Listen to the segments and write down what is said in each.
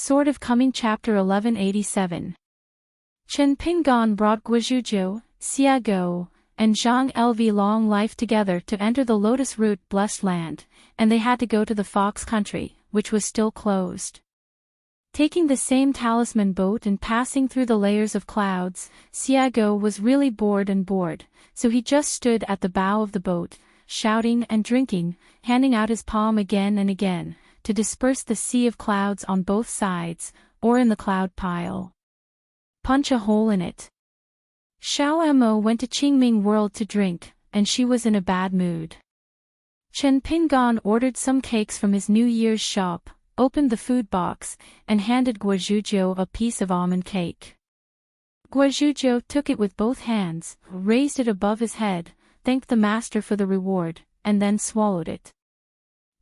Sword of Coming Chapter 1187. Chen Pingon brought Guizhuzhou, Xiago, and Zhang Lv long life together to enter the Lotus Root blessed land, and they had to go to the Fox country, which was still closed. Taking the same talisman boat and passing through the layers of clouds, Xiago was really bored, so he just stood at the bow of the boat, shouting and drinking, handing out his palm again and again, to disperse the sea of clouds on both sides, or in the cloud pile. Punch a hole in it. Xiao Mo went to Qingming World to drink, and she was in a bad mood. Chen Pingon ordered some cakes from his New Year's shop, opened the food box, and handed Guizhuzhou a piece of almond cake. Guizhuzhou took it with both hands, raised it above his head, thanked the master for the reward, and then swallowed it.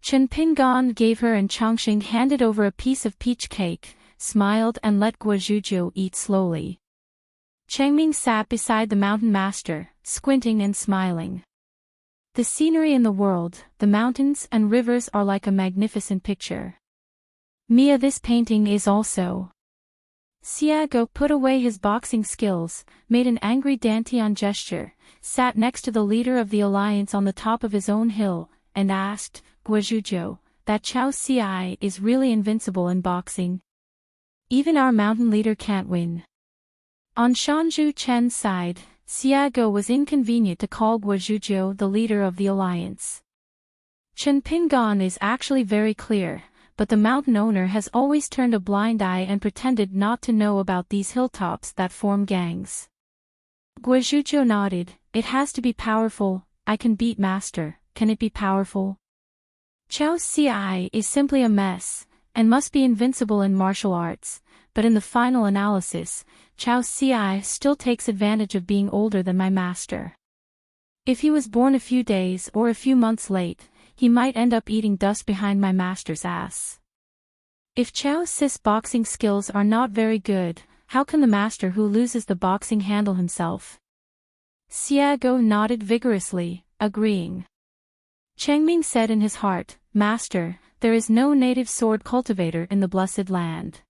Chen Pingon gave her and Chongqing handed over a piece of peach cake, smiled and let Guizhuzhou eat slowly. Changming sat beside the mountain master, squinting and smiling. The scenery in the world, the mountains and rivers are like a magnificent picture. Mia, this painting is also. Xiago put away his boxing skills, made an angry dantian gesture, sat next to the leader of the alliance on the top of his own hill, and asked, Guizhuzhou, that Chao Ci is really invincible in boxing. Even our mountain leader can't win. On Shanzhu Chen's side, Xiago was inconvenient to call Guizhuzhou the leader of the alliance. Chen Pingon is actually very clear, but the mountain owner has always turned a blind eye and pretended not to know about these hilltops that form gangs. Guizhuzhou nodded. It has to be powerful. I can beat master. Can it be powerful? Chao Ci is simply a mess, and must be invincible in martial arts, but in the final analysis, Chao Ci still takes advantage of being older than my master. If he was born a few days or a few months late, he might end up eating dust behind my master's ass. If Chao Ci's boxing skills are not very good, how can the master who loses the boxing handle himself? Xiago nodded vigorously, agreeing. Changming said in his heart, Master, there is no native sword cultivator in the blessed land.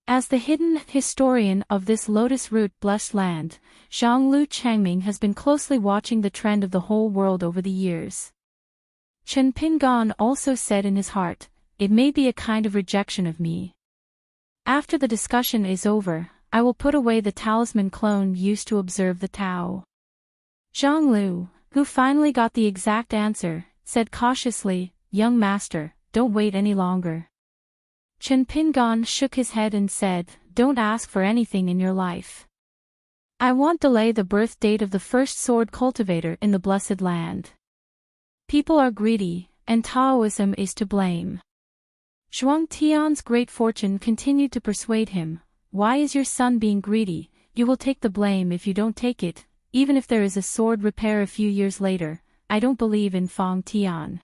As the hidden historian of this Lotus Root blessed land, Zhonglu Changming has been closely watching the trend of the whole world over the years. Chen Pingon also said in his heart, it may be a kind of rejection of me. After the discussion is over, I will put away the talisman clone used to observe the Tao. Zhonglu, who finally got the exact answer, said cautiously, Young master, don't wait any longer. Chen Pingon shook his head and said, Don't ask for anything in your life. I won't delay the birth date of the first sword cultivator in the blessed land. People are greedy, and Taoism is to blame. Zhuang Tian's great fortune continued to persuade him, Why is your son being greedy? You will take the blame if you don't take it, even if there is a sword repair a few years later. I don't believe in Fang Tian.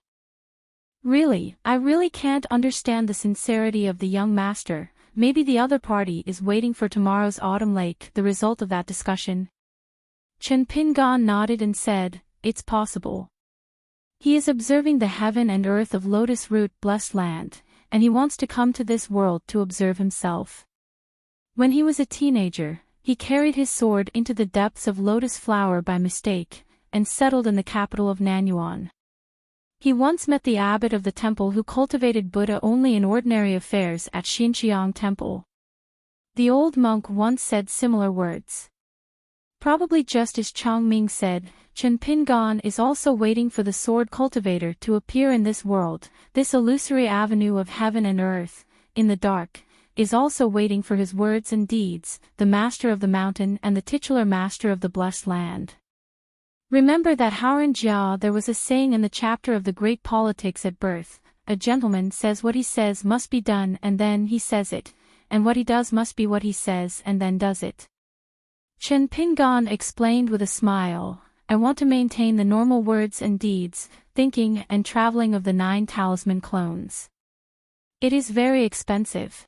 Really, I really can't understand the sincerity of the young master. Maybe the other party is waiting for tomorrow's autumn lake, the result of that discussion. Chen Pingon nodded and said, It's possible. He is observing the heaven and earth of Lotus Root blessed land, and he wants to come to this world to observe himself. When he was a teenager, he carried his sword into the depths of Lotus Flower by mistake, and settled in the capital of Nanyuan. He once met the abbot of the temple who cultivated Buddha only in ordinary affairs at Xinqiang Temple. The old monk once said similar words. Probably just as Chongming said, Chen Pingon is also waiting for the sword cultivator to appear in this world. This illusory avenue of heaven and earth, in the dark, is also waiting for his words and deeds, the master of the mountain and the titular master of the blessed land. Remember that Hauran Jia, there was a saying in the chapter of the great politics at birth, a gentleman says what he says must be done and then he says it, and what he does must be what he says and then does it. Chen Pingon explained with a smile, I want to maintain the normal words and deeds, thinking and traveling of the 9 talisman clones. It is very expensive.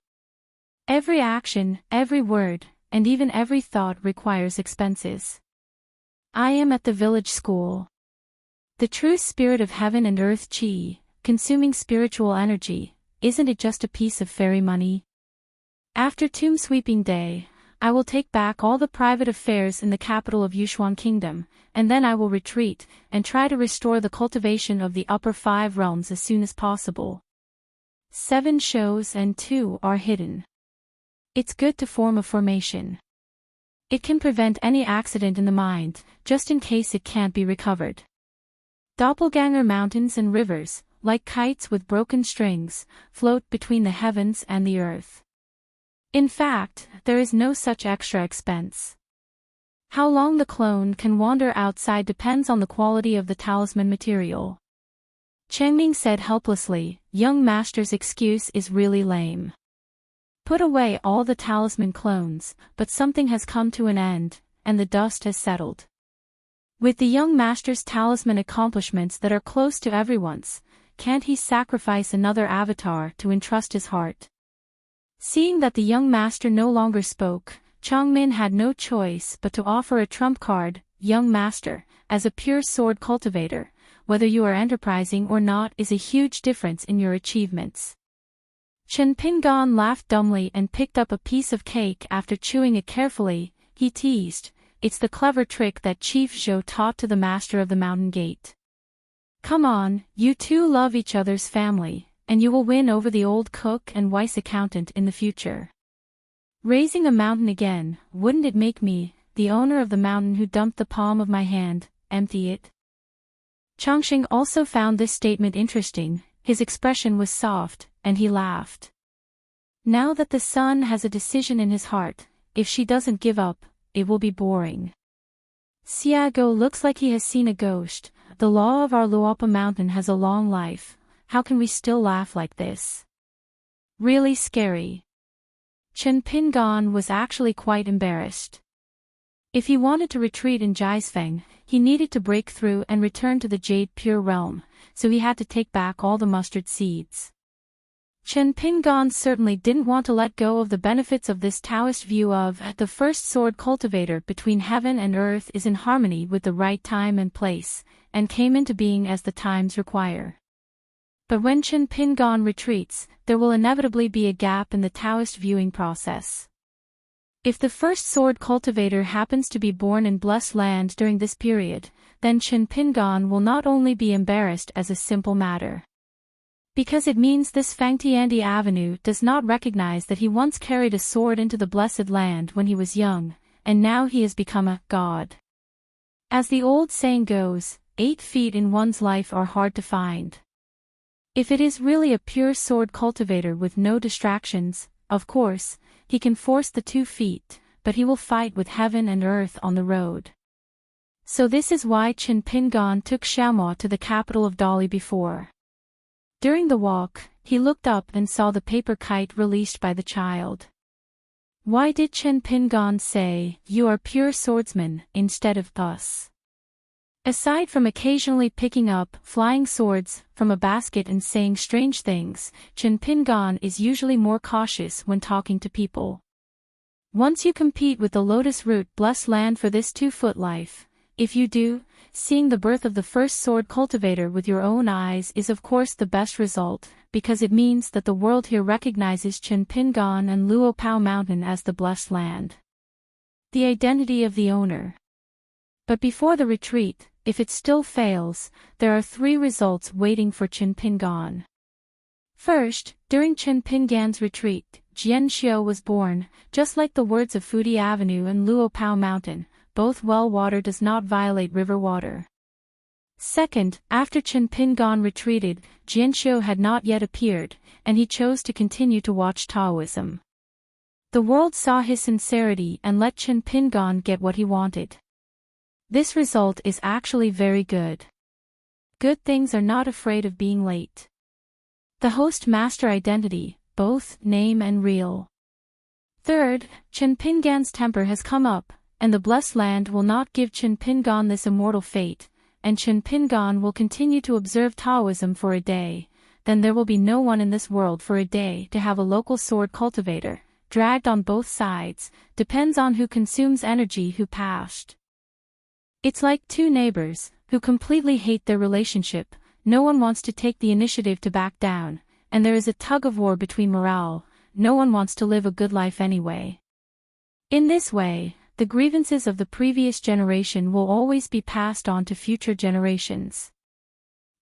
Every action, every word, and even every thought requires expenses. I am at the village school. The true spirit of heaven and earth qi, consuming spiritual energy, isn't it just a piece of fairy money? After Tomb Sweeping Day, I will take back all the private affairs in the capital of Yushuan Kingdom, and then I will retreat, and try to restore the cultivation of the upper 5 realms as soon as possible. 7 shows and 2 are hidden. It's good to form a formation. It can prevent any accident in the mind, just in case it can't be recovered. Doppelganger mountains and rivers, like kites with broken strings, float between the heavens and the earth. In fact, there is no such extra expense. How long the clone can wander outside depends on the quality of the talisman material. Chengming said helplessly, young master's excuse is really lame. Put away all the talisman clones, but something has come to an end, and the dust has settled. With the young master's talisman accomplishments that are close to everyone's, can't he sacrifice another avatar to entrust his heart? Seeing that the young master no longer spoke, Changmin had no choice but to offer a trump card. Young master, as a pure sword cultivator, whether you are enterprising or not is a huge difference in your achievements. Chen Pingon laughed dumbly and picked up a piece of cake after chewing it carefully. He teased, it's the clever trick that Chief Zhou taught to the master of the mountain gate. Come on, you two love each other's family, and you will win over the old cook and wise accountant in the future. Raising a mountain again, wouldn't it make me, the owner of the mountain who dumped the palm of my hand, empty it? Changxing also found this statement interesting. His expression was soft, and he laughed. Now that the son has a decision in his heart, if she doesn't give up, it will be boring. Xiago looks like he has seen a ghost. The law of our Luopa mountain has a long life. How can we still laugh like this? Really scary. Chen Pingon was actually quite embarrassed. If he wanted to retreat in Jiaisfeng, he needed to break through and return to the Jade Pure Realm, so he had to take back all the mustard seeds. Chen Pingon certainly didn't want to let go of the benefits of this Taoist view of the first sword cultivator between heaven and earth is in harmony with the right time and place, and came into being as the times require. But when Chen Pingon retreats, there will inevitably be a gap in the Taoist viewing process. If the first sword cultivator happens to be born in blessed land during this period, then Chen Pingon will not only be embarrassed as a simple matter. Because it means this Fangtiandi Avenue does not recognize that he once carried a sword into the blessed land when he was young, and now he has become a god. As the old saying goes, 8 feet in one's life are hard to find. If it is really a pure sword cultivator with no distractions, of course, he can force the 2 feet, but he will fight with heaven and earth on the road. So this is why Chen Pingon took Xiaomo to the capital of Dali before. During the walk, he looked up and saw the paper kite released by the child. Why did Chen Pingon say, "You are pure swordsman," instead of "us"? Aside from occasionally picking up flying swords from a basket and saying strange things, Chen Pingon is usually more cautious when talking to people. Once you compete with the Lotus Root blessed land for this 2-foot life, if you do, seeing the birth of the first sword cultivator with your own eyes is of course the best result, because it means that the world here recognizes Chen Pingon and Luopao Mountain as the blessed land. The identity of the owner. But before the retreat, if it still fails, there are 3 results waiting for Chen Pingon. First, during Chen Pingon's retreat, Jian Xiu was born, just like the words of Fudi Avenue and Luopao Mountain, both well water does not violate river water. Second, after Chen Pingon retreated, Jian Xiu had not yet appeared, and he chose to continue to watch Taoism. The world saw his sincerity and let Chen Pingon get what he wanted. This result is actually very good. Good things are not afraid of being late. The host master identity, both name and real. Third, Chen Pingon's temper has come up, and the blessed land will not give Chen Pingon this immortal fate, and Chen Pingon will continue to observe Taoism for a day, then there will be no one in this world for a day to have a local sword cultivator, dragged on both sides, depends on who consumes energy who passed. It's like 2 neighbors, who completely hate their relationship, no one wants to take the initiative to back down, and there is a tug-of-war between morale, no one wants to live a good life anyway. In this way, the grievances of the previous generation will always be passed on to future generations.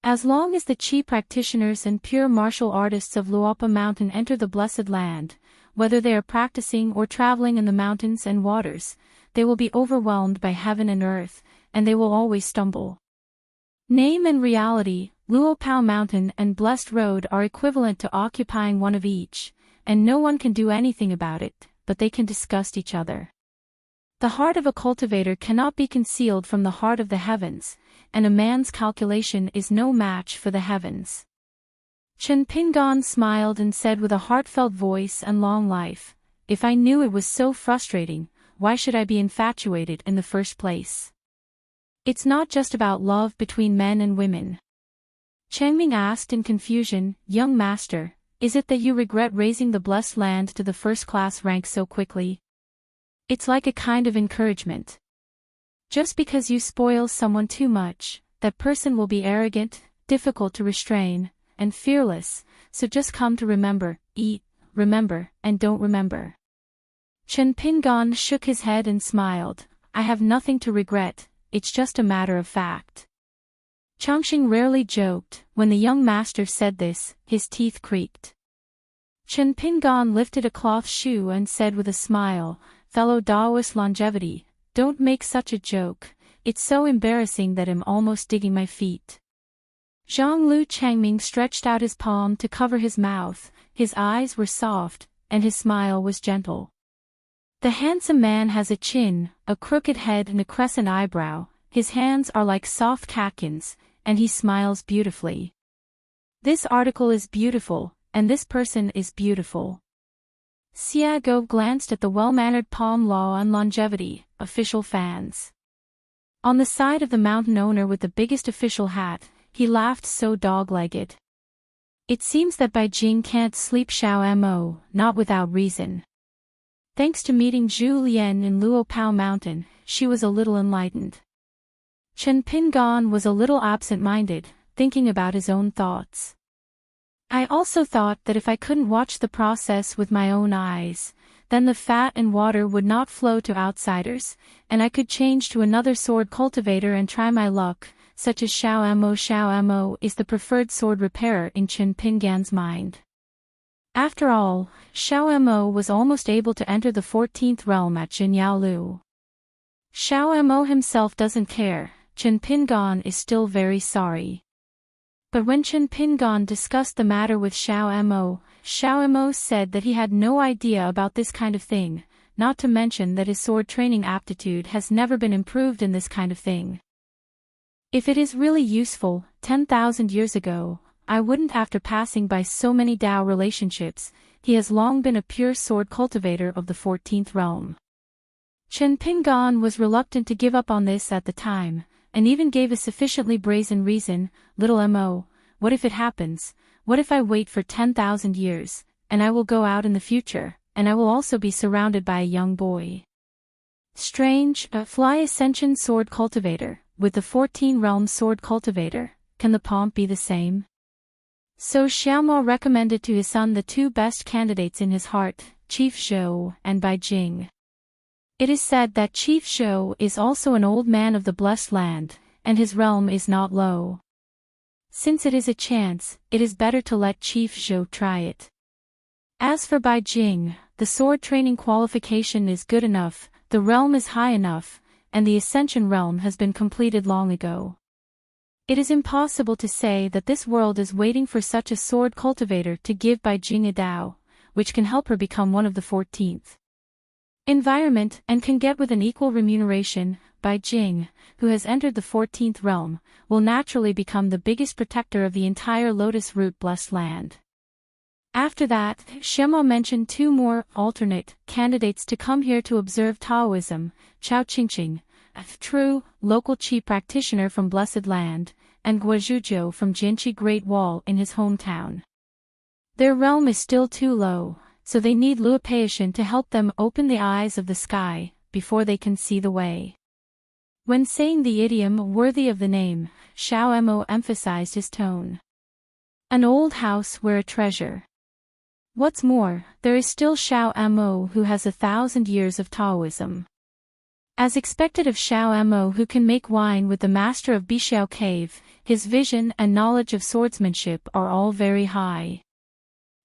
As long as the chi practitioners and pure martial artists of Luopa Mountain enter the Blessed Land, whether they are practicing or traveling in the mountains and waters, they will be overwhelmed by heaven and earth, and they will always stumble. Name and reality, Luopao Mountain and Blessed Road are equivalent to occupying one of each, and no one can do anything about it, but they can disgust each other. The heart of a cultivator cannot be concealed from the heart of the heavens, and a man's calculation is no match for the heavens. Chen Pingon smiled and said with a heartfelt voice and long life, "If I knew it was so frustrating, why should I be infatuated in the first place? It's not just about love between men and women." Changming asked in confusion, "Young master, is it that you regret raising the blessed land to the first-class rank so quickly? It's like a kind of encouragement. Just because you spoil someone too much, that person will be arrogant, difficult to restrain, and fearless, so just come to remember, eat, remember, and don't remember." Chen Pingon shook his head and smiled, "I have nothing to regret, it's just a matter of fact." Changxing rarely joked. When the young master said this, his teeth creaked. Chen Pingon lifted a cloth shoe and said with a smile, "Fellow Taoist longevity, don't make such a joke, it's so embarrassing that I'm almost digging my feet." Zhang Lu Changming stretched out his palm to cover his mouth, his eyes were soft, and his smile was gentle. The handsome man has a chin, a crooked head and a crescent eyebrow, his hands are like soft catkins, and he smiles beautifully. This article is beautiful, and this person is beautiful. Xia Go glanced at the well-mannered Palm Law and Longevity, official fans. On the side of the mountain owner with the biggest official hat, he laughed so dog-legged. It seems that Bai Jing can't sleep Xiao Mo, not without reason. Thanks to meeting Zhu Lian in Luopao Mountain, she was a little enlightened. Chen Pingon was a little absent-minded, thinking about his own thoughts. "I also thought that if I couldn't watch the process with my own eyes, then the fat and water would not flow to outsiders, and I could change to another sword cultivator and try my luck, such as Xiao Mo. Xiao Mo is the preferred sword repairer in Chen Pingan's mind. After all, Xiao Mo was almost able to enter the 14th realm at Jinyao Lu. Xiao Mo himself doesn't care, Chen Pingon is still very sorry." But when Chen Pingon discussed the matter with Xiao Mo said that he had no idea about this kind of thing, not to mention that his sword training aptitude has never been improved in this kind of thing. "If it is really useful, 10,000 years ago, I wouldn't after passing by so many Dao relationships, he has long been a pure sword cultivator of the 14th realm." Chen Pingon was reluctant to give up on this at the time, and even gave a sufficiently brazen reason, "Little Mo, what if it happens, what if I wait for 10,000 years, and I will go out in the future, and I will also be surrounded by a young boy? Strange, a fly ascension sword cultivator, with the 14 realm sword cultivator, can the pomp be the same?" So Xiaomo recommended to his son the two best candidates in his heart, Chief Zhou and Bai Jing. It is said that Chief Zhou is also an old man of the blessed land, and his realm is not low. Since it is a chance, it is better to let Chief Zhou try it. As for Bai Jing, the sword training qualification is good enough, the realm is high enough, and the Ascension realm has been completed long ago. It is impossible to say that this world is waiting for such a sword cultivator to give Bai Jing a Dao, which can help her become one of the 14th environment and can get with an equal remuneration. Bai Jing, who has entered the 14th realm, will naturally become the biggest protector of the entire Lotus Root blessed land. After that, Xiaomo mentioned two more alternate candidates to come here to observe Taoism, Chao Qingqing, a true local Qi practitioner from Blessed Land, and Guozhuzhou from Jianqi Great Wall in his hometown. Their realm is still too low, so they need Luopeishan to help them open the eyes of the sky, before they can see the way. When saying the idiom worthy of the name, Xiao Mo emphasized his tone. An old house where a treasure What's more, there is still Xiao Mo who has 1,000 years of Taoism. As expected of Xiao Mo, who can make wine with the master of Bixiao Cave, his vision and knowledge of swordsmanship are all very high.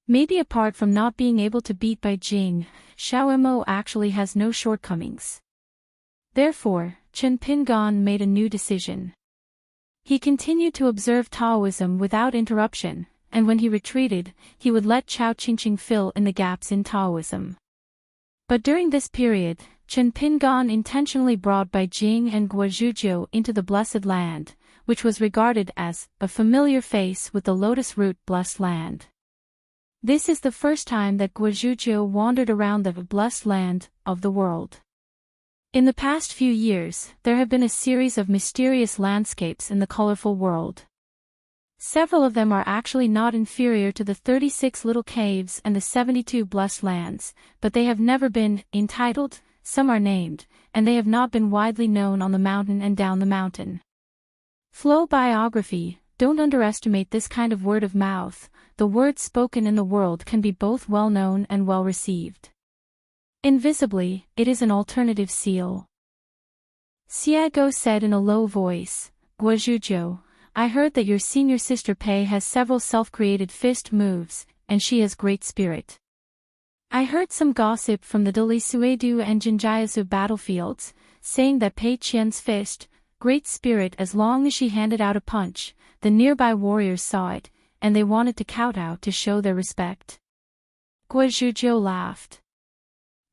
Maybe apart from not being able to beat Bai Jing, Xiao Mo actually has no shortcomings. Therefore, Chen Pingan made a new decision. He continued to observe Taoism without interruption, and when he retreated, he would let Chao Qingqing fill in the gaps in Taoism. But during this period, Chen Pingan intentionally brought Bai Jing and Guozhuzhou into the Blessed Land, which was regarded as a familiar face with the lotus root blessed land. This is the first time that Guozhuzhou wandered around the blessed land of the world. In the past few years, there have been a series of mysterious landscapes in the colorful world. Several of them are actually not inferior to the 36 little caves and the 72 blessed lands, but they have never been entitled, some are named, and they have not been widely known on the mountain and down the mountain. Flow biography, don't underestimate this kind of word of mouth. The words spoken in the world can be both well known and well received. Invisibly, it is an alternative seal. Xiago said in a low voice, Guozhuzhou, I heard that your senior sister Pei has several self-created fist moves, and she has great spirit. I heard some gossip from the Dalisuedu and Jinjiazu battlefields, saying that Pei Qian's fist, great spirit as long as she handed out a punch, the nearby warriors saw it, and they wanted to kowtow to show their respect. Guozhuzhou laughed.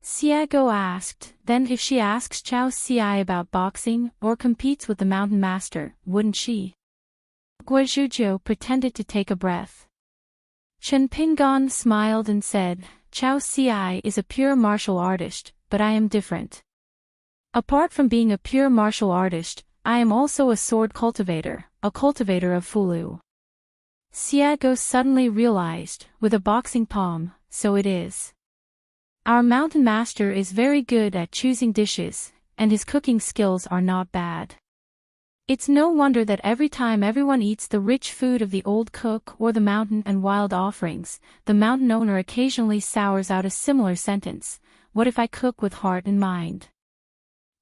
Xiago asked, then if she asks Chao Ci about boxing or competes with the mountain master, wouldn't she? Guozhuzhou pretended to take a breath. Chen Pingan smiled and said, Chao Ci is a pure martial artist, but I am different. Apart from being a pure martial artist, I am also a sword cultivator, a cultivator of Fulu. Xiago suddenly realized, with a boxing palm, so it is. Our mountain master is very good at choosing dishes, and his cooking skills are not bad. It's no wonder that every time everyone eats the rich food of the old cook or the mountain and wild offerings, the mountain owner occasionally sours out a similar sentence, what if I cook with heart and mind?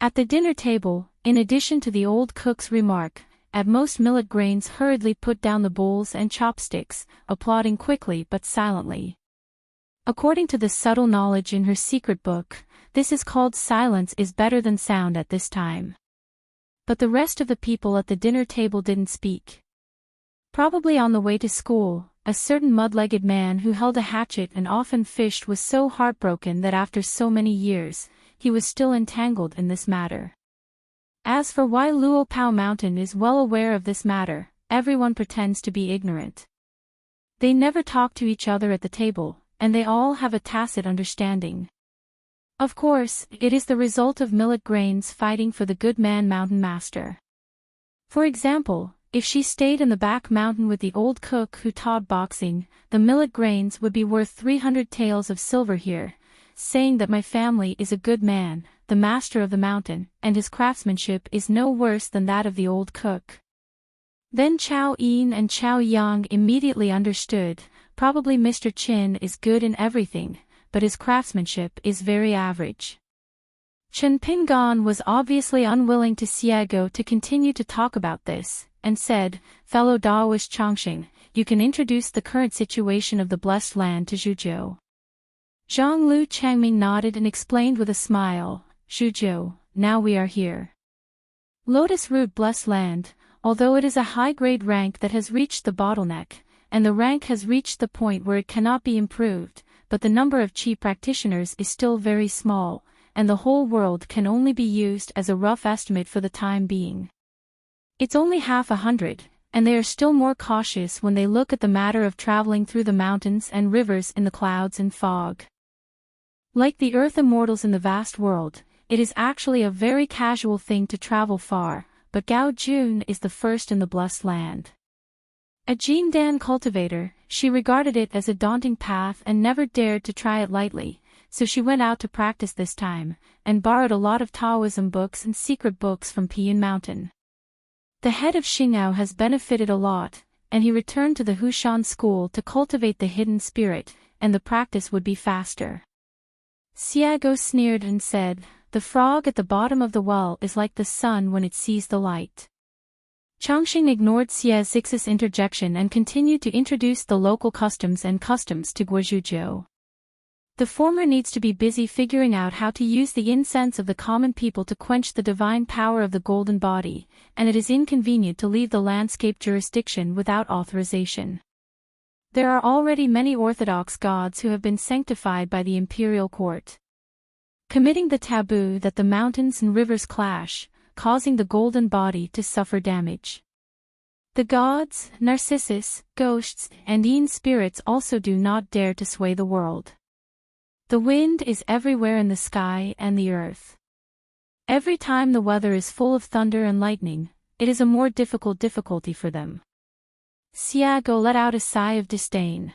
At the dinner table, in addition to the old cook's remark, at most millet grains hurriedly put down the bowls and chopsticks, applauding quickly but silently. According to the subtle knowledge in her secret book, this is called silence is better than sound at this time. But the rest of the people at the dinner table didn't speak. Probably on the way to school, a certain mud-legged man who held a hatchet and often fished was so heartbroken that after so many years, he was still entangled in this matter. As for why Luo Pao Mountain is well aware of this matter, everyone pretends to be ignorant. They never talk to each other at the table, and they all have a tacit understanding. Of course, it is the result of millet grains fighting for the good man mountain master. For example, if she stayed in the back mountain with the old cook who taught boxing, the millet grains would be worth 300 taels of silver here, saying that my family is a good man, the master of the mountain, and his craftsmanship is no worse than that of the old cook. Then Chao Yin and Chao Yang immediately understood, probably Mr. Qin is good in everything, but his craftsmanship is very average. Chen Pingan was obviously unwilling to Xiago to continue to talk about this, and said, fellow Daoist Chongqing, you can introduce the current situation of the blessed land to Zhuzhou. Zhonglu Changming nodded and explained with a smile, Zhuzhou, now we are here. Lotus root blessed land, although it is a high-grade rank that has reached the bottleneck, and the rank has reached the point where it cannot be improved, but the number of chi practitioners is still very small, and the whole world can only be used as a rough estimate for the time being. It's only 100, and they are still more cautious when they look at the matter of traveling through the mountains and rivers in the clouds and fog. Like the earth immortals in the vast world, it is actually a very casual thing to travel far, but Gao Jun is the first in the blessed land. A Jindan cultivator, she regarded it as a daunting path and never dared to try it lightly, so she went out to practice this time, and borrowed a lot of Taoism books and secret books from Piyin Mountain. The head of Xingao has benefited a lot, and he returned to the Hushan school to cultivate the hidden spirit, and the practice would be faster. Xiago sneered and said, "The frog at the bottom of the well is like the sun when it sees the light." Changxing ignored Xiaozix's interjection and continued to introduce the local customs to Guizhuzhou. The former needs to be busy figuring out how to use the incense of the common people to quench the divine power of the golden body, and it is inconvenient to leave the landscape jurisdiction without authorization. There are already many Orthodox gods who have been sanctified by the imperial court, committing the taboo that the mountains and rivers clash, causing the golden body to suffer damage. The gods, Narcissus, ghosts, and Yin spirits also do not dare to sway the world. The wind is everywhere in the sky and the earth. Every time the weather is full of thunder and lightning, it is a more difficulty for them. Xiago let out a sigh of disdain.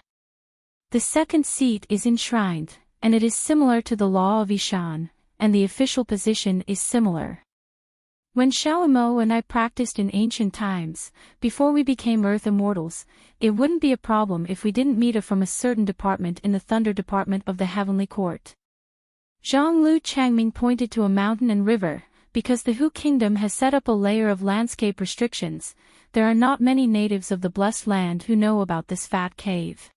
The second seat is enshrined, and it is similar to the law of Ishan, and the official position is similar. When Xiaomo and I practiced in ancient times, before we became Earth Immortals, it wouldn't be a problem if we didn't meet from a certain department in the Thunder Department of the Heavenly Court. Zhang Lu Changming pointed to a mountain and river. Because the Hu Kingdom has set up a layer of landscape restrictions, there are not many natives of the Blessed Land who know about this fat cave.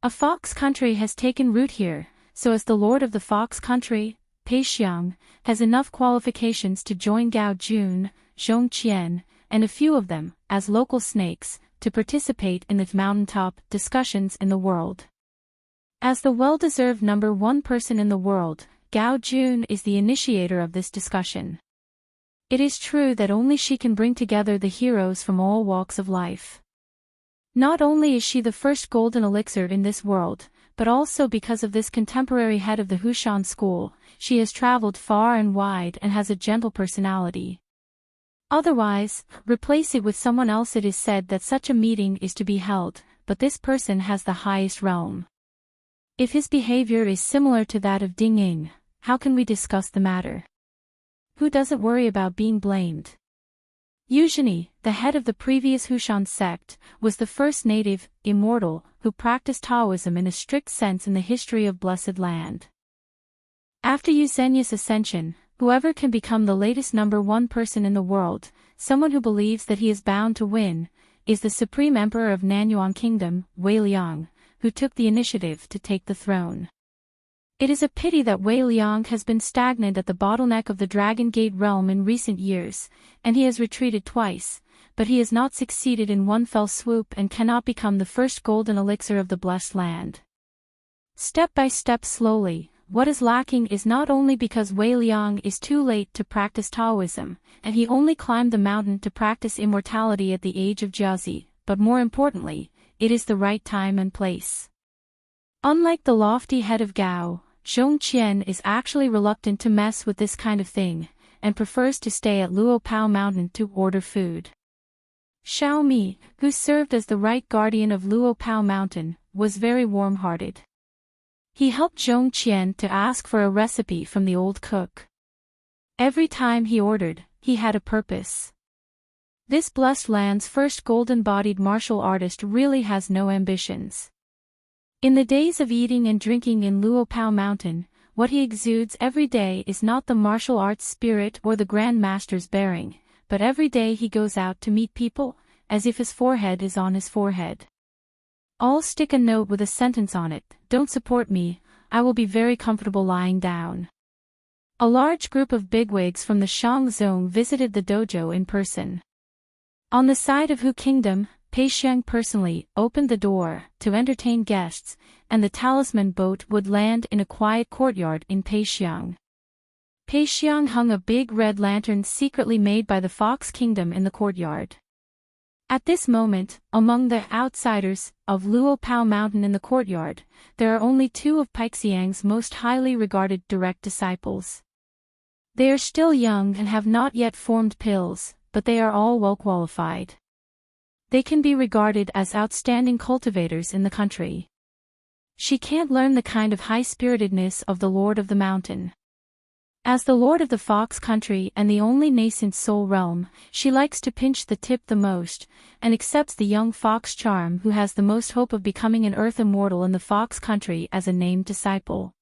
A fox country has taken root here, so as the Lord of the Fox Country, Peixiang, has enough qualifications to join Gao Jun, Zhongqian, and a few of them, as local snakes, to participate in the mountaintop discussions in the world. As the well-deserved number one person in the world, Gao Jun is the initiator of this discussion. It is true that only she can bring together the heroes from all walks of life. Not only is she the first golden elixir in this world, but also because of this contemporary head of the Hushan school, she has traveled far and wide and has a gentle personality. Otherwise, replace it with someone else. It is said that such a meeting is to be held, but this person has the highest realm. If his behavior is similar to that of Ding Ying, how can we discuss the matter? Who doesn't worry about being blamed? Yuzhani, the head of the previous Hushan sect, was the first native, immortal, who practiced Taoism in a strict sense in the history of Blessed Land. After Yu Zhenya's ascension, whoever can become the latest number one person in the world, someone who believes that he is bound to win, is the Supreme Emperor of Nanyuan Kingdom, Wei Liang, who took the initiative to take the throne. It is a pity that Wei Liang has been stagnant at the bottleneck of the Dragon Gate realm in recent years, and he has retreated twice, but he has not succeeded in one fell swoop and cannot become the first golden elixir of the Blessed Land. Step by step, slowly, what is lacking is not only because Wei Liang is too late to practice Taoism, and he only climbed the mountain to practice immortality at the age of Jiazi, but more importantly, it is the right time and place. Unlike the lofty head of Gao, Zhongqian is actually reluctant to mess with this kind of thing, and prefers to stay at Luopao Mountain to order food. Xiaomi, who served as the right guardian of Luopao Mountain, was very warm-hearted. He helped Zhongqian to ask for a recipe from the old cook. Every time he ordered, he had a purpose. This Blessed Land's first golden-bodied martial artist really has no ambitions. In the days of eating and drinking in Luopao Mountain, what he exudes every day is not the martial arts spirit or the Grand Master's bearing, but every day he goes out to meet people, as if his forehead is on his forehead. I'll stick a note with a sentence on it, "Don't support me, I will be very comfortable lying down." A large group of bigwigs from the Shang Zone visited the dojo in person. On the side of Hu Kingdom, Peixiang personally opened the door to entertain guests, and the talisman boat would land in a quiet courtyard in Peixiang. Peixiang hung a big red lantern secretly made by the Fox Kingdom in the courtyard. At this moment, among the outsiders of Luopao Mountain in the courtyard, there are only two of Peixiang's most highly regarded direct disciples. They are still young and have not yet formed pills, but they are all well qualified. They can be regarded as outstanding cultivators in the country. She can't learn the kind of high-spiritedness of the Lord of the Mountain. As the lord of the fox country and the only nascent soul realm, she likes to pinch the tip the most, and accepts the young fox charm who has the most hope of becoming an earth immortal in the fox country as a named disciple.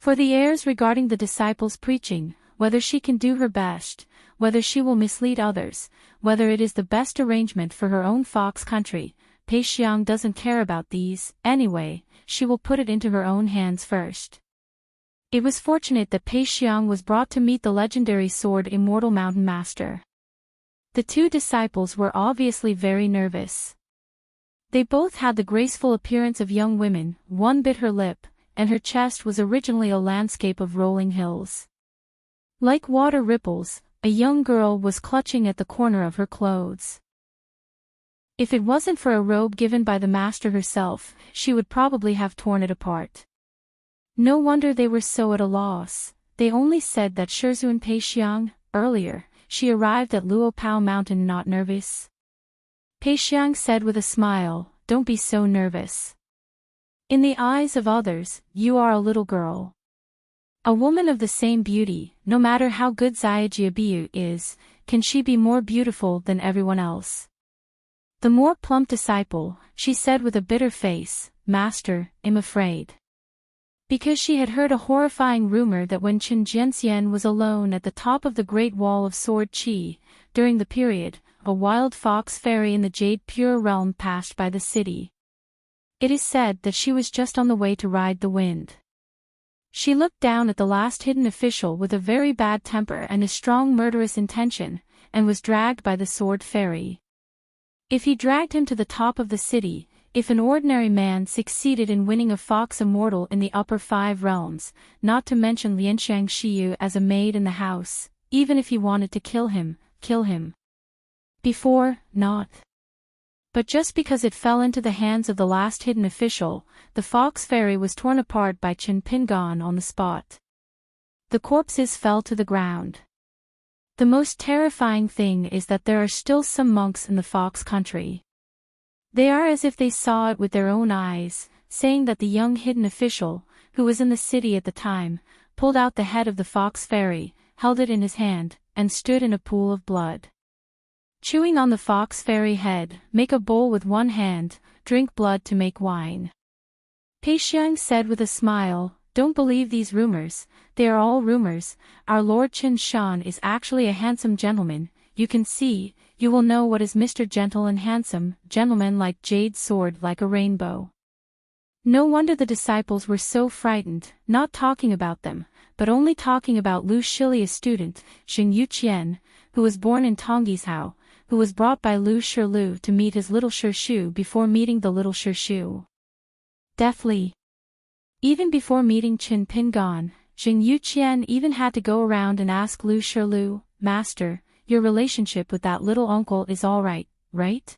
For the airs regarding the disciple's preaching, whether she can do her best, whether she will mislead others, whether it is the best arrangement for her own fox country, Pei Xiang doesn't care about these. Anyway, she will put it into her own hands first. It was fortunate that Pei Xiang was brought to meet the legendary sword immortal mountain master. The two disciples were obviously very nervous. They both had the graceful appearance of young women, one bit her lip, and her chest was originally a landscape of rolling hills. Like water ripples, a young girl was clutching at the corner of her clothes. If it wasn't for a robe given by the master herself, she would probably have torn it apart. No wonder they were so at a loss. They only said that Shizun Pei Xiang, earlier, she arrived at Luopao Mountain not nervous. Pei Xiang said with a smile, "Don't be so nervous. In the eyes of others, you are a little girl. A woman of the same beauty, no matter how good Xiaojiabiu is, can she be more beautiful than everyone else?" The more plump disciple, she said with a bitter face, "Master, I'm afraid." Because she had heard a horrifying rumor that when Qin Jianxian was alone at the top of the Great Wall of Sword Qi, during the period, a wild fox fairy in the Jade Pure realm passed by the city. It is said that she was just on the way to ride the wind. She looked down at the last hidden official with a very bad temper and a strong murderous intention, and was dragged by the sword fairy. If he dragged him to the top of the city, if an ordinary man succeeded in winning a fox immortal in the upper 5 realms, not to mention Lianshang Shiyu as a maid in the house, even if he wanted to kill him. Before, not. But just because it fell into the hands of the last hidden official, the fox fairy was torn apart by Qin Pingan on the spot. The corpses fell to the ground. The most terrifying thing is that there are still some monks in the fox country. They are as if they saw it with their own eyes, saying that the young hidden official, who was in the city at the time, pulled out the head of the fox fairy, held it in his hand, and stood in a pool of blood. Chewing on the fox fairy head, make a bowl with one hand, drink blood to make wine. Pei Xiang said with a smile, "Don't believe these rumors, they are all rumors. Our Lord Qin Shan is actually a handsome gentleman, you can see, you will know what is Mr. Gentle and Handsome, gentleman like jade sword like a rainbow." No wonder the disciples were so frightened, not talking about them, but only talking about Lu Shili, a student, Xing Yuqian, who was born in Tonggishao, who was brought by Lu Shilu to meet his little Shirshu before meeting the little Shirshu. Deathly. Even before meeting Qin Pingan, Xing Yuqian even had to go around and ask Lu Shilu, "Master, your relationship with that little uncle is all right, right?"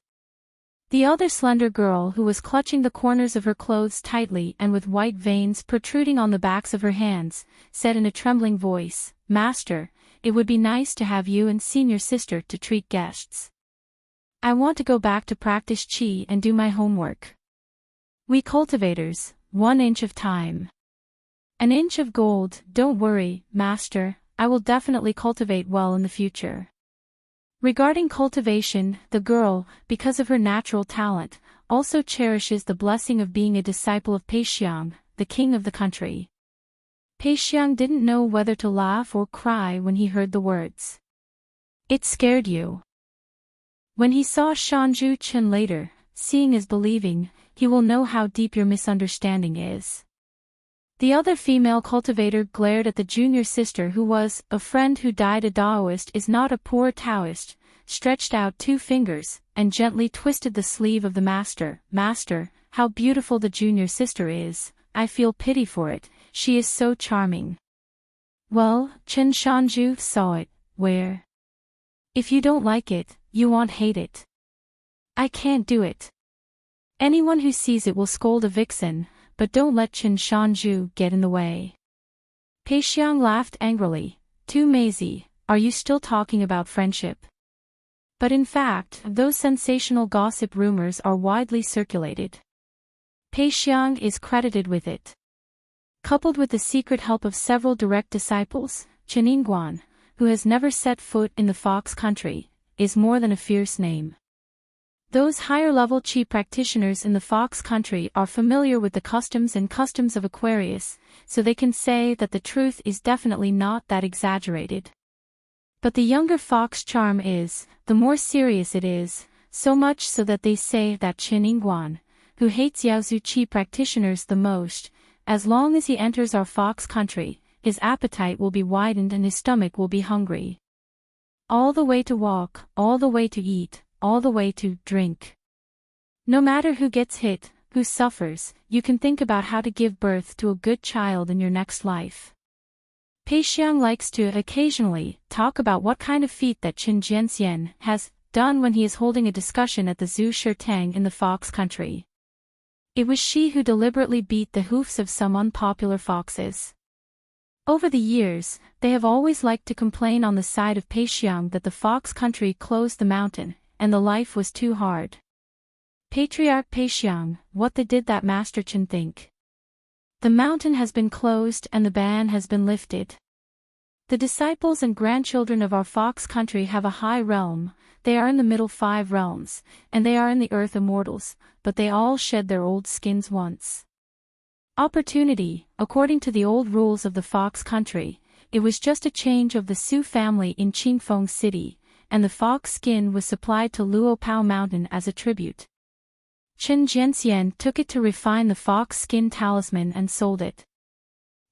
The other slender girl who was clutching the corners of her clothes tightly and with white veins protruding on the backs of her hands, said in a trembling voice, "Master, it would be nice to have you and senior sister to treat guests. I want to go back to practice qi and do my homework. We cultivators, 1 inch of time. An inch of gold. Don't worry, master, I will definitely cultivate well in the future." Regarding cultivation, the girl, because of her natural talent, also cherishes the blessing of being a disciple of Pei Xiang, the king of the country. Pei Xiang didn't know whether to laugh or cry when he heard the words. "It scared you." When he saw Shanju Chen later, seeing is believing, he will know how deep your misunderstanding is. The other female cultivator glared at the junior sister who was, "A friend who died a Taoist is not a poor Taoist," stretched out 2 fingers, and gently twisted the sleeve of the master. "Master, how beautiful the junior sister is, I feel pity for it, she is so charming." Well, Chen Shanju saw it, where? If you don't like it, you won't hate it. I can't do it. Anyone who sees it will scold a vixen, but don't let Chen Shanju get in the way. Pei Xiang laughed angrily. "Too Maisie, are you still talking about friendship?" But in fact, those sensational gossip rumors are widely circulated. Pei Xiang is credited with it. coupled with the secret help of several direct disciples, Chen Yingguan, who has never set foot in the fox country, is more than a fierce name. Those higher-level chi practitioners in the fox country are familiar with the customs of Aquarius, so they can say that the truth is definitely not that exaggerated. But the younger fox charm is, the more serious it is, so much so that they say that Chen Yingguan, who hates Yaozu chi practitioners the most, as long as he enters our fox country, his appetite will be widened and his stomach will be hungry. All the way to walk, all the way to eat, all the way to drink. No matter who gets hit, who suffers, you can think about how to give birth to a good child in your next life. Pei Xiang likes to occasionally talk about what kind of feat that Qin Jianxian has done when he is holding a discussion at the Zhu Shitang in the fox country. It was she who deliberately beat the hoofs of some unpopular foxes. Over the years, they have always liked to complain on the side of Pei Xiang that the fox country closed the mountain, and the life was too hard. Patriarch Pei Xiang, what did that Master Chen think? The mountain has been closed and the ban has been lifted. The disciples and grandchildren of our fox country have a high realm, they are in the middle 5 realms, and they are in the earth immortals, but they all shed their old skins once. Opportunity, according to the old rules of the fox country, it was just a change of the Su family in Qingfeng City, and the fox skin was supplied to Luopao Mountain as a tribute. Chen Jianxian took it to refine the fox skin talisman and sold it.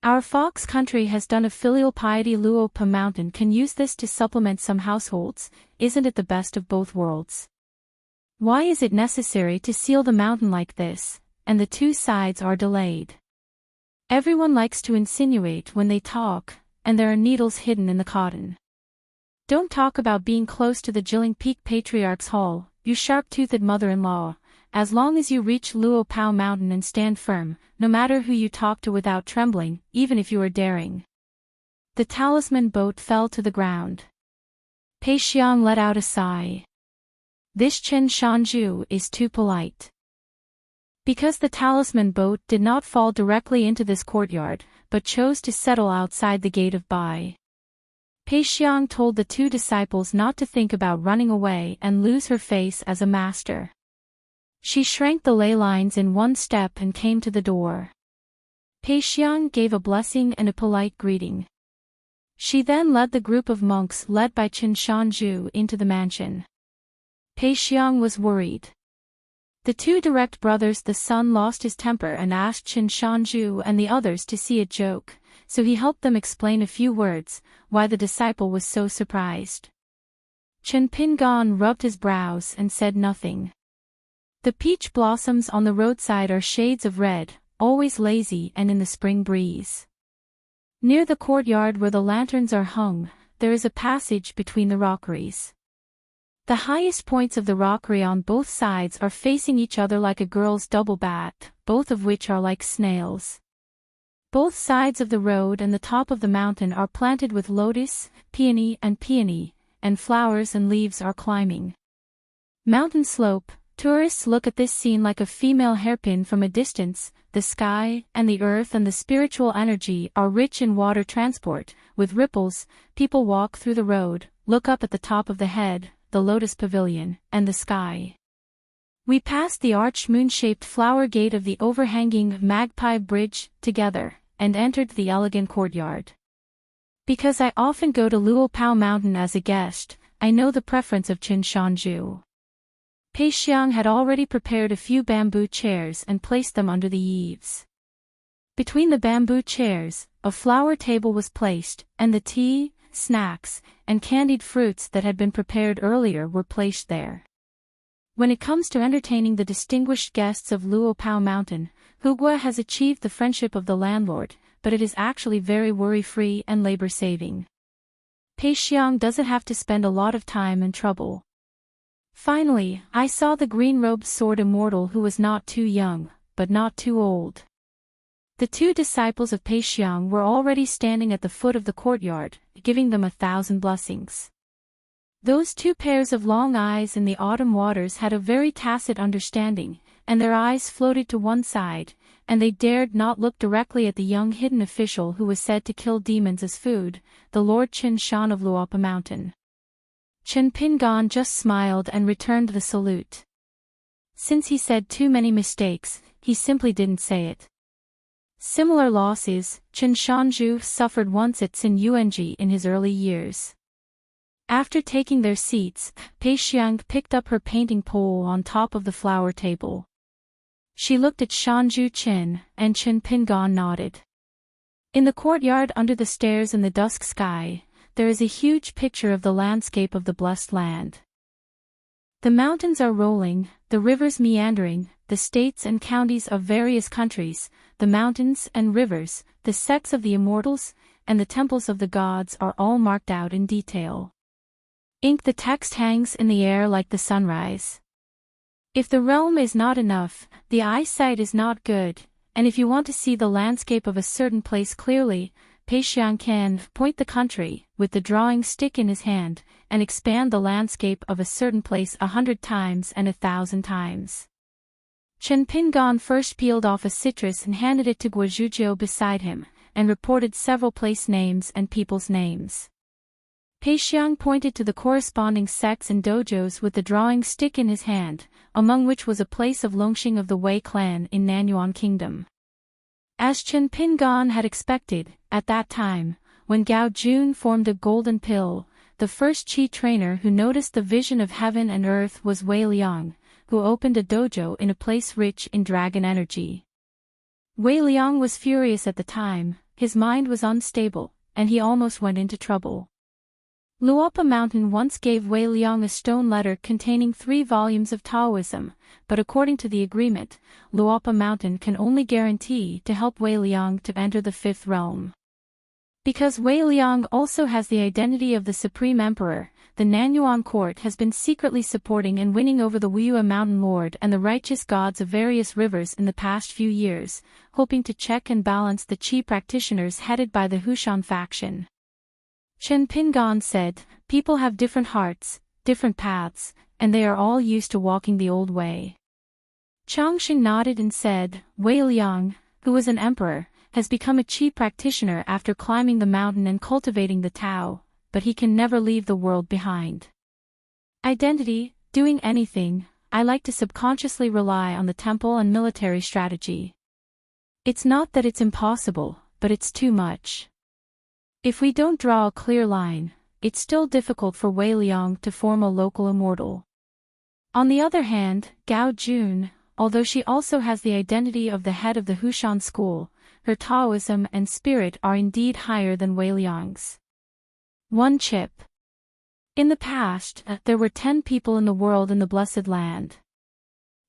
Our fox country has done a filial piety. Luopa Mountain can use this to supplement some households, isn't it the best of both worlds? Why is it necessary to seal the mountain like this, and the 2 sides are delayed? Everyone likes to insinuate when they talk, and there are needles hidden in the cotton. Don't talk about being close to the Jilin Peak Patriarch's Hall, you sharp-toothed mother-in-law. As long as you reach Luopao Mountain and stand firm, no matter who you talk to without trembling, even if you are daring. The talisman boat fell to the ground. Pei Xiang let out a sigh. This Chen Shanju is too polite. Because the talisman boat did not fall directly into this courtyard, but chose to settle outside the gate of Bai. Pei Xiang told the 2 disciples not to think about running away and lose her face as a master. She shrank the ley lines in 1 step and came to the door. Pei Xiang gave a blessing and a polite greeting. She then led the group of monks led by Chen Shanju into the mansion. Pei Xiang was worried. The 2 direct brothers, the son lost his temper and asked Chen Shanju and the others to see a joke, so he helped them explain a few words, why the disciple was so surprised. Chen Pingan rubbed his brows and said nothing. The peach blossoms on the roadside are shades of red, always lazy and in the spring breeze. Near the courtyard where the lanterns are hung, there is a passage between the rockeries. The highest points of the rockery on both sides are facing each other like a girl's double bat, both of which are like snails. Both sides of the road and the top of the mountain are planted with lotus, peony, and flowers and leaves are climbing. Mountain slope, tourists look at this scene like a female hairpin from a distance. The sky and the earth and the spiritual energy are rich in water transport, with ripples. People walk through the road, look up at the top of the head, the lotus pavilion, and the sky. We passed the arched moon-shaped flower gate of the overhanging Magpie Bridge together, and entered the elegant courtyard. Because I often go to Luopao Mountain as a guest, I know the preference of Chen Shanju. Pei Xiang had already prepared a few bamboo chairs and placed them under the eaves. Between the bamboo chairs, a flower table was placed, and the tea, snacks, and candied fruits that had been prepared earlier were placed there. When it comes to entertaining the distinguished guests of Luopao Mountain, Hugua has achieved the friendship of the landlord, but it is actually very worry-free and labor-saving. Pei Xiang doesn't have to spend a lot of time and trouble. Finally, I saw the green-robed sword immortal who was not too young, but not too old. The 2 disciples of Pei Xiang were already standing at the foot of the courtyard, giving them 1,000 blessings. Those 2 pairs of long eyes in the autumn waters had a very tacit understanding, and their eyes floated to one side, and they dared not look directly at the young hidden official who was said to kill demons as food, the Lord Chen Shan of Luopa Mountain. Chen Pingan just smiled and returned the salute. Since he said too many mistakes, he simply didn't say it. Similar losses, Chen Shanzhu suffered once at Sin Yuanji in his early years. After taking their seats, Pei Xiang picked up her painting pole on top of the flower table. She looked at Shanzhu Chen, and Chen Pingan nodded. In the courtyard under the stairs in the dusk sky, there is a huge picture of the landscape of the blessed land. The mountains are rolling, the rivers meandering, the states and counties of various countries, the mountains and rivers, the sects of the immortals, and the temples of the gods are all marked out in detail. The text hangs in the air like the sunrise. If the realm is not enough, the eyesight is not good, and if you want to see the landscape of a certain place clearly, Pei Xiang can point the country, with the drawing stick in his hand, and expand the landscape of a certain place 100 times and 1,000 times. Chen Pingan first peeled off a citrus and handed it to Guozhujiu beside him, and reported several place names and people's names. Pei Xiang pointed to the corresponding sects and dojos with the drawing stick in his hand, among which was a place of Longxing of the Wei clan in Nanyuan Kingdom. As Chen Pingan had expected, at that time, when Gao Jun formed a golden pill, the first Qi trainer who noticed the vision of heaven and earth was Wei Liang, who opened a dojo in a place rich in dragon energy. Wei Liang was furious at the time, his mind was unstable, and he almost went into trouble. Luopa Mountain once gave Wei Liang a stone letter containing 3 volumes of Taoism, but according to the agreement, Luopa Mountain can only guarantee to help Wei Liang to enter the 5th realm. Because Wei Liang also has the identity of the Supreme Emperor, the Nanyuan court has been secretly supporting and winning over the Wuyue Mountain Lord and the righteous gods of various rivers in the past few years, hoping to check and balance the Qi practitioners headed by the Hushan faction. Chen Pingan said, "People have different hearts, different paths, and they are all used to walking the old way." Changxing nodded and said, "Wei Liang, who was an emperor, has become a Qi practitioner after climbing the mountain and cultivating the Tao, but he can never leave the world behind. Identity, doing anything, I like to subconsciously rely on the temple and military strategy. It's not that it's impossible, but it's too much. If we don't draw a clear line, it's still difficult for Wei Liang to form a local immortal." On the other hand, Gao Jun, although she also has the identity of the head of the Hushan school, her Taoism and spirit are indeed higher than Wei Liang's. One chip. In the past, there were 10 people in the world in the Blessed Land.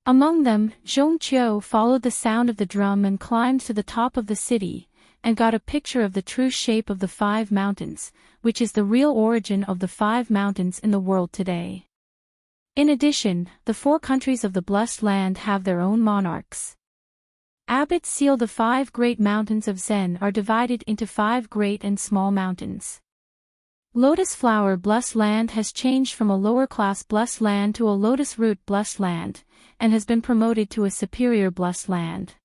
Among them, Zhongqiu followed the sound of the drum and climbed to the top of the city, and got a picture of the true shape of the 5 mountains, which is the real origin of the 5 mountains in the world today. In addition, the 4 countries of the Blessed Land have their own monarchs. Abbots seal the 5 great mountains of Zen are divided into 5 great and small mountains. Lotus Flower Blessed Land has changed from a lower-class Blessed Land to a Lotus Root Blessed Land, and has been promoted to a superior Blessed Land.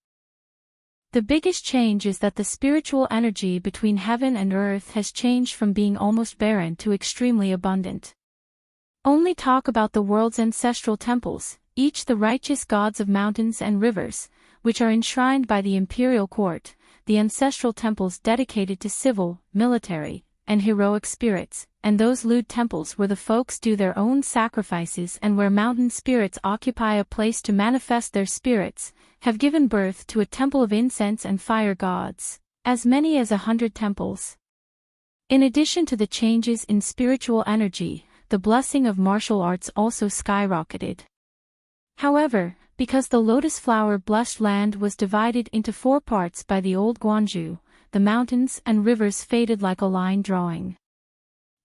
The biggest change is that the spiritual energy between heaven and earth has changed from being almost barren to extremely abundant. Only talk about the world's ancestral temples, each the righteous gods of mountains and rivers, which are enshrined by the imperial court, the ancestral temples dedicated to civil, military, and heroic spirits, and those lewd temples where the folks do their own sacrifices and where mountain spirits occupy a place to manifest their spirits, have given birth to a temple of incense and fire gods, as many as 100 temples. In addition to the changes in spiritual energy, the blessing of martial arts also skyrocketed. However, because the Lotus Flower Blessed Land was divided into 4 parts by the old Guanzhou, the mountains and rivers faded like a line drawing.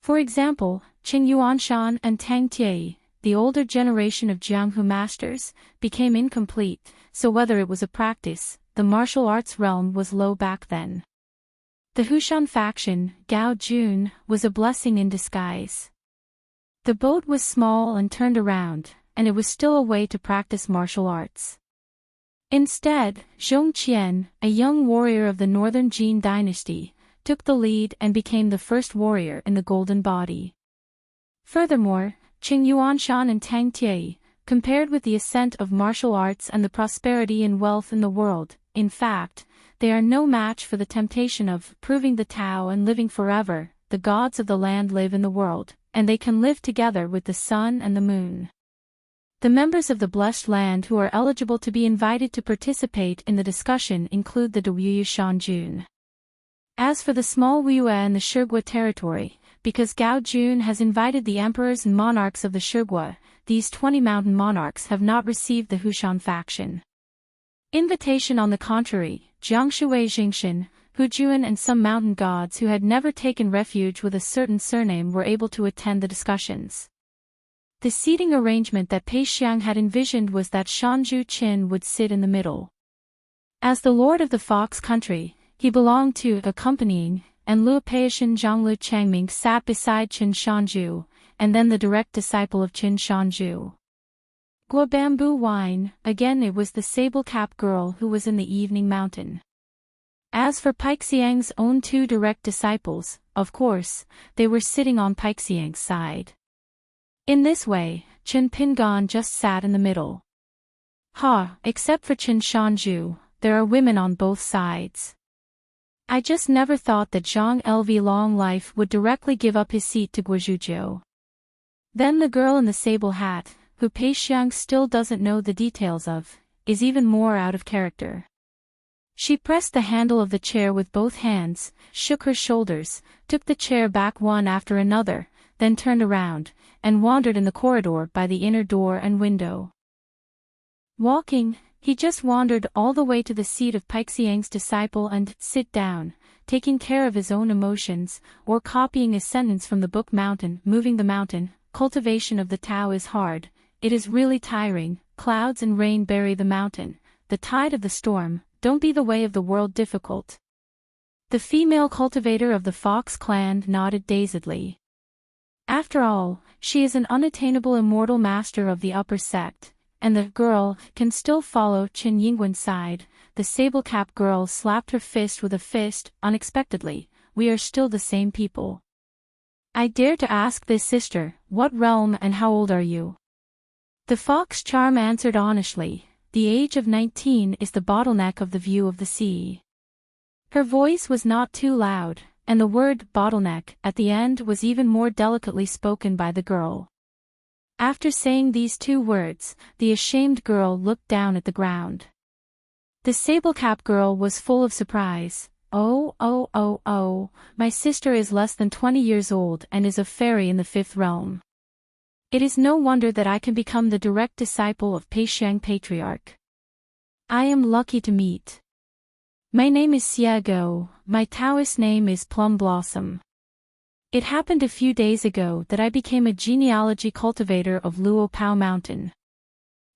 For example, Qing Yuanshan and Tang Tie, the older generation of Jianghu masters, became incomplete, so whether it was a practice, the martial arts realm was low back then. The Hushan faction, Gao Jun, was a blessing in disguise. The boat was small and turned around, and it was still a way to practice martial arts. Instead, Zhongqian, a young warrior of the northern Jin dynasty, took the lead and became the first warrior in the Golden Body. Furthermore, Qing Yuanshan and Tang Tie, compared with the ascent of martial arts and the prosperity and wealth in the world, in fact, they are no match for the temptation of proving the Tao and living forever. The gods of the land live in the world, and they can live together with the sun and the moon. The members of the blessed land who are eligible to be invited to participate in the discussion include the Duyuyu Shanjun. As for the small Wuyue and the Shigua territory, because Gao Jun has invited the emperors and monarchs of the Shigua, these 20 mountain monarchs have not received the Hushan faction invitation. On the contrary, Jiangshui Jingshan, Hujuan and some mountain gods who had never taken refuge with a certain surname were able to attend the discussions. The seating arrangement that Pei Xiang had envisioned was that Shanju Qin would sit in the middle. As the lord of the Fox country, he belonged to accompanying, and Luo Peishan Zhanglu Changming sat beside Qin Shanju, and then the direct disciple of Qin Shanju. Guo Bamboo Wine, again it was the sable-capped girl who was in the evening mountain. As for Paixiang's own 2 direct disciples, of course, they were sitting on Paixiang's side. In this way, Chen Pingan just sat in the middle. Except for Qin Shanju, there are women on both sides. I just never thought that Zhang Lv Long Life would directly give up his seat to Guizhuzhou. Then the girl in the sable hat, who Pei Xiang still doesn't know the details of, is even more out of character. She pressed the handle of the chair with both hands, shook her shoulders, took the chair back one after another, then turned around, and wandered in the corridor by the inner door and window. Walking, he just wandered all the way to the seat of Paixiang's disciple and sit down, taking care of his own emotions, or copying a sentence from the book Mountain, Moving the Mountain. Cultivation of the Tao is hard, it is really tiring, clouds and rain bury the mountain, the tide of the storm, don't be the way of the world difficult. The female cultivator of the Fox clan nodded dazedly. After all, she is an unattainable immortal master of the upper sect, and the girl can still follow Qin Yingwen's side. The sable-capped girl slapped her fist with a fist. Unexpectedly, we are still the same people. I dare to ask this sister, what realm and how old are you? The fox charm answered honestly, the age of 19 is the bottleneck of the view of the sea. Her voice was not too loud, and the word bottleneck at the end was even more delicately spoken by the girl. After saying these 2 words, the ashamed girl looked down at the ground. The sable-capped girl was full of surprise. Oh, my sister is less than 20 years old and is a fairy in the 5th realm. It is no wonder that I can become the direct disciple of Peixiang Patriarch. I am lucky to meet. My name is Xiago, my Taoist name is Plum Blossom. It happened a few days ago that I became a genealogy cultivator of Luo Pao Mountain.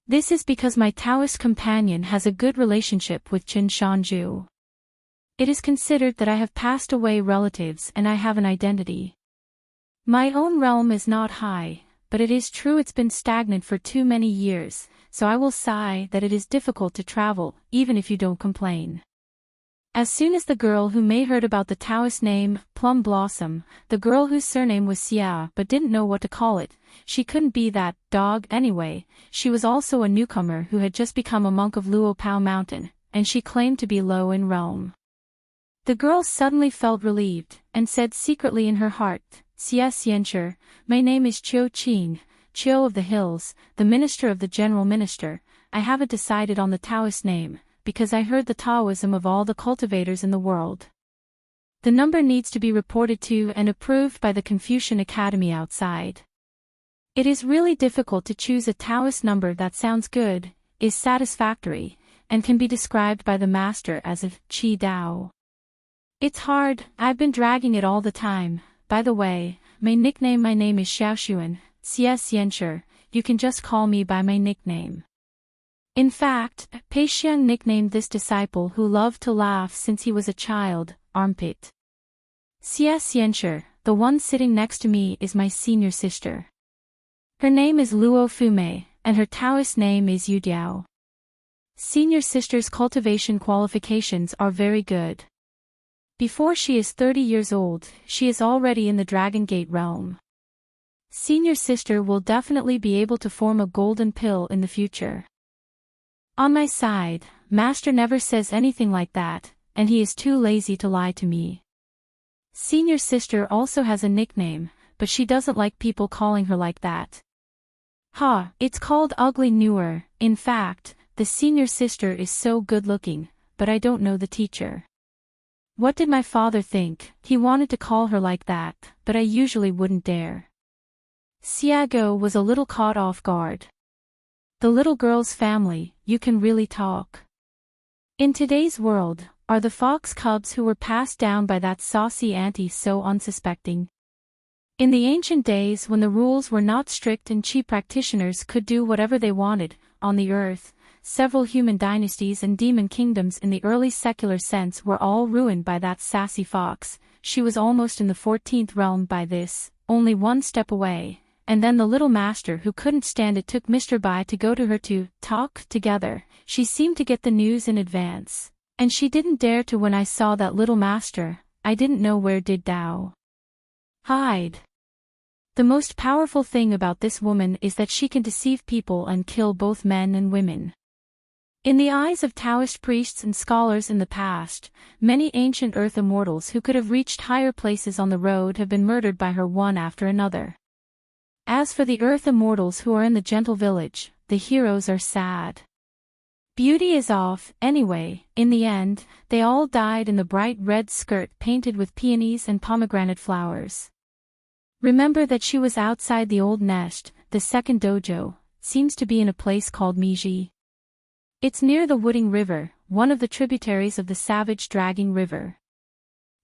This is because my Taoist companion has a good relationship with Qin Shanju. It is considered that I have passed away relatives and I have an identity. My own realm is not high, but it is true it's been stagnant for too many years, so I will sigh that it is difficult to travel, even if you don't complain. As soon as the girl who May heard about the Taoist name, Plum Blossom, the girl whose surname was Xia but didn't know what to call it, she couldn't be that dog anyway. She was also a newcomer who had just become a monk of Luo Pao Mountain, and she claimed to be low in realm. The girl suddenly felt relieved, and said secretly in her heart, Xia Xiancher, my name is Qiu Qing, Qiu of the Hills, the minister of the general minister. I haven't decided on the Taoist name, because I heard the Taoism of all the cultivators in the world. The number needs to be reported to and approved by the Confucian Academy outside. It is really difficult to choose a Taoist number that sounds good, is satisfactory, and can be described by the master as a Qi Dao. It's hard, I've been dragging it all the time. By the way, my name is Xiaoshuan, Xia Xiancher, you can just call me by my nickname. In fact, Peixiang nicknamed this disciple who loved to laugh since he was a child, Armpit. Xia Xiancher, the one sitting next to me, is my senior sister. Her name is Luo Fumei, and her Taoist name is Yu Diao. Senior sister's cultivation qualifications are very good. Before she is 30 years old, she is already in the Dragon Gate realm. Senior sister will definitely be able to form a golden pill in the future. On my side, master never says anything like that, and he is too lazy to lie to me. Senior sister also has a nickname, but she doesn't like people calling her like that. Ha, it's called Ugly Newer. In fact, the senior sister is so good-looking, but I don't know the teacher. What did my father think? He wanted to call her like that, but I usually wouldn't dare. Xiago was a little caught off guard. The little girl's family, you can really talk. In today's world, are the fox cubs who were passed down by that saucy auntie so unsuspecting? In the ancient days when the rules were not strict and chi practitioners could do whatever they wanted, on the earth, several human dynasties and demon kingdoms in the early secular sense were all ruined by that sassy fox. She was almost in the 14th realm by this, only one step away, and then the little master who couldn't stand it took Mr. Bai to go to her to talk together. She seemed to get the news in advance, and she didn't dare to. When I saw that little master, I didn't know where did Dao hide. The most powerful thing about this woman is that she can deceive people and kill both men and women. In the eyes of Taoist priests and scholars in the past, many ancient earth immortals who could have reached higher places on the road have been murdered by her one after another. As for the earth immortals who are in the gentle village, the heroes are sad. Beauty is off, anyway. In the end, they all died in the bright red skirt painted with peonies and pomegranate flowers. Remember that she was outside the old nest. The second dojo seems to be in a place called Miji. It's near the Wooding River, one of the tributaries of the Savage Dragging River.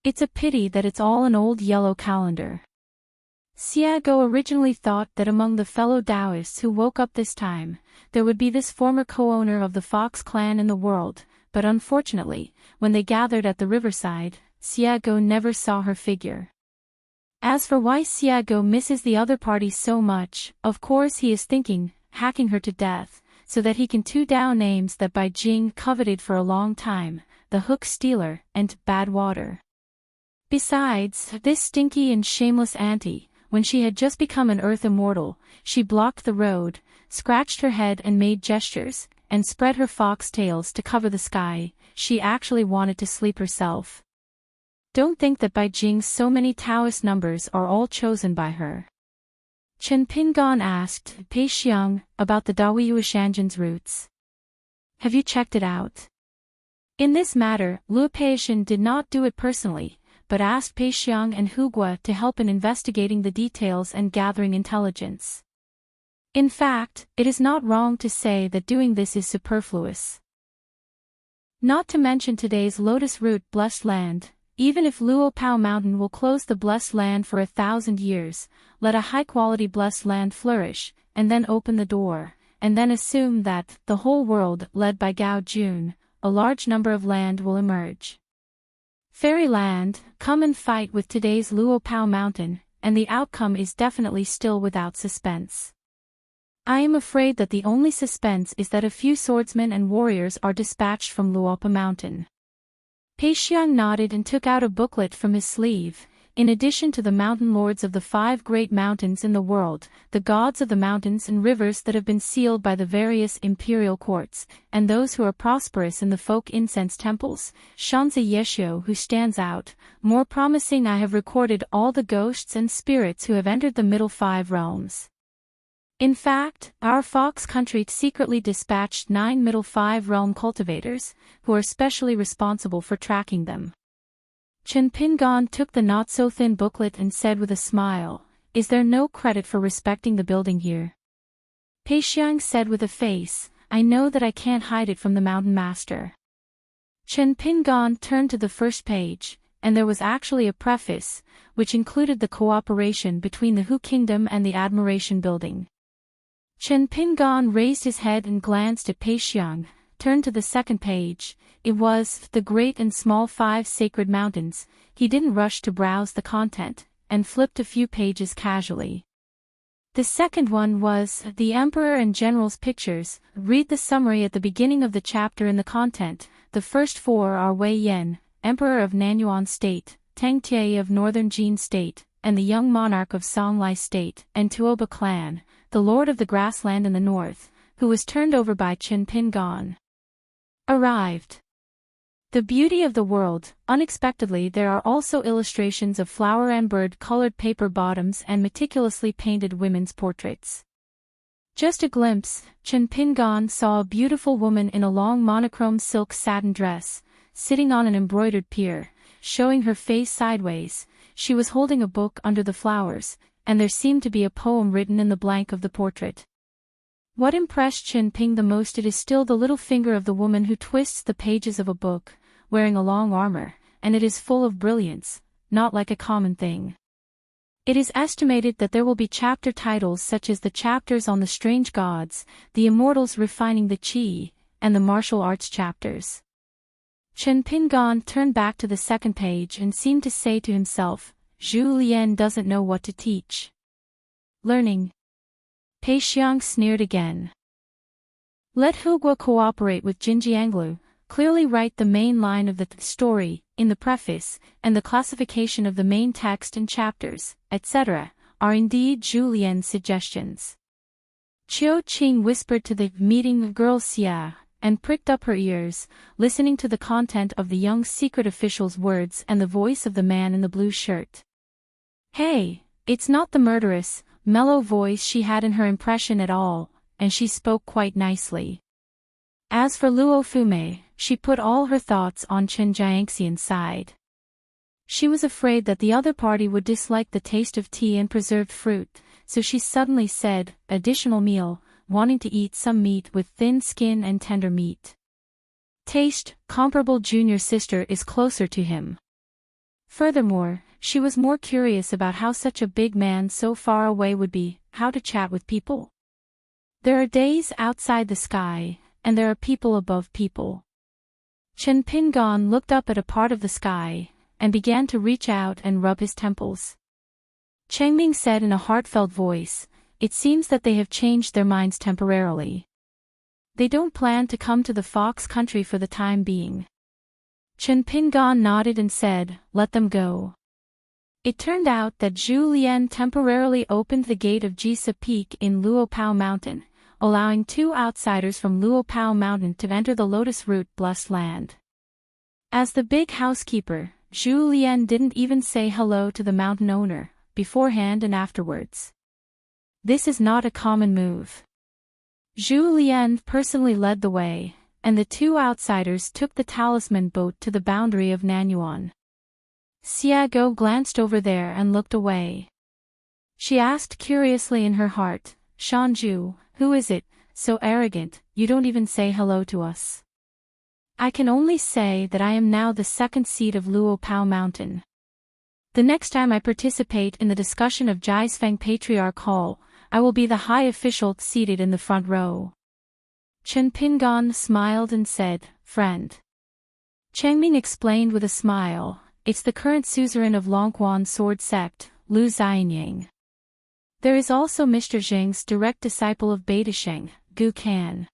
It's a pity that it's all an old yellow calendar. Xiago originally thought that among the fellow Taoists who woke up this time, there would be this former co-owner of the Fox clan in the world, but unfortunately, when they gathered at the riverside, Xiago never saw her figure. As for why Xiago misses the other party so much, of course he is thinking, hacking her to death, so that he can two Dao names that Bai Jing coveted for a long time, the Hook Stealer and Bad Water. Besides, this stinky and shameless auntie, when she had just become an earth immortal, she blocked the road, scratched her head and made gestures, and spread her fox tails to cover the sky. She actually wanted to sleep herself. Don't think that Bai Jing's so many Taoist numbers are all chosen by her. Chen Pingon asked Pei Xiang about the Daoyue Shanjin's roots. Have you checked it out? In this matter, Luo Peishan did not do it personally, but asked Pei Xiang and Hu Gua to help in investigating the details and gathering intelligence. In fact, it is not wrong to say that doing this is superfluous. Not to mention today's lotus root blessed land. Even if Luo Pao Mountain will close the blessed land for 1,000 years, let a high-quality blessed land flourish, and then open the door, and then assume that, the whole world led by Gao Jun, a large number of land will emerge. Fairyland, come and fight with today's Luo Pao Mountain, and the outcome is definitely still without suspense. I am afraid that the only suspense is that a few swordsmen and warriors are dispatched from Luopa Mountain. Pei Xiang nodded and took out a booklet from his sleeve. In addition to the mountain lords of the 5 great mountains in the world, the gods of the mountains and rivers that have been sealed by the various imperial courts, and those who are prosperous in the folk incense temples, Shanzi Yeshio who stands out, more promising. I have recorded all the ghosts and spirits who have entered the middle 5 realms. In fact, our Fox country secretly dispatched 9 middle 5 realm cultivators, who are specially responsible for tracking them. Chen Pingon took the not-so-thin booklet and said with a smile, "Is there no credit for respecting the building here?" Pei Xiang said with a face, "I know that I can't hide it from the mountain master." Chen Pingon turned to the first page, and there was actually a preface, which included the cooperation between the Hu Kingdom and the Admiration Building. Chen Pingon raised his head and glanced at Pei Xiang, turned to the second page. It was the Great and Small 5 Sacred Mountains. He didn't rush to browse the content, and flipped a few pages casually. The second one was The Emperor and General's Pictures. Read the summary at the beginning of the chapter in the content. The first four are Wei Yan, Emperor of Nanyuan State, Tang Tie of Northern Jin State, and the young monarch of Songlai State, and Tuoba clan, the lord of the grassland in the north, who was turned over by Qin Pin Gon. Arrived. The beauty of the world. Unexpectedly, there are also illustrations of flower and bird-colored paper bottoms and meticulously painted women's portraits. Just a glimpse, Qin Pin Gon saw a beautiful woman in a long monochrome silk satin dress, sitting on an embroidered pier, showing her face sideways. She was holding a book under the flowers, and there seemed to be a poem written in the blank of the portrait. What impressed Qin Ping the most it is still the little finger of the woman who twists the pages of a book, wearing a long armor, and it is full of brilliance, not like a common thing. It is estimated that there will be chapter titles such as the chapters on the strange gods, the immortals refining the qi, and the martial arts chapters. Qin Pin Gon turned back to the second page and seemed to say to himself, Zhu Lian doesn't know what to teach. Learning. Pei Xiang sneered again. Let Hugua cooperate with Jinjianglu. Clearly write the main line of the story, in the preface, and the classification of the main text and chapters, etc., are indeed Zhu Lian's suggestions. Qiu Qing whispered to the meeting girl Xia, and pricked up her ears, listening to the content of the young secret official's words and the voice of the man in the blue shirt. Hey, it's not the murderous, mellow voice she had in her impression at all, and she spoke quite nicely. As for Luo Fumei, she put all her thoughts on Chen Jiangxian's side. She was afraid that the other party would dislike the taste of tea and preserved fruit, so she suddenly said, additional meal, wanting to eat some meat with thin skin and tender meat. Taste, comparable junior sister is closer to him. Furthermore, she was more curious about how such a big man so far away would be, how to chat with people. There are days outside the sky, and there are people above people. Qin Pin Gon looked up at a part of the sky, and began to reach out and rub his temples. Chengming said in a heartfelt voice, it seems that they have changed their minds temporarily. They don't plan to come to the Fox country for the time being. Qin Pin Gon nodded and said, let them go. It turned out that Zhu Lian temporarily opened the gate of Jisa Peak in Luopao Mountain, allowing two outsiders from Luopao Mountain to enter the Lotus Root blessed land. As the big housekeeper, Zhu Lian didn't even say hello to the mountain owner, beforehand and afterwards. This is not a common move. Zhu Lian personally led the way, and the two outsiders took the talisman boat to the boundary of Nanyuan. Xiago glanced over there and looked away. She asked curiously in her heart, Shanju, who is it, so arrogant, you don't even say hello to us? I can only say that I am now the second seat of Luopao Mountain. The next time I participate in the discussion of Jiasfeng Patriarch Hall, I will be the high official seated in the front row. Qin Pin Gon smiled and said, friend. Chengming explained with a smile, it's the current suzerain of Longquan sword sect, Lu Xianyang. There is also Mr. Zheng's direct disciple of Beidasheng, Gu Kan.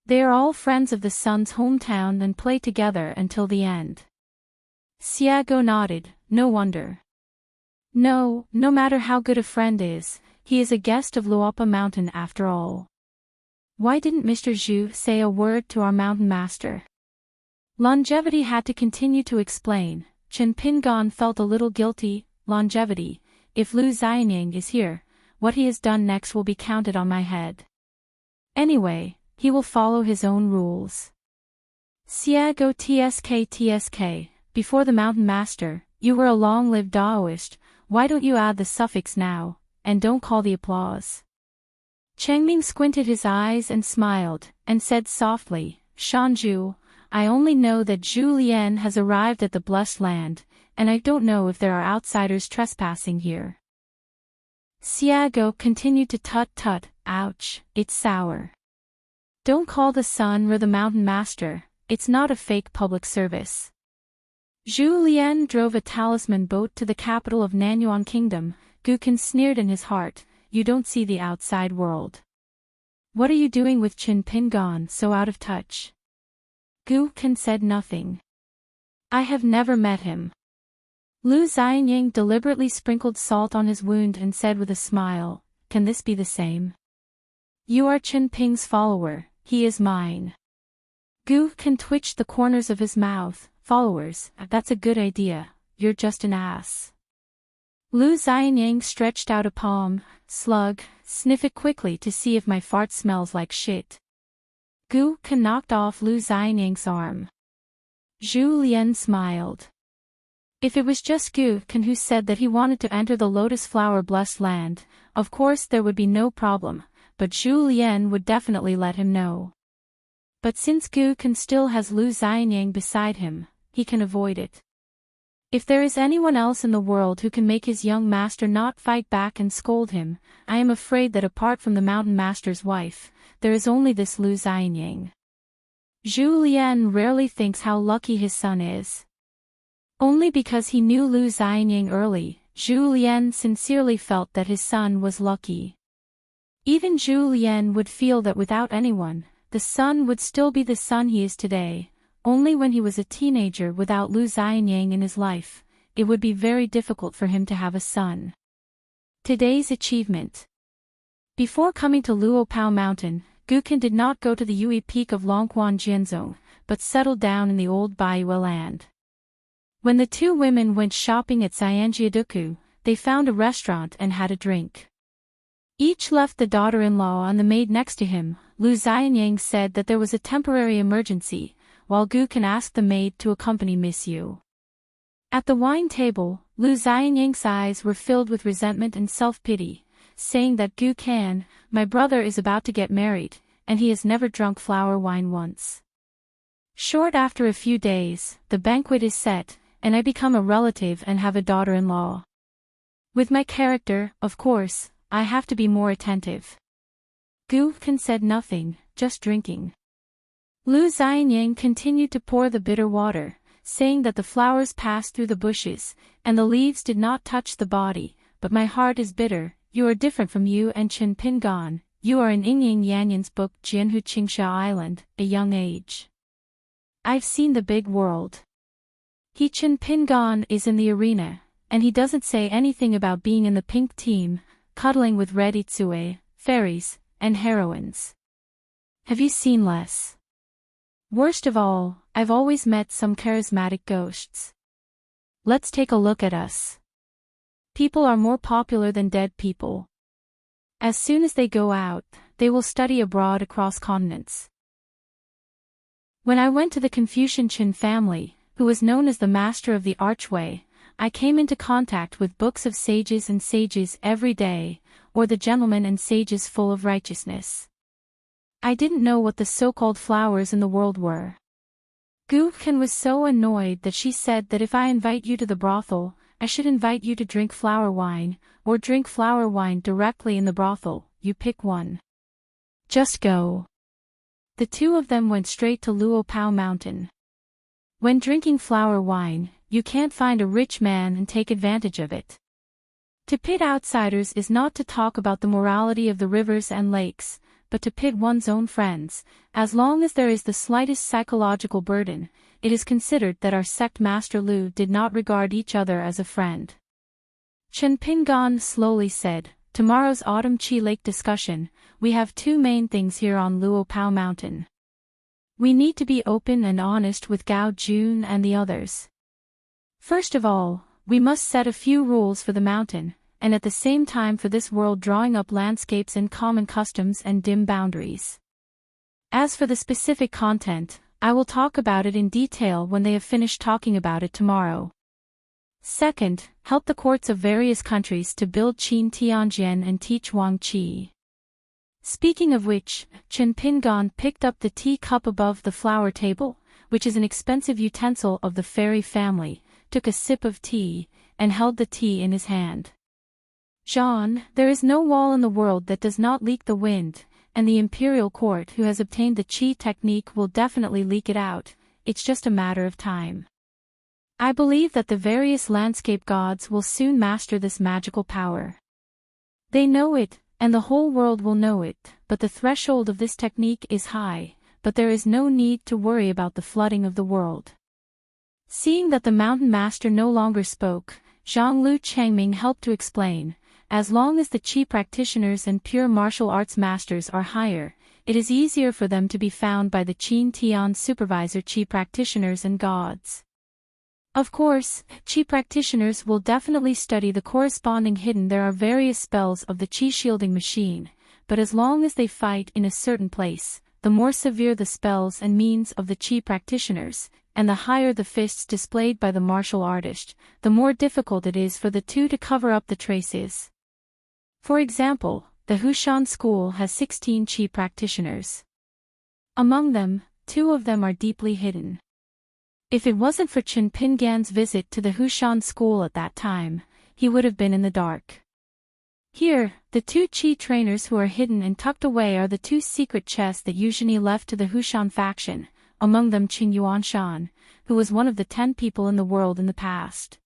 They are all friends of the son's hometown and play together until the end. Xiago nodded, no wonder. No matter how good a friend is, he is a guest of Luopa Mountain after all. Why didn't Mr. Zhu say a word to our mountain master? Longevity had to continue to explain. Qin Pin Gon felt a little guilty. Longevity, if Lu Xianyang is here, what he has done next will be counted on my head. Anyway, he will follow his own rules. Xiago tsk, before the mountain master, you were a long-lived Daoist, why don't you add the suffix now, and don't call the applause? Chengming squinted his eyes and smiled, and said softly, Shanju, I only know that Zhu Lian has arrived at the blessed land, and I don't know if there are outsiders trespassing here. Xiago continued to tut-tut, ouch, it's sour. Don't call the sun or the mountain master, it's not a fake public service. Zhu Lian drove a talisman boat to the capital of Nanyuan Kingdom. Gukan sneered in his heart, you don't see the outside world. What are you doing with Chin Pingon so out of touch? Gu Kan said nothing. I have never met him. Lu Xianying deliberately sprinkled salt on his wound and said with a smile, can this be the same? You are Chen Ping's follower, he is mine. Gu Kan twitched the corners of his mouth, followers, that's a good idea, you're just an ass. Lu Xianying stretched out a palm, slug, sniff it quickly to see if my fart smells like shit. Gu Kan knocked off Lu Xianying's arm. Zhu Lian smiled. If it was just Gu Kan who said that he wanted to enter the lotus flower blessed land, of course there would be no problem, but Zhu Lian would definitely let him know. But since Gu Kan still has Lu Xianying beside him, he can avoid it. If there is anyone else in the world who can make his young master not fight back and scold him, I am afraid that apart from the mountain master's wife, there is only this Lu Xianying. Zhu Lian rarely thinks how lucky his son is. Only because he knew Lu Xianying early, Zhu Lian sincerely felt that his son was lucky. Even Zhu Lian would feel that without anyone, the son would still be the son he is today. Only when he was a teenager without Lu Xianying in his life, it would be very difficult for him to have a son. Today's achievement. Before coming to Luopao Mountain, Gu Kan did not go to the Yui Peak of Longquan Jianzhong, but settled down in the old Baiyu land. When the two women went shopping at Xianjiaduku, they found a restaurant and had a drink. Each left the daughter-in-law and the maid next to him. Lu Xianying said that there was a temporary emergency, while Gu Kan asked the maid to accompany Miss Yu. At the wine table, Lu Xianying's eyes were filled with resentment and self-pity, saying that Gu Kan, my brother is about to get married, and he has never drunk flower wine once. Short after a few days, the banquet is set, and I become a relative and have a daughter-in-law. With my character, of course, I have to be more attentive. Gu Kan said nothing, just drinking. Lu Xianying continued to pour the bitter water, saying that the flowers passed through the bushes, and the leaves did not touch the body, but my heart is bitter, you are different from you and Chen Pingon, you are in Yingying Yanyan's book Jianhu Qingsha Island, a young age. I've seen the big world. He Chen Pingon is in the arena, and he doesn't say anything about being in the pink team, cuddling with red Itsue, fairies, and heroines. Have you seen less? Worst of all, I've always met some charismatic ghosts. Let's take a look at us. People are more popular than dead people. As soon as they go out, they will study abroad across continents. When I went to the Confucian Qin family, who was known as the master of the archway, I came into contact with books of sages and sages every day, or the gentlemen and sages full of righteousness. I didn't know what the so-called flowers in the world were. Gu Kan was so annoyed that she said that if I invite you to the brothel, I should invite you to drink flower wine, or drink flower wine directly in the brothel, you pick one. Just go. The two of them went straight to Luopao Mountain. When drinking flower wine, you can't find a rich man and take advantage of it. To pit outsiders is not to talk about the morality of the rivers and lakes, but to pit one's own friends. As long as there is the slightest psychological burden, it is considered that our sect master Lu did not regard each other as a friend. Chen Pingon slowly said, tomorrow's autumn Chi Lake discussion, we have two main things here on Luopao Mountain. We need to be open and honest with Gao Jun and the others. First of all, we must set a few rules for the mountain, and at the same time for this world, drawing up landscapes and common customs and dim boundaries. As for the specific content, I will talk about it in detail when they have finished talking about it tomorrow. Second, help the courts of various countries to build Qin Tianjian and teach Wang Qi. Speaking of which, Chen Pingon picked up the tea cup above the flower table, which is an expensive utensil of the fairy family, took a sip of tea, and held the tea in his hand. Jean, there is no wall in the world that does not leak the wind, and the imperial court who has obtained the Qi technique will definitely leak it out, it's just a matter of time. I believe that the various landscape gods will soon master this magical power. They know it, and the whole world will know it, but the threshold of this technique is high, but there is no need to worry about the flooding of the world. Seeing that the mountain master no longer spoke, Zhang Lu Changming helped to explain, as long as the Qi practitioners and pure martial arts masters are higher, it is easier for them to be found by the Qin Tian supervisor Qi practitioners and gods. Of course, Qi practitioners will definitely study the corresponding hidden. There are various spells of the Qi shielding machine, but as long as they fight in a certain place, the more severe the spells and means of the Qi practitioners, and the higher the fists displayed by the martial artist, the more difficult it is for the two to cover up the traces. For example, the Hushan school has 16 Qi practitioners. Among them, 2 of them are deeply hidden. If it wasn't for Chen Pingan's visit to the Hushan school at that time, he would have been in the dark. Here, the 2 Qi trainers who are hidden and tucked away are the 2 secret chests that Eugenie left to the Hushan faction, among them Qin Yuanshan, who was one of the 10 people in the world in the past.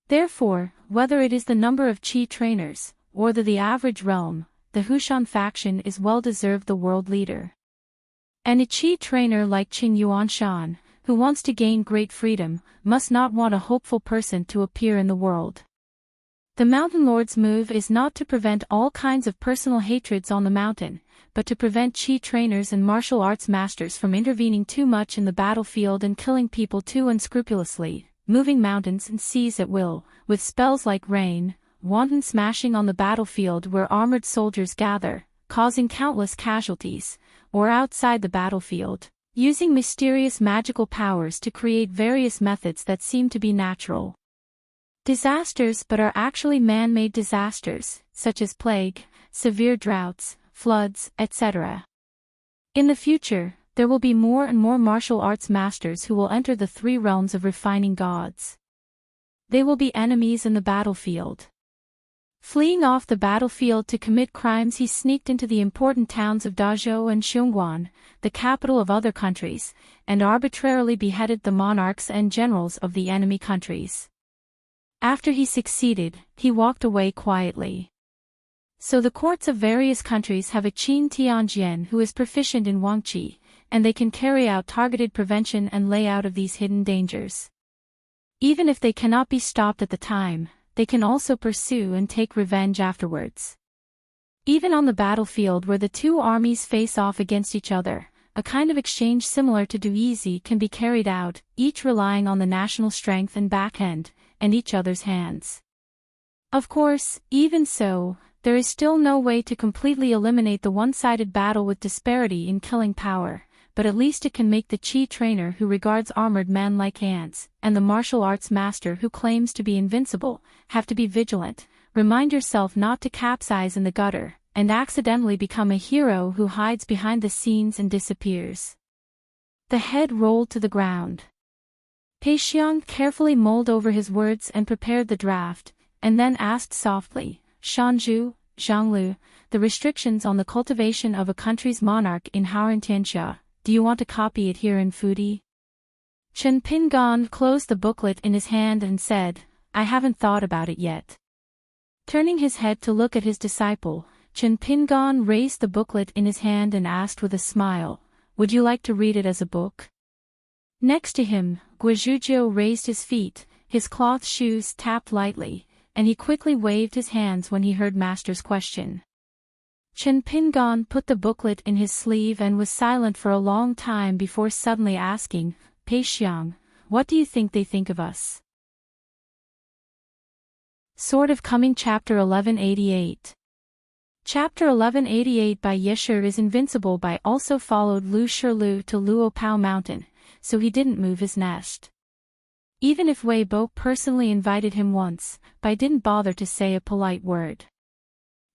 Therefore, whether it is the number of Qi trainers, or the average realm, the Hushan faction is well-deserved the world leader. And a Qi trainer like Qin Yuanshan, who wants to gain great freedom, must not want a hopeful person to appear in the world. The Mountain Lord's move is not to prevent all kinds of personal hatreds on the mountain, but to prevent Qi trainers and martial arts masters from intervening too much in the battlefield and killing people too unscrupulously, moving mountains and seas at will, with spells like rain, wanton smashing on the battlefield where armored soldiers gather, causing countless casualties, or outside the battlefield, using mysterious magical powers to create various methods that seem to be natural disasters but are actually man-made disasters, such as plague, severe droughts, floods, etc. In the future, there will be more and more martial arts masters who will enter the 3 realms of refining gods. They will be enemies in the battlefield. Fleeing off the battlefield to commit crimes, he sneaked into the important towns of Dazhou and Xiongguan, the capital of other countries, and arbitrarily beheaded the monarchs and generals of the enemy countries. After he succeeded, he walked away quietly. So the courts of various countries have a Qin Tianjian who is proficient in Wangqi, and they can carry out targeted prevention and layout of these hidden dangers. Even if they cannot be stopped at the time, they can also pursue and take revenge afterwards. Even on the battlefield where the 2 armies face off against each other, a kind of exchange similar to Duizi can be carried out, each relying on the national strength and backhand, and each other's hands. Of course, even so, there is still no way to completely eliminate the one-sided battle with disparity in killing power, but at least it can make the Qi trainer who regards armored men like ants, and the martial arts master who claims to be invincible, have to be vigilant, remind yourself not to capsize in the gutter, and accidentally become a hero who hides behind the scenes and disappears. The head rolled to the ground. Pei Xiang carefully mulled over his words and prepared the draft, and then asked softly, Shanzhu, Zhanglu, the restrictions on the cultivation of a country's monarch in Haorantianxia, do you want to copy it here in Fudi? Chen Pingan closed the booklet in his hand and said, I haven't thought about it yet. Turning his head to look at his disciple, Chen Pingan raised the booklet in his hand and asked with a smile, would you like to read it as a book? Next to him, Guizhuzhou raised his feet, his cloth shoes tapped lightly, and he quickly waved his hands when he heard Master's question. Chen Pingan put the booklet in his sleeve and was silent for a long time before suddenly asking, Pei Xiang, what do you think they think of us? Sword of Coming Chapter 1188. Chapter 1188 by Yeshur is invincible by also followed Lu Shirlu to Luopao Mountain, so he didn't move his nest. Even if Wei Bo personally invited him once, Bai didn't bother to say a polite word.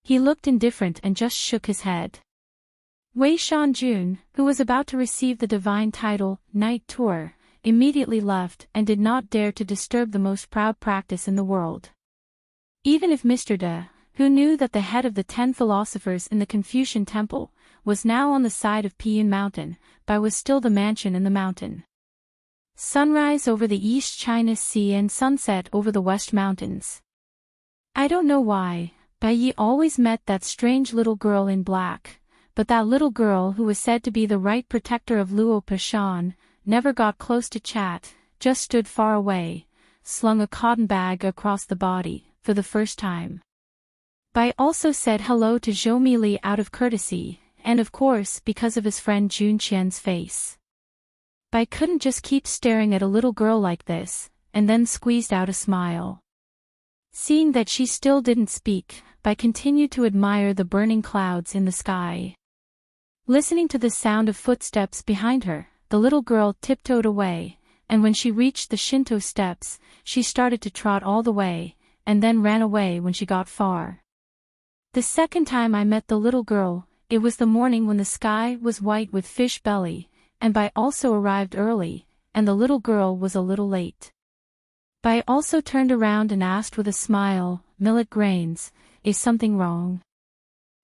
He looked indifferent and just shook his head. Wei Shanjun, who was about to receive the divine title, Knight Tour, immediately left and did not dare to disturb the most proud practice in the world. Even if Mr. De, who knew that the head of the 10 philosophers in the Confucian Temple, was now on the side of Piyun Mountain, Bai was still the mansion in the mountain. Sunrise over the East China Sea and sunset over the West Mountains. I don't know why, Bai Yi always met that strange little girl in black, but that little girl who was said to be the right protector of Luo Pashan, never got close to chat, just stood far away, slung a cotton bag across the body, for the first time. Bai also said hello to Zhou Mili out of courtesy, and of course because of his friend Jun Qian's face. Bai couldn't just keep staring at a little girl like this, and then squeezed out a smile. Seeing that she still didn't speak, Bai continued to admire the burning clouds in the sky. Listening to the sound of footsteps behind her, the little girl tiptoed away, and when she reached the Shinto steps, she started to trot all the way, and then ran away when she got far. The second time I met the little girl, it was the morning when the sky was white with fish belly, and Bai also arrived early, and the little girl was a little late. Bai also turned around and asked with a smile, "Millet grains, is something wrong?"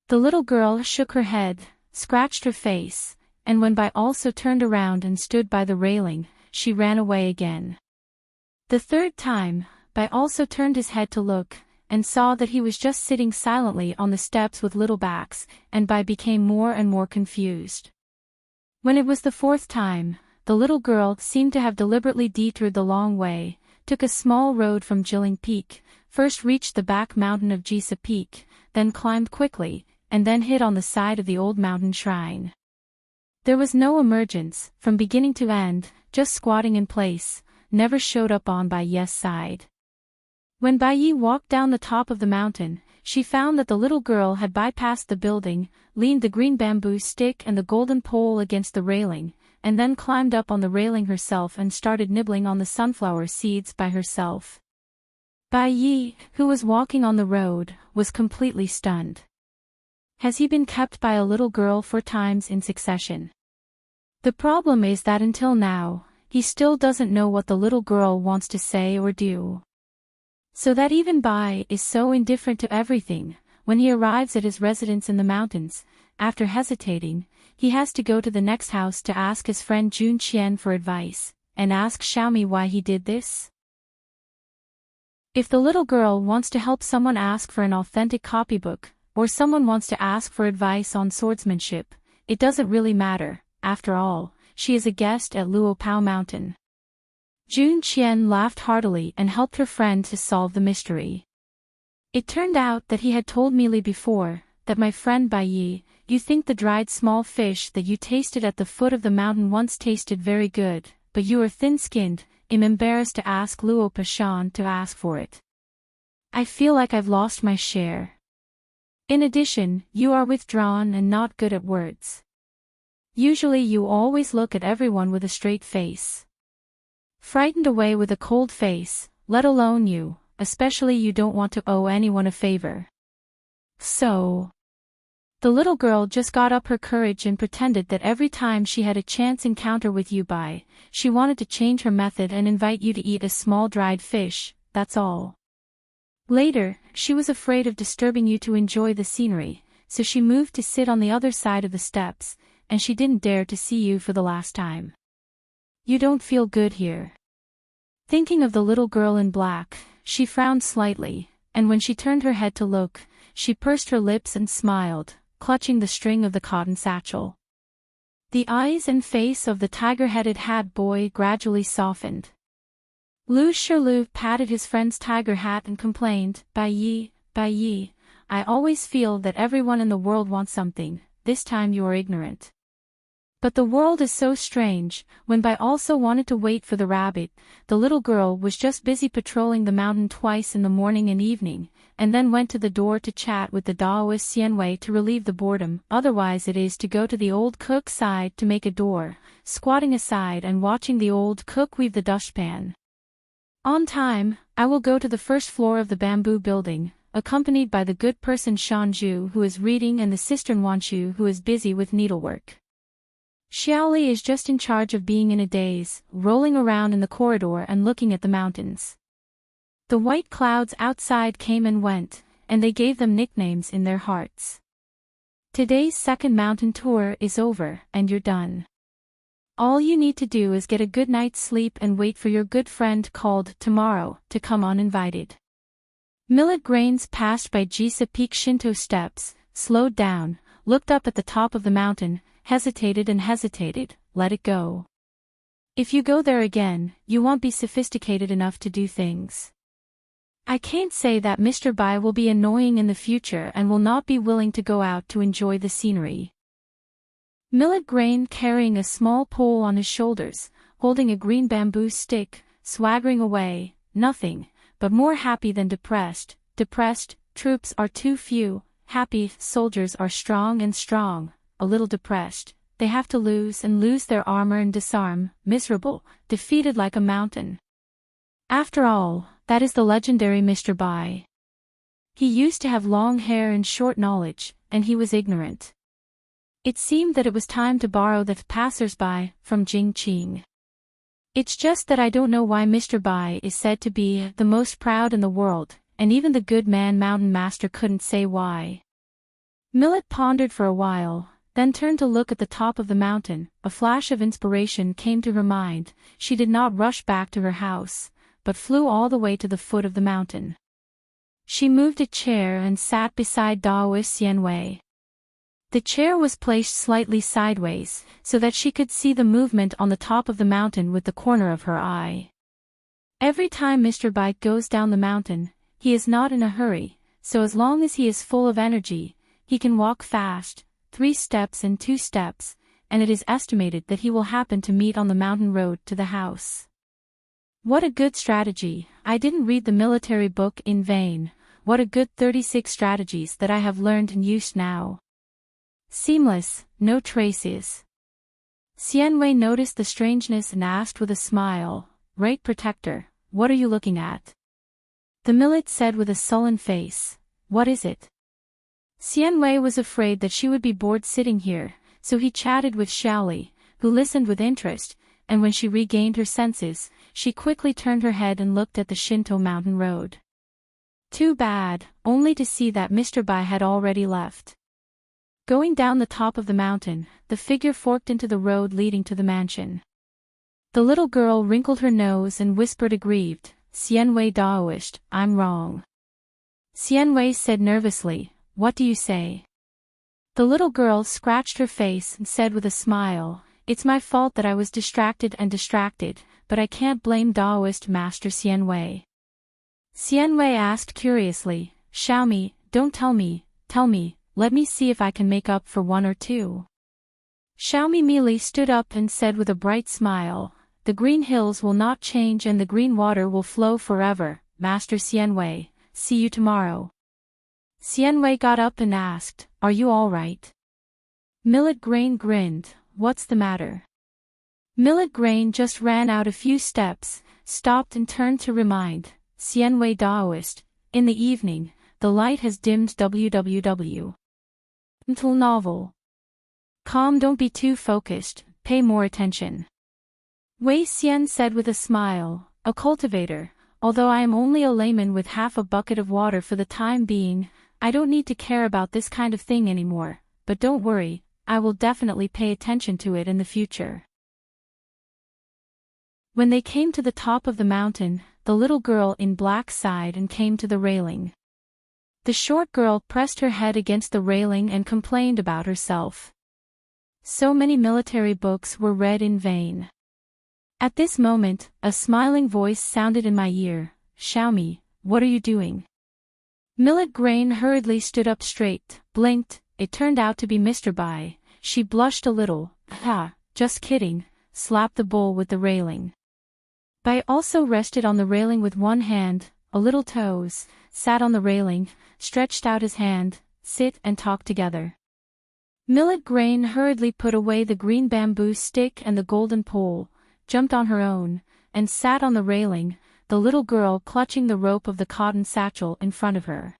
The little girl shook her head, scratched her face, and when Bai also turned around and stood by the railing, she ran away again. The third time, Bai also turned his head to look, and saw that he was just sitting silently on the steps with little backs, and Bai became more and more confused. When it was the fourth time, the little girl seemed to have deliberately detoured the long way, took a small road from Jiling Peak, first reached the back mountain of Jisa Peak, then climbed quickly, and then hid on the side of the old mountain shrine. There was no emergence, from beginning to end, just squatting in place, never showed up on Bai Yi's side. When Bai Yi walked down the top of the mountain, she found that the little girl had bypassed the building, leaned the green bamboo stick and the golden pole against the railing, and then climbed up on the railing herself and started nibbling on the sunflower seeds by herself. Bai Yi, who was walking on the road, was completely stunned. Has he been kept by a little girl 4 times in succession? The problem is that until now, he still doesn't know what the little girl wants to say or do. So that even Bai is so indifferent to everything, when he arrives at his residence in the mountains, after hesitating, he has to go to the next house to ask his friend Jun Qian for advice, and ask Xiaomi why he did this. If the little girl wants to help someone ask for an authentic copybook, or someone wants to ask for advice on swordsmanship, it doesn't really matter, after all, she is a guest at Luo Pao Mountain. Jun Qian laughed heartily and helped her friend to solve the mystery. It turned out that he had told Mili before, that my friend Bai Yi, you think the dried small fish that you tasted at the foot of the mountain once tasted very good, but you are thin-skinned, am embarrassed to ask Luo Pashan to ask for it. I feel like I've lost my share. In addition, you are withdrawn and not good at words. Usually you always look at everyone with a straight face. Frightened away with a cold face, let alone you, especially you don't want to owe anyone a favor. So. The little girl just got up her courage and pretended that every time she had a chance encounter with you Bai, she wanted to change her method and invite you to eat a small dried fish, that's all. Later, she was afraid of disturbing you to enjoy the scenery, so she moved to sit on the other side of the steps, and she didn't dare to see you for the last time. You don't feel good here. Thinking of the little girl in black, she frowned slightly, and when she turned her head to look, she pursed her lips and smiled, clutching the string of the cotton satchel. The eyes and face of the tiger-headed hat boy gradually softened. Lu Shilu patted his friend's tiger hat and complained, Bai Yi, I always feel that everyone in the world wants something, this time you are ignorant. But the world is so strange, when Bai also wanted to wait for the rabbit, the little girl was just busy patrolling the mountain twice in the morning and evening, and then went to the door to chat with the Daoist Xianwei to relieve the boredom, otherwise it is to go to the old cook's side to make a door, squatting aside and watching the old cook weave the dustpan. On time, I will go to the first floor of the bamboo building, accompanied by the good person Shanju who is reading and the sister Wanshu who is busy with needlework. Xiaoli is just in charge of being in a daze, rolling around in the corridor and looking at the mountains. The white clouds outside came and went, and they gave them nicknames in their hearts. Today's second mountain tour is over, and you're done. All you need to do is get a good night's sleep and wait for your good friend called tomorrow to come uninvited. Millet grains passed by Jisa Peak Shinto steps, slowed down, looked up at the top of the mountain, hesitated and hesitated, let it go. If you go there again, you won't be sophisticated enough to do things. I can't say that Mr. Bai will be annoying in the future and will not be willing to go out to enjoy the scenery. Millet grain carrying a small pole on his shoulders, holding a green bamboo stick, swaggering away, nothing, but more happy than depressed. Depressed, troops are too few, happy, soldiers are strong and strong, a little depressed, they have to lose and lose their armor and disarm, miserable, defeated like a mountain. After all, that is the legendary Mr. Bai. He used to have long hair and short knowledge, and he was ignorant. It seemed that it was time to borrow the passers-by from Jing Qing. It's just that I don't know why Mr. Bai is said to be the most proud in the world, and even the good man Mountain Master couldn't say why. Millet pondered for a while, then turned to look at the top of the mountain. A flash of inspiration came to her mind. She did not rush back to her house, but flew all the way to the foot of the mountain. She moved a chair and sat beside Daoist Xianwei. The chair was placed slightly sideways, so that she could see the movement on the top of the mountain with the corner of her eye. Every time Mr. Bai goes down the mountain, he is not in a hurry, so as long as he is full of energy, he can walk fast, 3 steps and 2 steps, and it is estimated that he will happen to meet on the mountain road to the house. What a good strategy! I didn't read the military book in vain. What a good 36 strategies that I have learned and used now. Seamless, no traces. Xianwei noticed the strangeness and asked with a smile, "Right, Protector, what are you looking at?" The millet said with a sullen face, "What is it?" Xianwei was afraid that she would be bored sitting here, so he chatted with Xiaoli, who listened with interest, and when she regained her senses, she quickly turned her head and looked at the Shinto mountain road. Too bad, only to see that Mr. Bai had already left. Going down the top of the mountain, the figure forked into the road leading to the mansion. The little girl wrinkled her nose and whispered aggrieved, "Xianwei Daoist, I'm wrong." Xianwei said nervously, "What do you say?" The little girl scratched her face and said with a smile, "It's my fault that I was distracted, but I can't blame Daoist Master Xianwei." Xianwei asked curiously, "Xiaomi, don't tell me, let me see if I can make up for 1 or 2. Xiaomi Meili stood up and said with a bright smile, "The green hills will not change and the green water will flow forever, Master Xianwei, see you tomorrow." Xianwei got up and asked, "Are you all right?" Millet grain grinned, "What's the matter?" Millet grain just ran out a few steps, stopped and turned to remind, "Xianwei Daoist, in the evening, the light has dimmed www. Until novel. Calm, don't be too focused, pay more attention." Wei Xian said with a smile, "A cultivator, although I am only a layman with half a bucket of water for the time being, I don't need to care about this kind of thing anymore, but don't worry, I will definitely pay attention to it in the future." When they came to the top of the mountain, the little girl in black sighed and came to the railing. The short girl pressed her head against the railing and complained about herself. So many military books were read in vain. At this moment, a smiling voice sounded in my ear, "Xiaomi, what are you doing?" Millet grain hurriedly stood up straight, blinked, it turned out to be Mr. Bai. She blushed a little, just kidding, slapped the bowl with the railing. Bai also rested on the railing with one hand, a little toes, sat on the railing, stretched out his hand, sit and talk together. Millet grain hurriedly put away the green bamboo stick and the golden pole, jumped on her own, and sat on the railing, the little girl clutching the rope of the cotton satchel in front of her.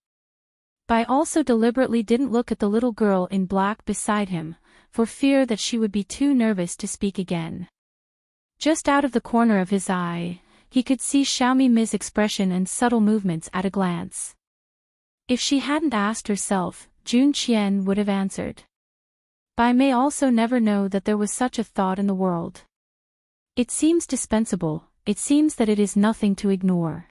Bai also deliberately didn't look at the little girl in black beside him, for fear that she would be too nervous to speak again. Just out of the corner of his eye, he could see Xiaomi Mi's expression and subtle movements at a glance. If she hadn't asked herself, Jun Qian would have answered. Bai may also never know that there was such a thought in the world. It seems dispensable, it seems that it is nothing to ignore.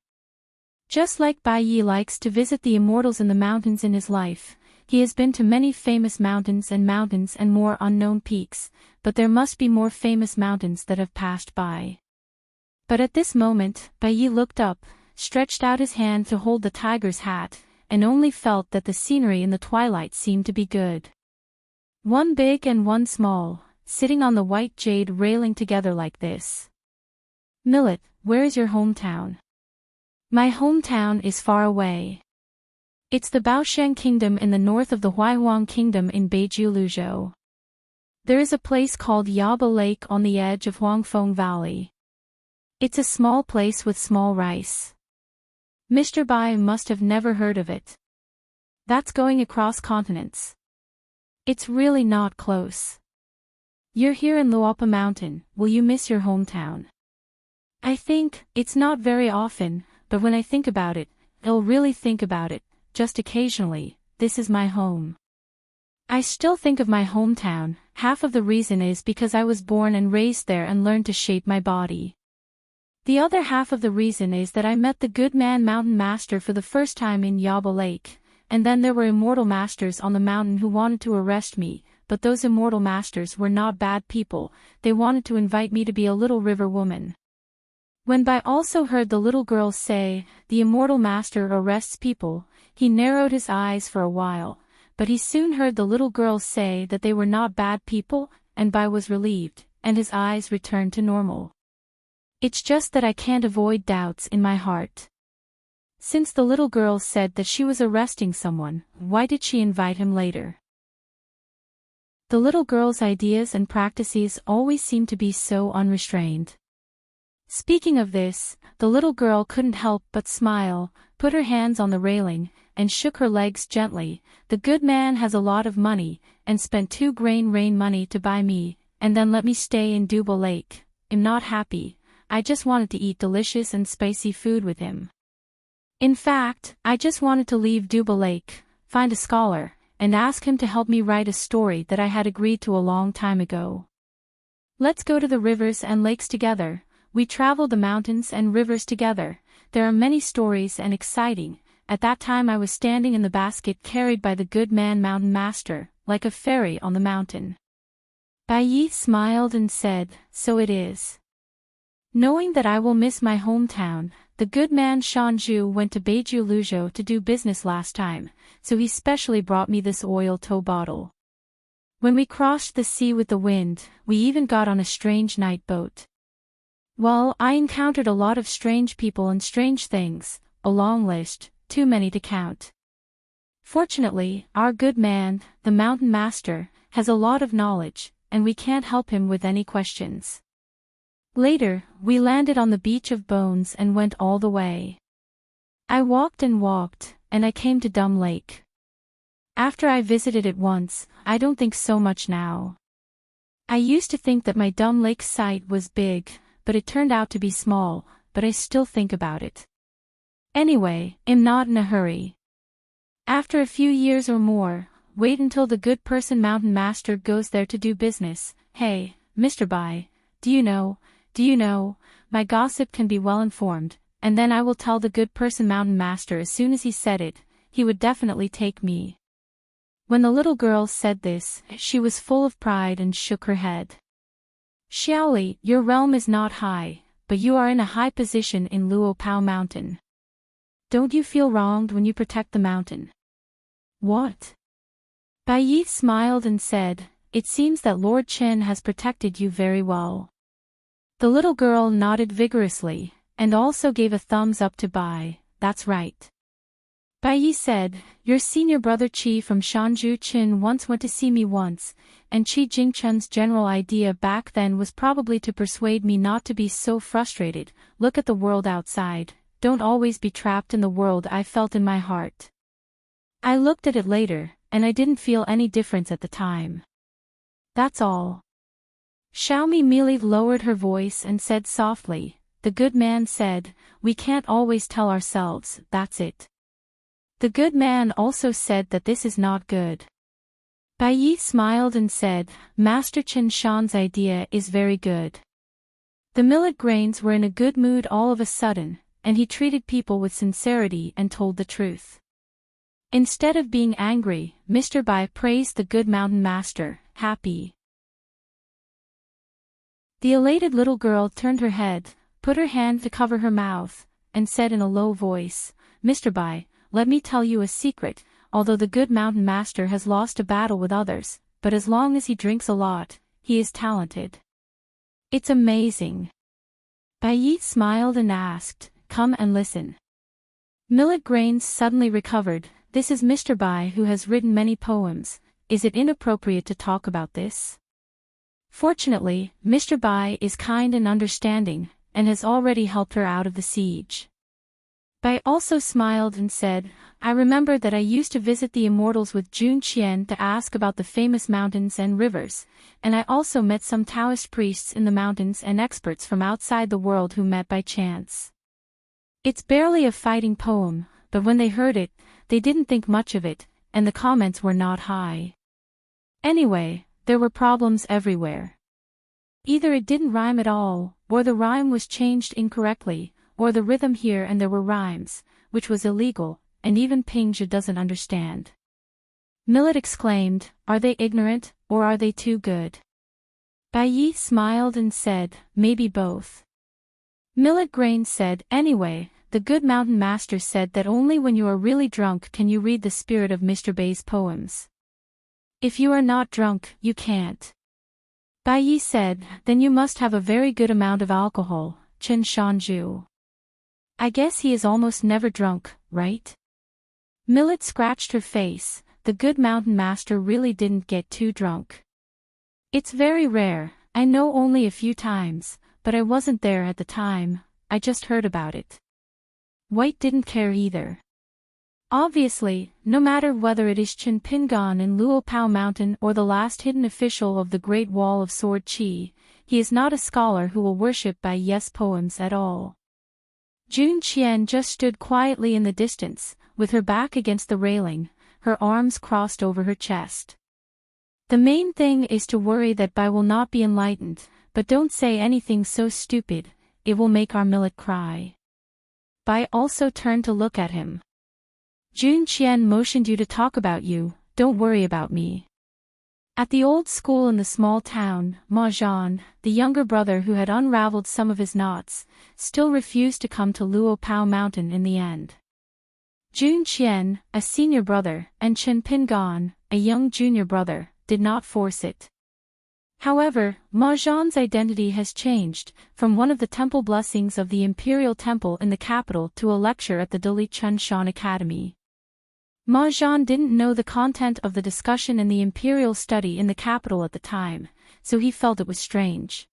Just like Bai Yi likes to visit the immortals in the mountains in his life, he has been to many famous mountains and more unknown peaks, but there must be more famous mountains that have passed by. But at this moment, Bai Yi looked up, stretched out his hand to hold the tiger's hat, and only felt that the scenery in the twilight seemed to be good. One big and one small, sitting on the white jade railing together like this. Millet, where is your hometown? My hometown is far away. It's the Baosheng Kingdom in the north of the Huaihuang Kingdom in Beiju Luzhou. There is a place called Yaba Lake on the edge of Huangfeng Valley. It's a small place with small rice. Mr. Bai must have never heard of it. That's going across continents. It's really not close. You're here in Luopa Mountain, will you miss your hometown? I think, it's not very often, but when I think about it, I'll really think about it, just occasionally, this is my home. I still think of my hometown, half of the reason is because I was born and raised there and learned to shape my body. The other half of the reason is that I met the good man mountain master for the first time in Yaba Lake, and then there were immortal masters on the mountain who wanted to arrest me, but those immortal masters were not bad people, they wanted to invite me to be a little river woman. When Bai also heard the little girl say, the immortal master arrests people, he narrowed his eyes for a while, but he soon heard the little girl say that they were not bad people, and Bai was relieved, and his eyes returned to normal. It's just that I can't avoid doubts in my heart. Since the little girl said that she was arresting someone, why did she invite him later? The little girl's ideas and practices always seem to be so unrestrained. Speaking of this, the little girl couldn't help but smile, put her hands on the railing, and shook her legs gently. The good man has a lot of money, and spent 2 grain rain money to buy me, and then let me stay in Duba Lake. I'm not happy, I just wanted to eat delicious and spicy food with him. In fact, I just wanted to leave Duba Lake, find a scholar, and ask him to help me write a story that I had agreed to a long time ago. Let's go to the rivers and lakes together. We traveled the mountains and rivers together, there are many stories and exciting. At that time I was standing in the basket carried by the good man mountain master, like a fairy on the mountain. Bai Yi smiled and said, so it is. Knowing that I will miss my hometown, the good man Shanju went to Beiju Luzhou to do business last time, so he specially brought me this oil tow bottle. When we crossed the sea with the wind, we even got on a strange night boat. Well, I encountered a lot of strange people and strange things, a long list, too many to count. Fortunately, our good man, the mountain master, has a lot of knowledge, and we can't help him with any questions. Later, we landed on the beach of Bones and went all the way. I walked, and I came to Dumb Lake. After I visited it once, I don't think so much now. I used to think that my Dumb Lake site was big, but it turned out to be small, but I still think about it. Anyway, I'm not in a hurry. After a few years or more, wait until the good person mountain master goes there to do business. Hey, Mr. Bai, do you know, my gossip can be well informed, and then I will tell the good person mountain master as soon as he said it, he would definitely take me. When the little girl said this, she was full of pride and shook her head. Xiaoli, your realm is not high, but you are in a high position in Luopao Mountain. Don't you feel wronged when you protect the mountain? What? Bai Yi smiled and said, it seems that Lord Chen has protected you very well. The little girl nodded vigorously, and also gave a thumbs up to Bai, that's right. Bai Yi said, your senior brother Qi from Shanju Qin once went to see me once, and Qi Jingchen's general idea back then was probably to persuade me not to be so frustrated, look at the world outside, don't always be trapped in the world I felt in my heart. I looked at it later, and I didn't feel any difference at the time. That's all. Xiaomi Mili lowered her voice and said softly, the good man said, we can't always tell ourselves, that's it. The good man also said that this is not good. Bai Yi smiled and said, Master Chen Shan's idea is very good. The millet grains were in a good mood all of a sudden, and he treated people with sincerity and told the truth. Instead of being angry, Mr. Bai praised the good mountain master, happy. The elated little girl turned her head, put her hand to cover her mouth, and said in a low voice, "Mr. Bai, let me tell you a secret, although the good mountain master has lost a battle with others, but as long as he drinks a lot, he is talented. It's amazing." Bai Yi smiled and asked, "Come and listen." Millet Grains suddenly recovered. "This is Mr. Bai who has written many poems. Is it inappropriate to talk about this?" Fortunately, Mr. Bai is kind and understanding, and has already helped her out of the siege. Bai also smiled and said, "I remember that I used to visit the immortals with Jun Qian to ask about the famous mountains and rivers, and I also met some Taoist priests in the mountains and experts from outside the world who met by chance. It's barely a fighting poem, but when they heard it, they didn't think much of it, and the comments were not high. Anyway, there were problems everywhere. Either it didn't rhyme at all, or the rhyme was changed incorrectly, or the rhythm here and there were rhymes, which was illegal, and even Pingzhi doesn't understand." Millet exclaimed, "Are they ignorant, or are they too good?" Bai Yi smiled and said, "Maybe both." Millet Grain said, "Anyway, the good mountain master said that only when you are really drunk can you read the spirit of Mr. Bai's poems. If you are not drunk, you can't." Bai Yi said, "Then you must have a very good amount of alcohol, Chen Shanju. I guess he is almost never drunk, right?" Millet scratched her face. The good mountain master really didn't get too drunk. "It's very rare, I know only a few times, but I wasn't there at the time, I just heard about it." White didn't care either. Obviously, no matter whether it is Chen Pingan in Luopao Mountain or the last hidden official of the Great Wall of Sword Qi, he is not a scholar who will worship Bai Yi's poems at all. Jun Qian just stood quietly in the distance, with her back against the railing, her arms crossed over her chest. The main thing is to worry that Bai will not be enlightened, but don't say anything so stupid, it will make our Millet cry. Bai also turned to look at him. "Jun Qian motioned you to talk about you, don't worry about me." At the old school in the small town, Ma Zhan, the younger brother who had unraveled some of his knots, still refused to come to Luopao Mountain in the end. Jun Qian, a senior brother, and Chen Pingan, a young junior brother, did not force it. However, Ma Zhan's identity has changed, from one of the temple blessings of the imperial temple in the capital to a lecture at the Dali Chun Shan Academy. Ma Zhan didn't know the content of the discussion in the imperial study in the capital at the time, so he felt it was strange.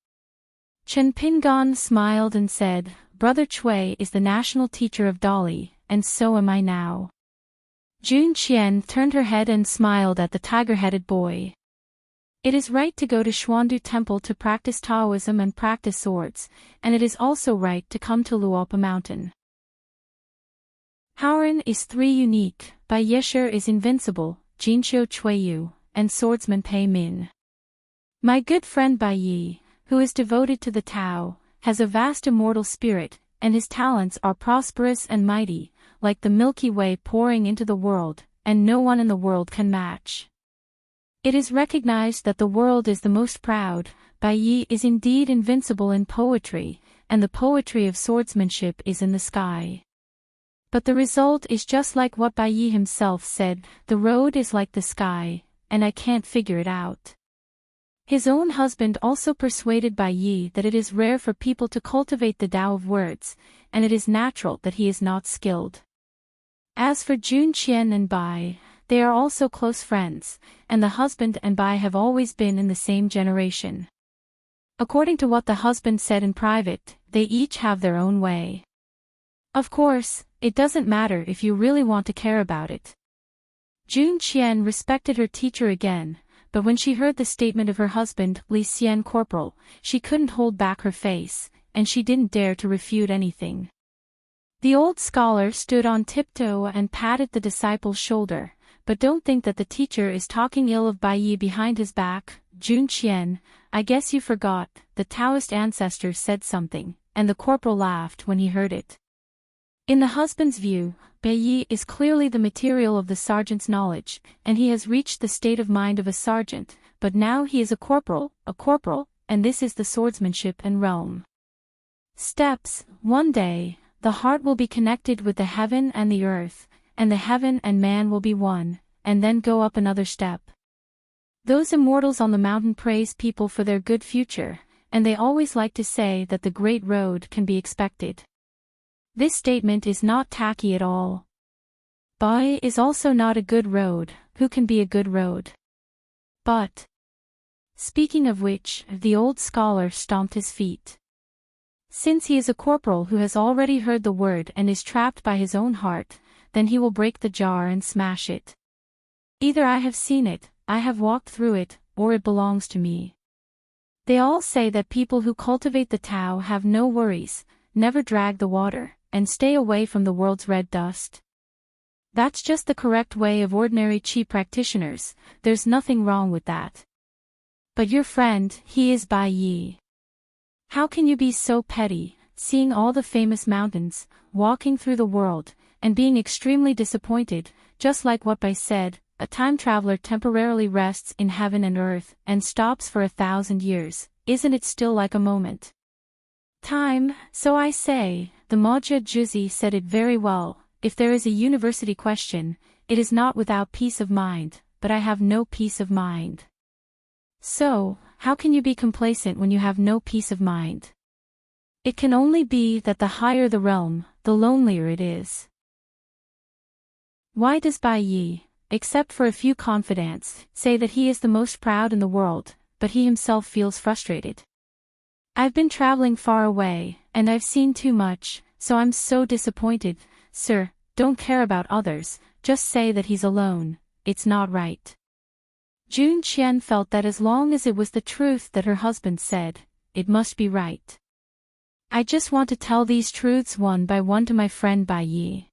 Chen Pingan smiled and said, "Brother Cui is the national teacher of Dali, and so am I now." Jun Qian turned her head and smiled at the tiger-headed boy. "It is right to go to Xuandu Temple to practice Taoism and practice swords, and it is also right to come to Luopa Mountain. Haoran is 3 unique, Bai Yesher is invincible, Jinqiu Chuiyu, and swordsman Pei Min. My good friend Bai Yi, who is devoted to the Tao, has a vast immortal spirit, and his talents are prosperous and mighty, like the Milky Way pouring into the world, and no one in the world can match. It is recognized that the world is the most proud. Bai Yi is indeed invincible in poetry, and the poetry of swordsmanship is in the sky. But the result is just like what Bai Yi himself said, the road is like the sky, and I can't figure it out." His own husband also persuaded Bai Yi that it is rare for people to cultivate the Tao of words, and it is natural that he is not skilled. As for Jun Qian and Bai, they are also close friends, and the husband and Bai have always been in the same generation. According to what the husband said in private, they each have their own way. Of course, it doesn't matter if you really want to care about it. Jun Qian respected her teacher again, but when she heard the statement of her husband, Li Xian Corporal, she couldn't hold back her face, and she didn't dare to refute anything. The old scholar stood on tiptoe and patted the disciple's shoulder, but don't think that the teacher is talking ill of Bai Yi behind his back. Jun Qian, I guess you forgot, the Taoist ancestors said something, and the corporal laughed when he heard it. In the husband's view, Bai Yi is clearly the material of the sergeant's knowledge, and he has reached the state of mind of a sergeant, but now he is a corporal, and this is the swordsmanship and realm. Steps. One day, the heart will be connected with the heaven and the earth, and the heaven and man will be one, and then go up another step. Those immortals on the mountain praise people for their good future, and they always like to say that the great road can be expected. This statement is not tacky at all. Bai is also not a good road, who can be a good road? But, speaking of which, the old scholar stomped his feet. Since he is a corporal who has already heard the word and is trapped by his own heart, then he will break the jar and smash it. Either I have seen it, I have walked through it, or it belongs to me. They all say that people who cultivate the Tao have no worries, never drag the water, and stay away from the world's red dust. That's just the correct way of ordinary Qi practitioners, there's nothing wrong with that. But your friend, he is Bai Yi. How can you be so petty, seeing all the famous mountains, walking through the world, and being extremely disappointed, just like what Bai said, a time traveler temporarily rests in heaven and earth, and stops for 1,000 years, isn't it still like a moment? Time, so I say, the Maja Juzi said it very well, if there is a university question, it is not without peace of mind, but I have no peace of mind. So, how can you be complacent when you have no peace of mind? It can only be that the higher the realm, the lonelier it is. Why does Bai Yi, except for a few confidants, say that he is the most proud in the world, but he himself feels frustrated? I've been traveling far away, and I've seen too much, so I'm so disappointed. Sir, don't care about others, just say that he's alone, it's not right. Jun Qian felt that as long as it was the truth that her husband said, it must be right. I just want to tell these truths one by one to my friend Bai Yi.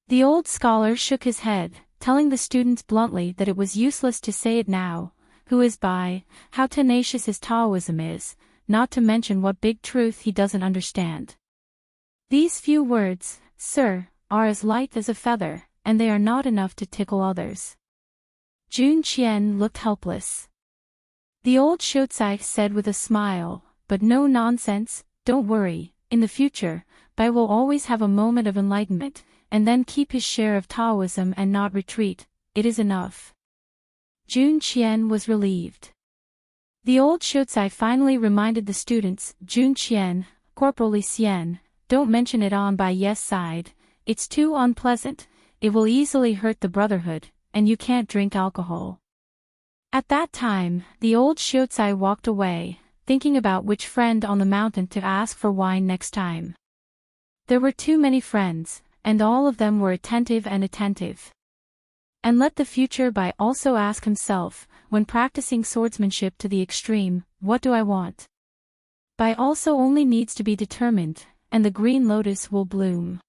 The old scholar shook his head, telling the students bluntly that it was useless to say it now. Who is Bai, how tenacious his Taoism is, not to mention what big truth he doesn't understand. These few words, sir, are as light as a feather, and they are not enough to tickle others. Jun Qian looked helpless. The old Shotsai said with a smile, but no nonsense, don't worry, in the future, Bai will always have a moment of enlightenment, and then keep his share of Taoism and not retreat, it is enough. Jun Qian was relieved. The old Shotsai finally reminded the students, Jun Qian, Corporal Li Xian, don't mention it on Bai Yi's side, it's too unpleasant, it will easily hurt the brotherhood, and you can't drink alcohol. At that time, the old Shotsai walked away, thinking about which friend on the mountain to ask for wine next time. There were too many friends, and all of them were attentive. And let the future Bai also ask himself, when practicing swordsmanship to the extreme, what do I want? Bai also only needs to be determined, and the green lotus will bloom.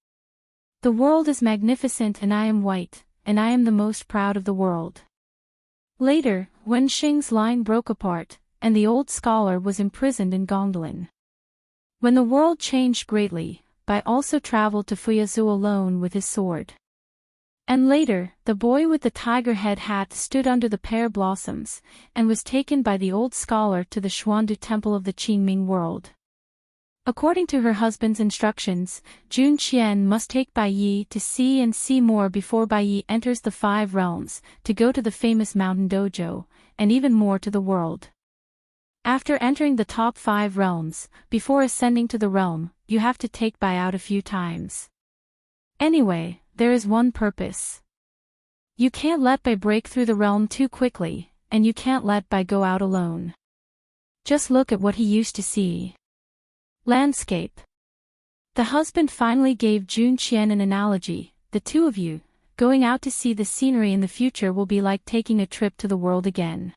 The world is magnificent and I am white, and I am the most proud of the world. Later, Wen Xing's line broke apart, and the old scholar was imprisoned in Gongdalin. When the world changed greatly, Bai also traveled to Fuyazhou alone with his sword. And later, the boy with the tiger head hat stood under the pear blossoms, and was taken by the old scholar to the Xuandu temple of the Qingming world. According to her husband's instructions, Jun Qian must take Bai Yi to see and see more before Bai Yi enters the 5 realms, to go to the famous mountain dojo, and even more to the world. After entering the top 5 realms, before ascending to the realm, you have to take Bai out a few times. Anyway, there is one purpose. You can't let Bai break through the realm too quickly, and you can't let Bai go out alone. Just look at what he used to see. Landscape. The husband finally gave Jun Qian an analogy, the two of you, going out to see the scenery in the future will be like taking a trip to the world again.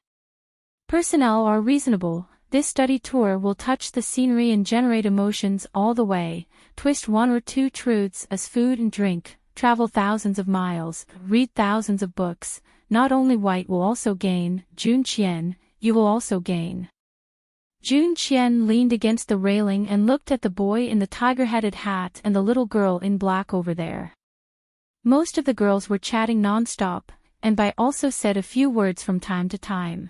Personnel are reasonable, this study tour will touch the scenery and generate emotions all the way, twist 1 or 2 truths as food and drink, travel thousands of miles, read thousands of books, not only white will also gain, Jun Qian, you will also gain. Jun Qian leaned against the railing and looked at the boy in the tiger-headed hat and the little girl in black over there. Most of the girls were chatting non-stop, and Bai also said a few words from time to time.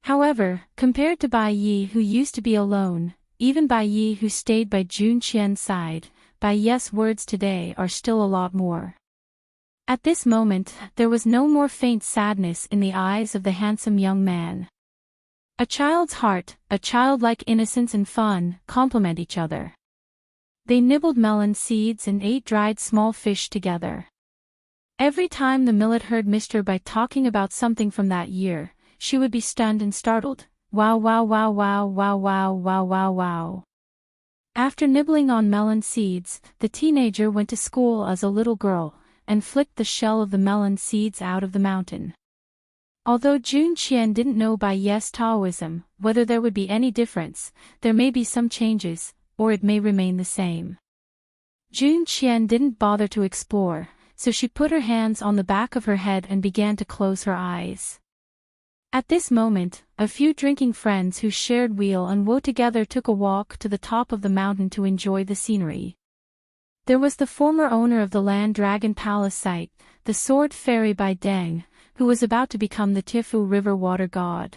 However, compared to Bai Yi, who used to be alone, even Bai Yi who stayed by Jun Qian's side, Bai Yi's words today are still a lot more. At this moment, there was no more faint sadness in the eyes of the handsome young man. A child's heart, a childlike innocence and fun, complement each other. They nibbled melon seeds and ate dried small fish together. Every time the millet heard Mr. Bai talking about something from that year, she would be stunned and startled. Wow wow wow wow wow wow wow wow wow. After nibbling on melon seeds, the teenager went to school as a little girl, and flicked the shell of the melon seeds out of the mountain. Although Jun Qian didn't know Bai Yi's Taoism, whether there would be any difference, there may be some changes, or it may remain the same. Jun Qian didn't bother to explore, so she put her hands on the back of her head and began to close her eyes. At this moment, a few drinking friends who shared wheel and woe together took a walk to the top of the mountain to enjoy the scenery. There was the former owner of the Land Dragon Palace site, the sword fairy Bai Deng, who was about to become the Tifu River water god.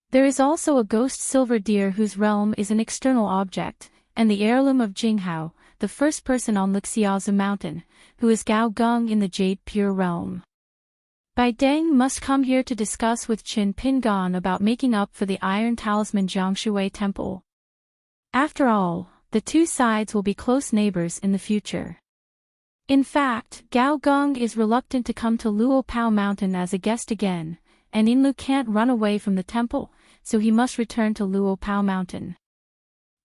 There is also a ghost silver deer whose realm is an external object, and the heirloom of Jinghao, the first person on Lixiaozu Mountain, who is Gao Gong in the Jade Pure realm. Bai Deng must come here to discuss with Qin Pingan about making up for the Iron Talisman Jiangshui Temple. After all, the two sides will be close neighbors in the future. In fact, Gao Gong is reluctant to come to Luopao Mountain as a guest again, and Inlu can't run away from the temple, so he must return to Luopao Mountain.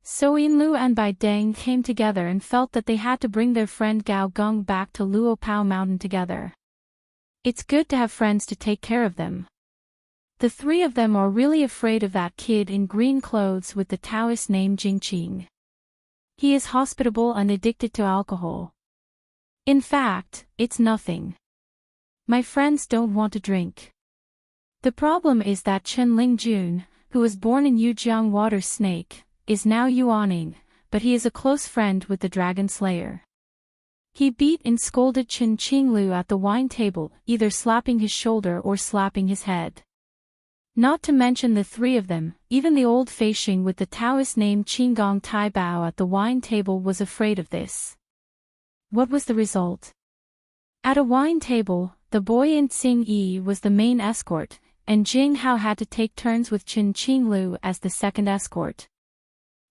So Inlu and Bai Deng came together and felt that they had to bring their friend Gao Gong back to Luopao Mountain together. It's good to have friends to take care of them. The three of them are really afraid of that kid in green clothes with the Taoist name Jingqing. He is hospitable and addicted to alcohol. In fact, it's nothing. My friends don't want to drink. The problem is that Chen Lingjun, who was born in Yujiang Water Snake, is now Yuaning, but he is a close friend with the Dragon Slayer. He beat and scolded Chen Qinglu at the wine table, either slapping his shoulder or slapping his head. Not to mention the three of them, even the old Feishing with the Taoist name Qinggong Tai Bao at the wine table was afraid of this. What was the result? At a wine table, the boy in Tsing Yi was the main escort, and Jing Hao had to take turns with Chen Qinglu as the second escort.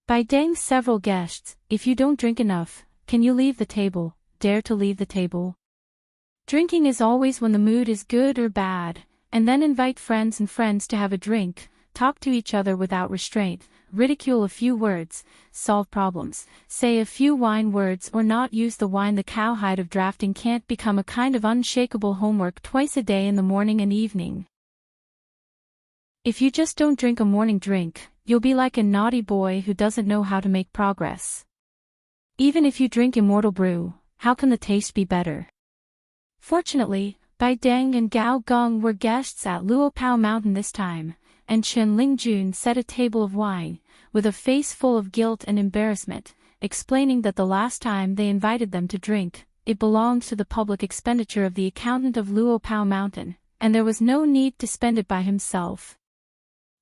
By Deng's several guests, if you don't drink enough, can you leave the table? Dare to leave the table? Drinking is always when the mood is good or bad, and then invite friends to have a drink, talk to each other without restraint, ridicule a few words, solve problems, say a few wine words or not use the wine. The cowhide of drafting can't become a kind of unshakable homework twice a day in the morning and evening. If you just don't drink a morning drink, you'll be like a naughty boy who doesn't know how to make progress. Even if you drink immortal brew, how can the taste be better? Fortunately, Bai Deng and Gao Gong were guests at Luopao Mountain this time, and Chen Lingjun set a table of wine, with a face full of guilt and embarrassment, explaining that the last time they invited them to drink, it belonged to the public expenditure of the accountant of Luopao Mountain, and there was no need to spend it by himself.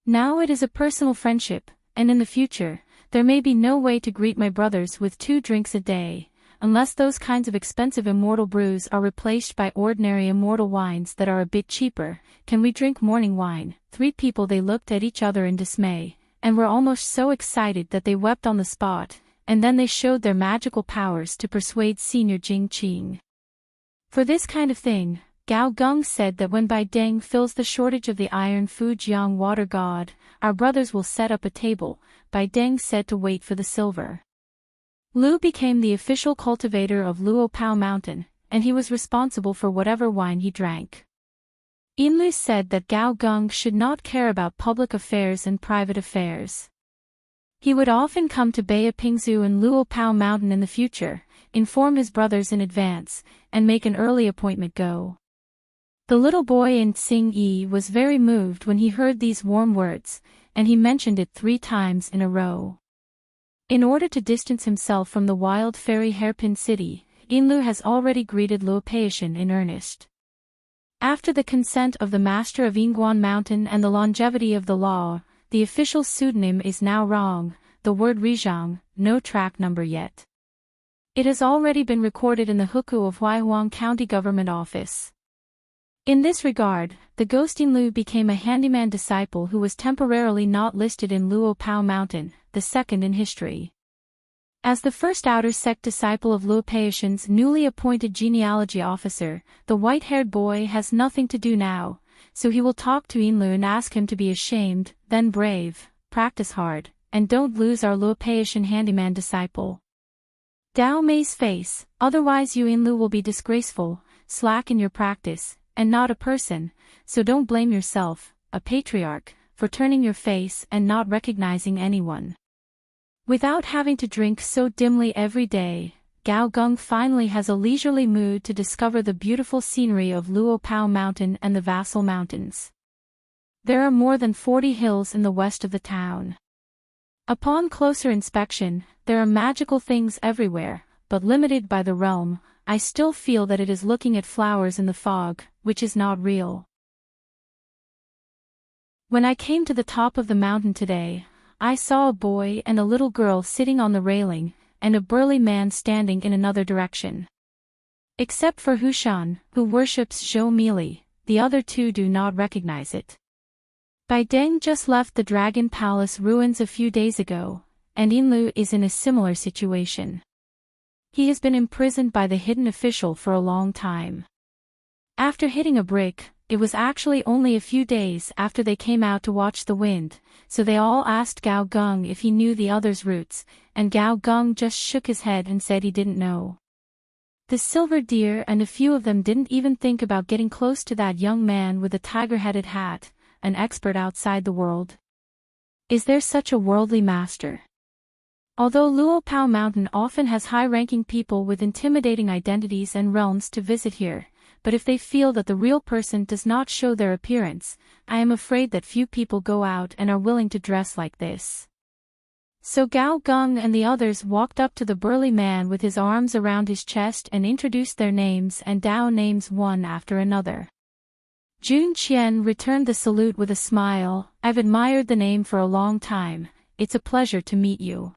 Now it is a personal friendship, and in the future, there may be no way to greet my brothers with 2 drinks a day, unless those kinds of expensive immortal brews are replaced by ordinary immortal wines that are a bit cheaper. Can we drink morning wine? 3 people. They looked at each other in dismay, and were almost so excited that they wept on the spot, and then they showed their magical powers to persuade Senior Jingqing. For this kind of thing, Gao Gong said that when Bai Deng fills the shortage of the Iron Fujiang water god, our brothers will set up a table. Bai Deng said to wait for the silver. Lu became the official cultivator of Luopao Mountain, and he was responsible for whatever wine he drank. Inlu said that Gao Gong should not care about public affairs and private affairs. He would often come to Beipingzu and Luopao Mountain in the future, inform his brothers in advance, and make an early appointment go. The little boy in Tsing Yi was very moved when he heard these warm words, and he mentioned it 3 times in a row. In order to distance himself from the wild fairy hairpin city, Inlu has already greeted Luopeishan in earnest. After the consent of the master of Yingguan Mountain and the longevity of the law, the official pseudonym is now wrong, the word Rizhang, no track number yet. It has already been recorded in the Hukou of Huaihuang County Government Office. In this regard, the ghost Inlu became a handyman disciple who was temporarily not listed in Luopao Mountain, the second in history. As the first outer sect disciple of Luopeishan's newly appointed genealogy officer, the white-haired boy has nothing to do now, so he will talk to Inlu and ask him to be ashamed, then brave, practice hard, and don't lose our Luopeishan handyman disciple. Dao Mei's face, otherwise you Inlu will be disgraceful, slack in your practice, and not a person, so don't blame yourself, a patriarch, for turning your face and not recognizing anyone. Without having to drink so dimly every day, Gao Gung finally has a leisurely mood to discover the beautiful scenery of Luopao Mountain and the Vassal Mountains. There are more than 40 hills in the west of the town. Upon closer inspection, there are magical things everywhere, but limited by the realm, I still feel that it is looking at flowers in the fog, which is not real. When I came to the top of the mountain today, I saw a boy and a little girl sitting on the railing, and a burly man standing in another direction. Except for Hushan, who worships Zhou Mili, the other 2 do not recognize it. Bai Deng just left the Dragon Palace ruins a few days ago, and Inlu is in a similar situation. He has been imprisoned by the hidden official for a long time. After hitting a brick, it was actually only a few days after they came out to watch the wind, so they all asked Gao Gung if he knew the others' routes, and Gao Gung just shook his head and said he didn't know. The silver deer and a few of them didn't even think about getting close to that young man with the tiger-headed hat, an expert outside the world. Is there such a worldly master? Although Luopao Mountain often has high-ranking people with intimidating identities and realms to visit here, but if they feel that the real person does not show their appearance, I am afraid that few people go out and are willing to dress like this. So Gao Gung and the others walked up to the burly man with his arms around his chest and introduced their names and Dao names one after another. Jun Qian returned the salute with a smile. I've admired the name for a long time, it's a pleasure to meet you.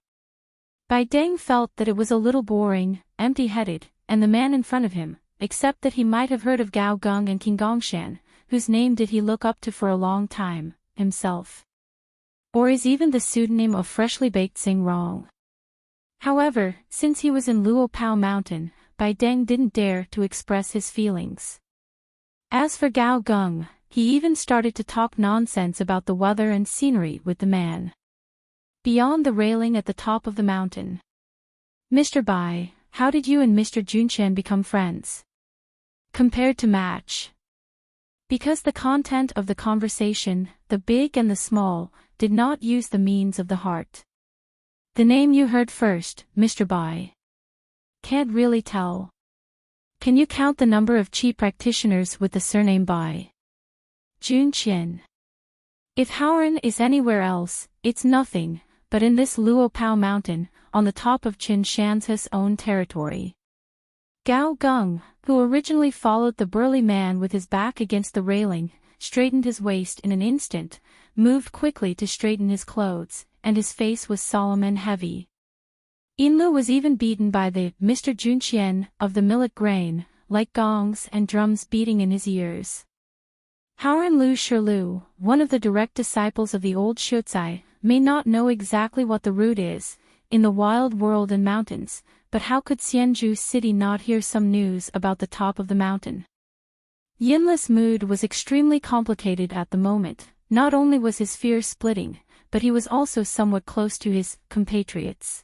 Bai Deng felt that it was a little boring, empty-headed, and the man in front of him, except that he might have heard of Gao Gung and King Gongshan, whose name did he look up to for a long time, himself. Or is even the pseudonym of Freshly Baked Sing wrong? However, since he was in Luopao Mountain, Bai Deng didn't dare to express his feelings. As for Gao Gung, he even started to talk nonsense about the weather and scenery with the man beyond the railing at the top of the mountain. Mr. Bai, how did you and Mr. Junqian become friends? Compared to match. Because the content of the conversation, the big and the small, did not use the means of the heart. The name you heard first, Mr. Bai. Can't really tell. Can you count the number of chi practitioners with the surname Bai? Junqian. If Haoran is anywhere else, it's nothing, but in this Luopao Mountain, on the top of Qin Shan's own territory. Gao Gung, who originally followed the burly man with his back against the railing, straightened his waist in an instant, moved quickly to straighten his clothes, and his face was solemn and heavy. Inlu was even beaten by the Mr. Junqian of the millet grain, like gongs and drums beating in his ears. Haoran Lu Shirlu, one of the direct disciples of the old Shucai, may not know exactly what the route is, in the wild world and mountains, but how could Xianzhu City not hear some news about the top of the mountain? Yinla's mood was extremely complicated at the moment. Not only was his fear splitting, but he was also somewhat close to his compatriots.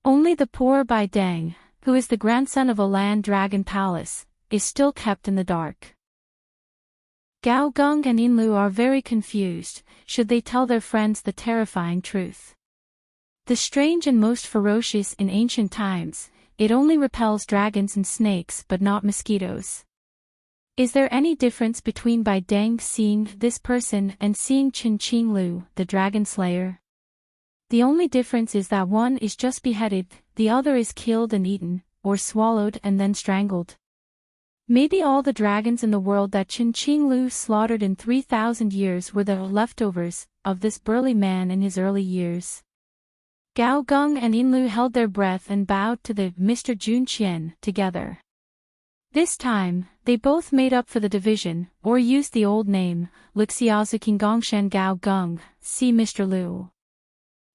Only the poor Bai Deng, who is the grandson of a land dragon palace, is still kept in the dark. Gao Gung and Inlu are very confused. Should they tell their friends the terrifying truth? The strange and most ferocious in ancient times, it only repels dragons and snakes but not mosquitoes. Is there any difference between Bai Deng seeing this person and seeing Qin Qinglu, the dragon slayer? The only difference is that one is just beheaded, the other is killed and eaten, or swallowed and then strangled. Maybe all the dragons in the world that Qin Qinglu slaughtered in 3,000 years were the leftovers of this burly man in his early years. Gao Geng and Yinlu held their breath and bowed to the Mr. Jun Qian together. This time, they both made up for the division, or used the old name, Lixiazu Qinggongshan Gao Geng, see Mr. Liu.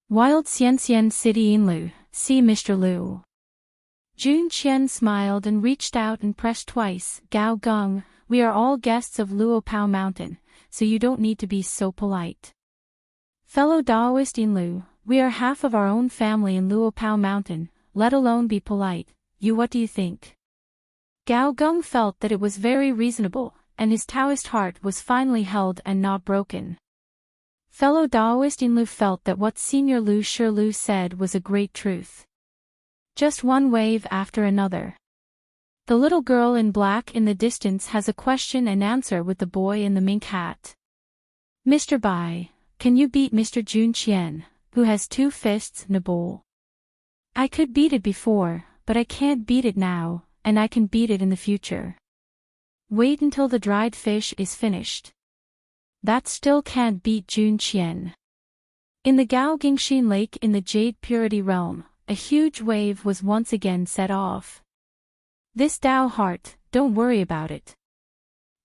Wild Xianxian City Yinlu, see Mr. Liu. Jun Qian smiled and reached out and pressed twice. Gao Geng, we are all guests of Luopao Mountain, so you don't need to be so polite. Fellow Daoist Yinlu, we are half of our own family in Luopao Mountain, let alone be polite. What do you think? Gao Geng felt that it was very reasonable, and his Taoist heart was finally held and not broken. Fellow Daoist Yinlu felt that what Senior Lu Shilu said was a great truth. Just one wave after another. The little girl in black in the distance has a question and answer with the boy in the mink hat. Mr. Bai, can you beat Mr. Jun Qian, who has 2 fists and a bowl? I could beat it before, but I can't beat it now, and I can beat it in the future. Wait until the dried fish is finished. That still can't beat Jun Qian. In the Gao Gingxin Lake in the Jade Purity Realm, a huge wave was once again set off. This Dao heart, don't worry about it.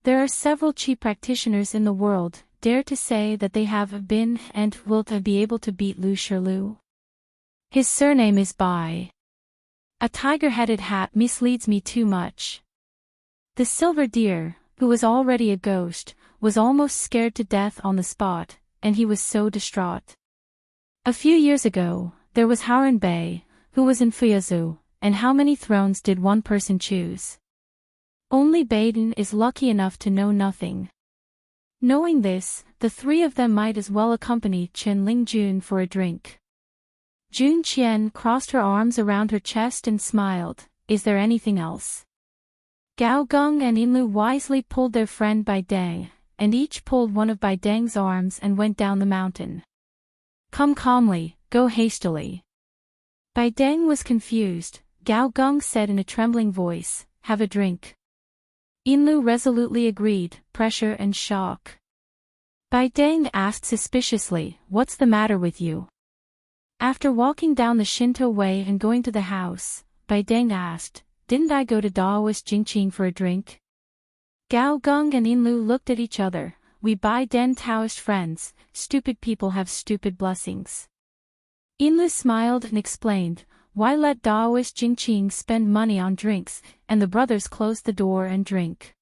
There are several Qi practitioners in the world, dare to say that they have been and will be able to beat Lu Shilu. His surname is Bai. A tiger-headed hat misleads me too much. The silver deer, who was already a ghost, was almost scared to death on the spot, and he was so distraught. A few years ago, there was Haran Bey, who was in Fuyazu, and how many thrones did one person choose? Only Baiden is lucky enough to know nothing. Knowing this, the 3 of them might as well accompany Chen Lingjun for a drink. Jun Qian crossed her arms around her chest and smiled. Is there anything else? Gao Geng and Yinlu wisely pulled their friend Bai Deng, and each pulled one of Bai Deng's arms and went down the mountain. Come calmly, go hastily. Bai Deng was confused. Gao Geng said in a trembling voice, have a drink. Yinlu resolutely agreed, pressure and shock. Bai Deng asked suspiciously, what's the matter with you? After walking down the Shinto way and going to the house, Bai Deng asked, didn't I go to Daoist Jingqing for a drink? Gao Geng and Yinlu looked at each other. We Bai Den Taoist friends, stupid people have stupid blessings. Yinlu smiled and explained, why let Daoist Jingqing spend money on drinks, and the brothers closed the door and drink.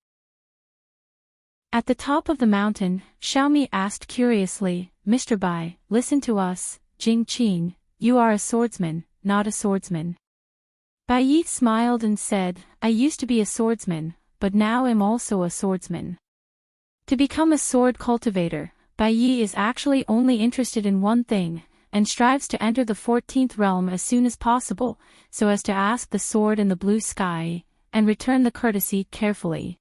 At the top of the mountain, Xiaomi asked curiously, Mr. Bai, listen to us, Jingqing, you are a swordsman, not a swordsman. Bai Yi smiled and said, I used to be a swordsman, but now am also a swordsman. To become a sword cultivator, Bai Yi is actually only interested in one thing, and strives to enter the 14th realm as soon as possible, so as to ask the sword in the blue sky, and return the courtesy carefully.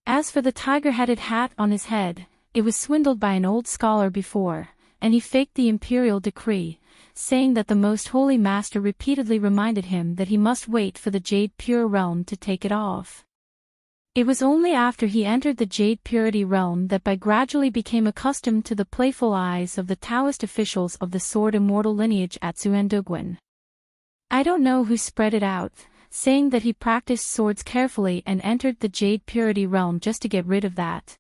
As for the tiger-headed hat on his head, it was swindled by an old scholar before, and he faked the imperial decree, saying that the most holy master repeatedly reminded him that he must wait for the Jade Pure realm to take it off. It was only after he entered the Jade Purity realm that Bai gradually became accustomed to the playful eyes of the Taoist officials of the Sword Immortal lineage at Suandugwan. I don't know who spread it out, saying that he practiced swords carefully and entered the Jade Purity realm just to get rid of that.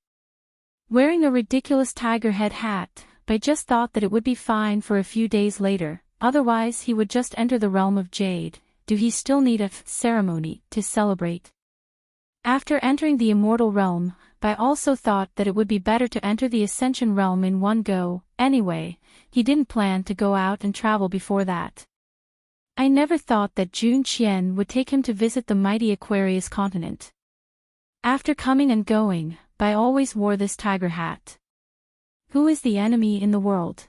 Wearing a ridiculous tiger head hat, Bai just thought that it would be fine for a few days later, otherwise he would just enter the realm of Jade. Do he still need a ceremony to celebrate? After entering the immortal realm, Bai also thought that it would be better to enter the ascension realm in one go. Anyway, he didn't plan to go out and travel before that. I never thought that Jun Qian would take him to visit the mighty Aquarius continent. After coming and going, Bai always wore this tiger hat. Who is the enemy in the world?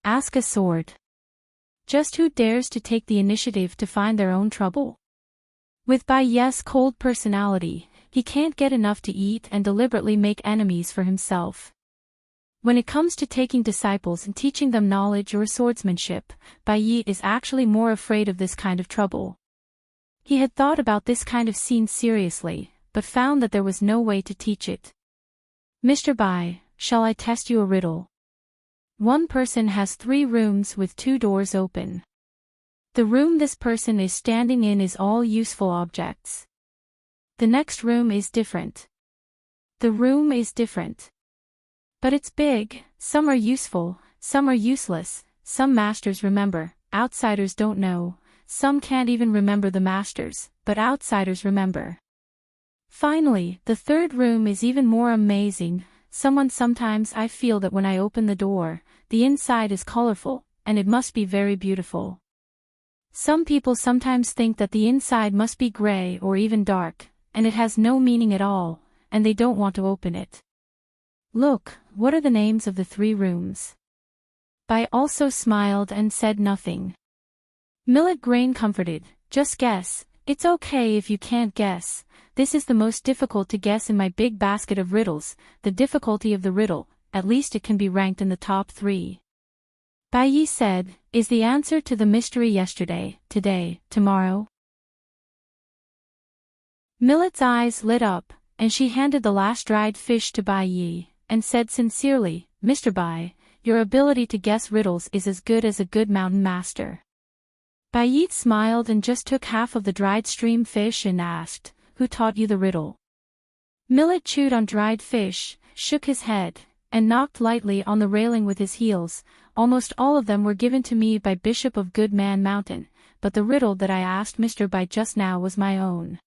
Ask a sword. Just who dares to take the initiative to find their own trouble? With Bai Ye's cold personality, He can't get enough to eat and deliberately make enemies for himself. When it comes to taking disciples and teaching them knowledge or swordsmanship, Bai Yi is actually more afraid of this kind of trouble. He had thought about this kind of scene seriously, but found that there was no way to teach it. Mr. Bai, shall I test you a riddle? One person has 3 rooms with 2 doors open. The room this person is standing in is all useful objects. The next room is different. The room is different. But it's big, some are useful, some are useless, some masters remember, outsiders don't know, some can't even remember the masters, but outsiders remember. Finally, the 3rd room is even more amazing. Sometimes I feel that when I open the door, the inside is colorful, and it must be very beautiful. Some people sometimes think that the inside must be gray or even dark, and it has no meaning at all, and they don't want to open it. Look, what are the names of the 3 rooms? Bai also smiled and said nothing. Millet Grain comforted, just guess, it's okay if you can't guess, this is the most difficult to guess in my big basket of riddles, the difficulty of the riddle, at least it can be ranked in the top 3. Bai Yi said, is the answer to the mystery yesterday, today, tomorrow? Millet's eyes lit up, and she handed the last dried fish to Bai Yi, and said sincerely, Mr. Bai, your ability to guess riddles is as good as a good mountain master. Bai Yi smiled and just took half of the dried stream fish and asked, who taught you the riddle? Millet chewed on dried fish, shook his head, and knocked lightly on the railing with his heels. Almost all of them were given to me by Bishop of Good Man Mountain, but the riddle that I asked Mr. Bai just now was my own.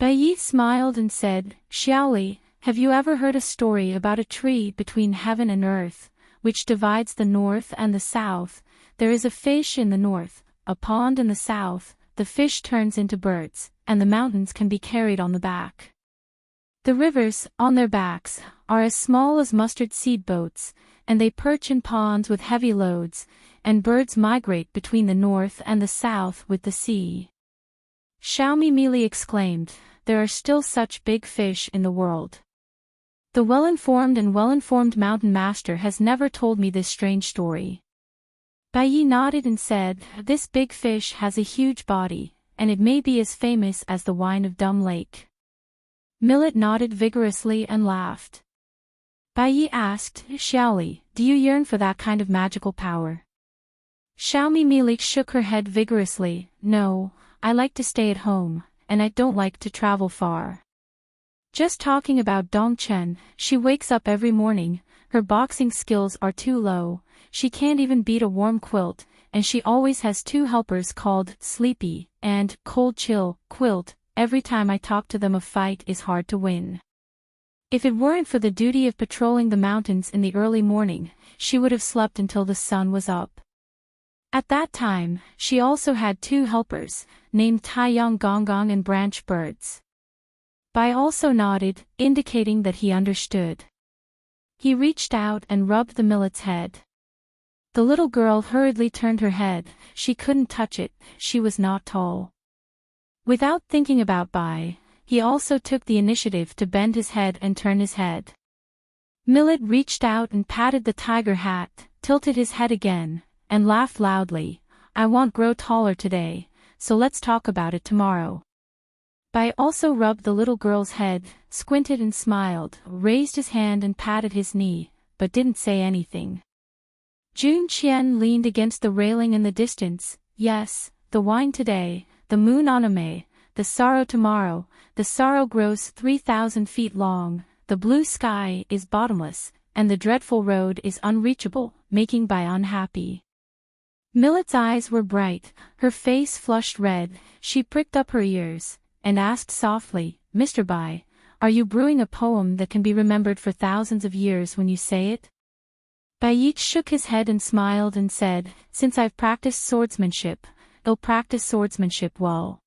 Bai Yi smiled and said, Xiaoli, have you ever heard a story about a tree between heaven and earth, which divides the north and the south? There is a fish in the north, a pond in the south, the fish turns into birds, and the mountains can be carried on the back. The rivers, on their backs, are as small as mustard seed boats, and they perch in ponds with heavy loads, and birds migrate between the north and the south with the sea. Xiaomi Mili exclaimed, there are still such big fish in the world. The well-informed mountain master has never told me this strange story. Bai Yi nodded and said, this big fish has a huge body, and it may be as famous as the wine of Dumb Lake. Millet nodded vigorously and laughed. Bai Yi asked, Xiaoli, do you yearn for that kind of magical power? Xiaomi Milik shook her head vigorously, no, I like to stay at home, and I don't like to travel far. Just talking about Dongchen, she wakes up every morning, her boxing skills are too low, she can't even beat a warm quilt, and she always has 2 helpers called Sleepy and Cold Chill Quilt. Every time I talk to them a fight is hard to win. If it weren't for the duty of patrolling the mountains in the early morning, she would have slept until the sun was up. At that time, she also had 2 helpers, named Taiyang Gonggong and Branch Birds. Bai also nodded, indicating that he understood. He reached out and rubbed the millet's head. The little girl hurriedly turned her head, she couldn't touch it, she was not tall. Without thinking about Bai, he also took the initiative to bend his head and turn his head. Millet reached out and patted the tiger hat, tilted his head again, and laughed loudly, I won't grow taller today, so let's talk about it tomorrow. Bai also rubbed the little girl's head, squinted and smiled, raised his hand and patted his knee, but didn't say anything. Jun Qian leaned against the railing in the distance, yes, the wine today, the moon on a May, the sorrow tomorrow, the sorrow grows 3,000 feet long, the blue sky is bottomless, and the dreadful road is unreachable, making Bai unhappy. Millet's eyes were bright, her face flushed red, she pricked up her ears, and asked softly, Mr. Bai, are you brewing a poem that can be remembered for thousands of years when you say it? Bai Yi shook his head and smiled and said, since I've practiced swordsmanship, I'll practice swordsmanship well.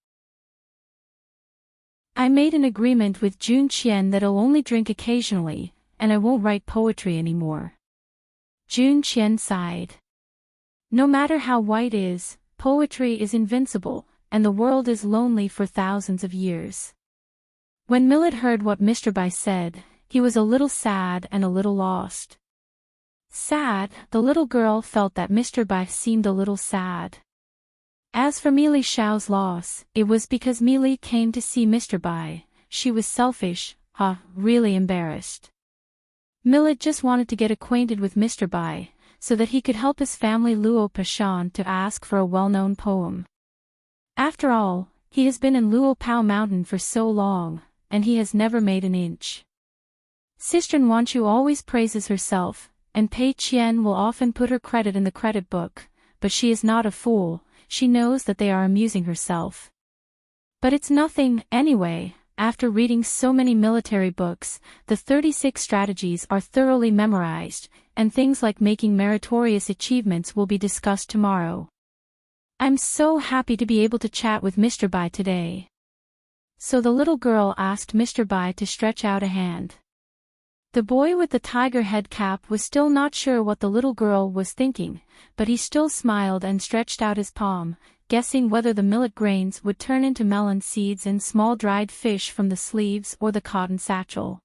I made an agreement with Jun Qian that I'll only drink occasionally, and I won't write poetry anymore. Jun Qian sighed. No matter how white is, poetry is invincible, and the world is lonely for thousands of years. When Millet heard what Mr. Bai said, he was a little sad and a little lost. Sad, the little girl felt that Mr. Bai seemed a little sad. As for Meili Xiao's loss, it was because Meili came to see Mr. Bai. She was selfish, really embarrassed. Millet just wanted to get acquainted with Mr. Bai, so that he could help his family Luo Pashan to ask for a well-known poem. After all, he has been in Luo Pao Mountain for so long, and he has never made an inch. Sister Wanchu always praises herself, and Pei Qian will often put her credit in the credit book, but she is not a fool, she knows that they are amusing herself. But it's nothing, anyway. After reading so many military books, the 36 strategies are thoroughly memorized, and things like making meritorious achievements will be discussed tomorrow. I'm so happy to be able to chat with Mr. Bai today. So the little girl asked Mr. Bai to stretch out a hand. The boy with the tiger head cap was still not sure what the little girl was thinking, but he still smiled and stretched out his palm, guessing whether the millet grains would turn into melon seeds and small dried fish from the sleeves or the cotton satchel.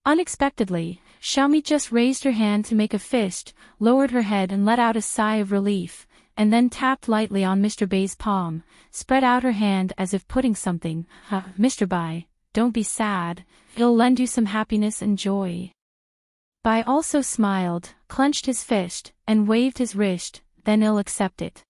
Unexpectedly, Xiaomi just raised her hand to make a fist, lowered her head and let out a sigh of relief, and then tapped lightly on Mr. Bai's palm, spread out her hand as if putting something. Mr. Bai, don't be sad, it'll lend you some happiness and joy. Bai also smiled, clenched his fist, and waved his wrist, then he'll accept it.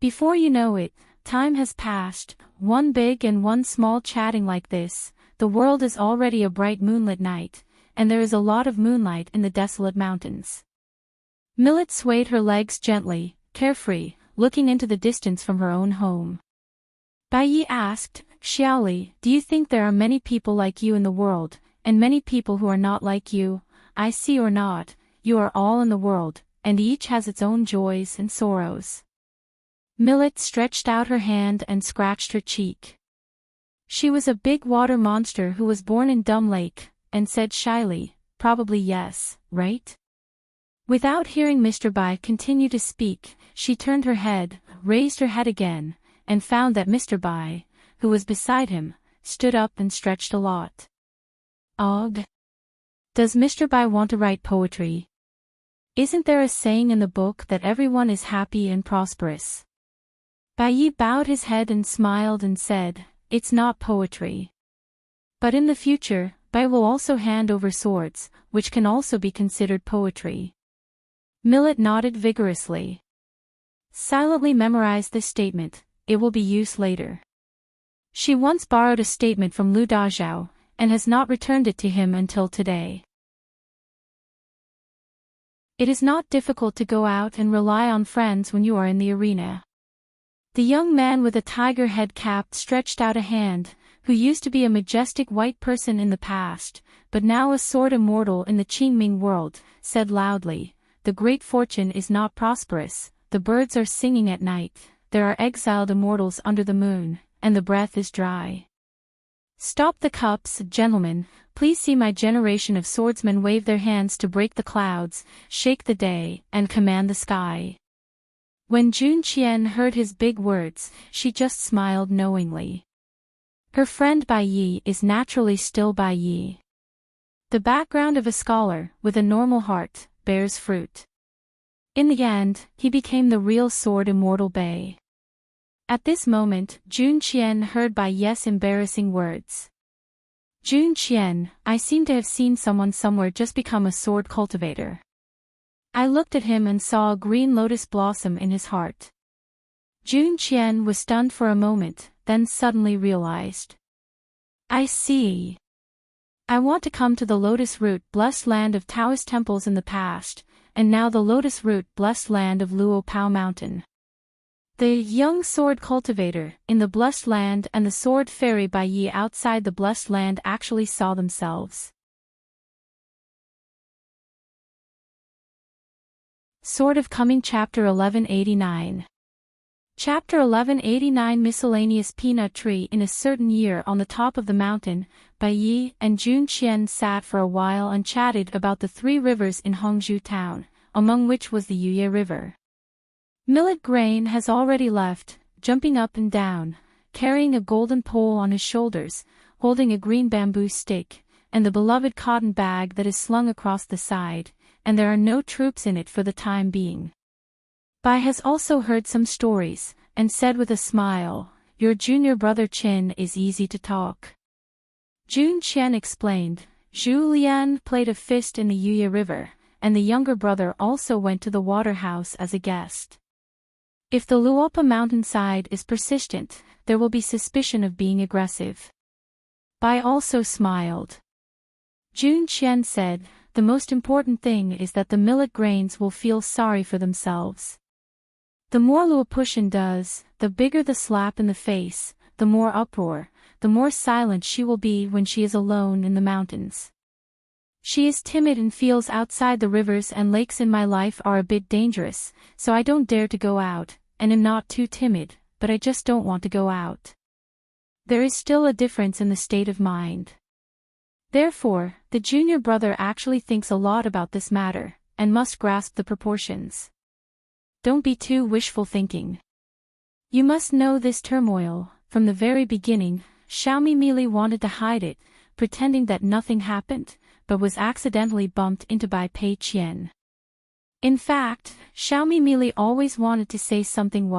Before you know it, time has passed, one big and one small chatting like this, the world is already a bright moonlit night, and there is a lot of moonlight in the desolate mountains. Millet swayed her legs gently, carefree, looking into the distance from her own home. Bai Yi asked, Xiaoli, do you think there are many people like you in the world, and many people who are not like you? I see or not, you are all in the world, and each has its own joys and sorrows. Millet stretched out her hand and scratched her cheek. She was a big water monster who was born in Dumb Lake, and said shyly, probably yes, right? Without hearing Mr. Bai continue to speak, she turned her head, raised her head again, and found that Mr. Bai, who was beside him, stood up and stretched a lot. Ugh! Does Mr. Bai want to write poetry? Isn't there a saying in the book that everyone is happy and prosperous? Bai Yi bowed his head and smiled and said, it's not poetry. But in the future, Bai will also hand over swords, which can also be considered poetry. Millet nodded vigorously. Silently memorize this statement, it will be used later. She once borrowed a statement from Lu Dazhao, and has not returned it to him until today. It is not difficult to go out and rely on friends when you are in the arena. The young man with a tiger head cap stretched out a hand, who used to be a majestic white person in the past, but now a sword immortal in the Qingming world, said loudly, the great fortune is not prosperous, the birds are singing at night, there are exiled immortals under the moon, and the breath is dry. Stop the cups, gentlemen, please see my generation of swordsmen wave their hands to break the clouds, shake the day, and command the sky. When Jun Qian heard his big words, she just smiled knowingly. Her friend Bai Yi is naturally still Bai Yi. The background of a scholar, with a normal heart, bears fruit. In the end, he became the real sword immortal Bai. At this moment, Jun Qian heard Bai Yi's embarrassing words. Jun Qian, I seem to have seen someone somewhere just become a sword cultivator. I looked at him and saw a green lotus blossom in his heart. Jun Qian was stunned for a moment, then suddenly realized. I see. I want to come to the lotus root blessed land of Taoist temples in the past, and now the lotus root blessed land of Luo Pao Mountain. The young sword cultivator in the blessed land and the sword fairy Bai Yi outside the blessed land actually saw themselves. Sword of Coming Chapter 1189. Chapter 1189 Miscellaneous Peanut Tree. In a certain year on the top of the mountain, Bai Yi and Jun Qian sat for a while and chatted about the 3 rivers in Hongzhou town, among which was the Yuye River. Millet grain has already left, jumping up and down, carrying a golden pole on his shoulders, holding a green bamboo stick, and the beloved cotton bag that is slung across the side, and there are no troops in it for the time being. Bai has also heard some stories, and said with a smile, "Your junior brother Qin is easy to talk." Jun Qian explained, Zhu Lian played a fist in the Yuya River, and the younger brother also went to the water house as a guest. If the Luopa mountainside is persistent, there will be suspicion of being aggressive. Bai also smiled. Jun Qian said, "The most important thing is that the millet grains will feel sorry for themselves. The more Luopuxian does, the bigger the slap in the face, the more uproar, the more silent she will be when she is alone in the mountains. She is timid and feels outside the rivers and lakes in my life are a bit dangerous, so I don't dare to go out, and am not too timid, but I just don't want to go out. There is still a difference in the state of mind." Therefore, the junior brother actually thinks a lot about this matter, and must grasp the proportions. Don't be too wishful thinking. You must know this turmoil. From the very beginning, Xiaomi Mili wanted to hide it, pretending that nothing happened, but was accidentally bumped into by Pei Qian. In fact, Xiaomi Mili always wanted to say something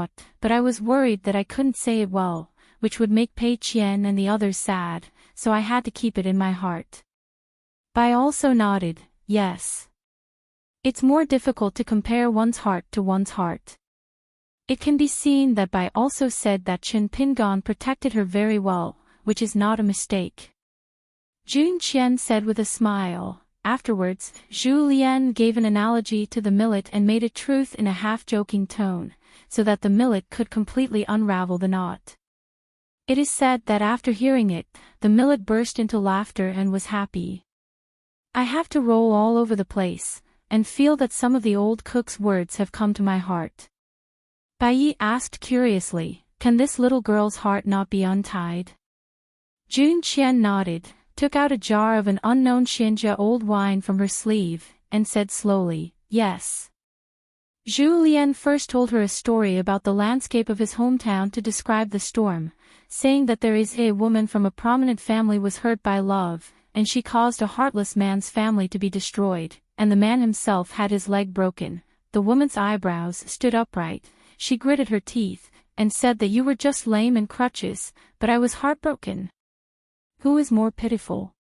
but I was worried that I couldn't say it well, which would make Pei Qian and the others sad, so I had to keep it in my heart. Bai also nodded, yes. It's more difficult to compare one's heart to one's heart. It can be seen that Bai also said that Chen Pingon protected her very well, which is not a mistake. Jun Qian said with a smile. Afterwards, Zhu Lian gave an analogy to the millet and made it truth in a half-joking tone, so that the millet could completely unravel the knot. It is said that after hearing it, the millet burst into laughter and was happy. I have to roll all over the place, and feel that some of the old cook's words have come to my heart. Bai Yi asked curiously, "Can this little girl's heart not be untied?" Jun Qian nodded, took out a jar of an unknown Xinjia old wine from her sleeve, and said slowly, "Yes." Zhu Lian first told her a story about the landscape of his hometown to describe the storm, saying that there is a woman from a prominent family was hurt by love, and she caused a heartless man's family to be destroyed, and the man himself had his leg broken. The woman's eyebrows stood upright, she gritted her teeth, and said that you were just lame and crutches, but I was heartbroken. Who is more pitiful?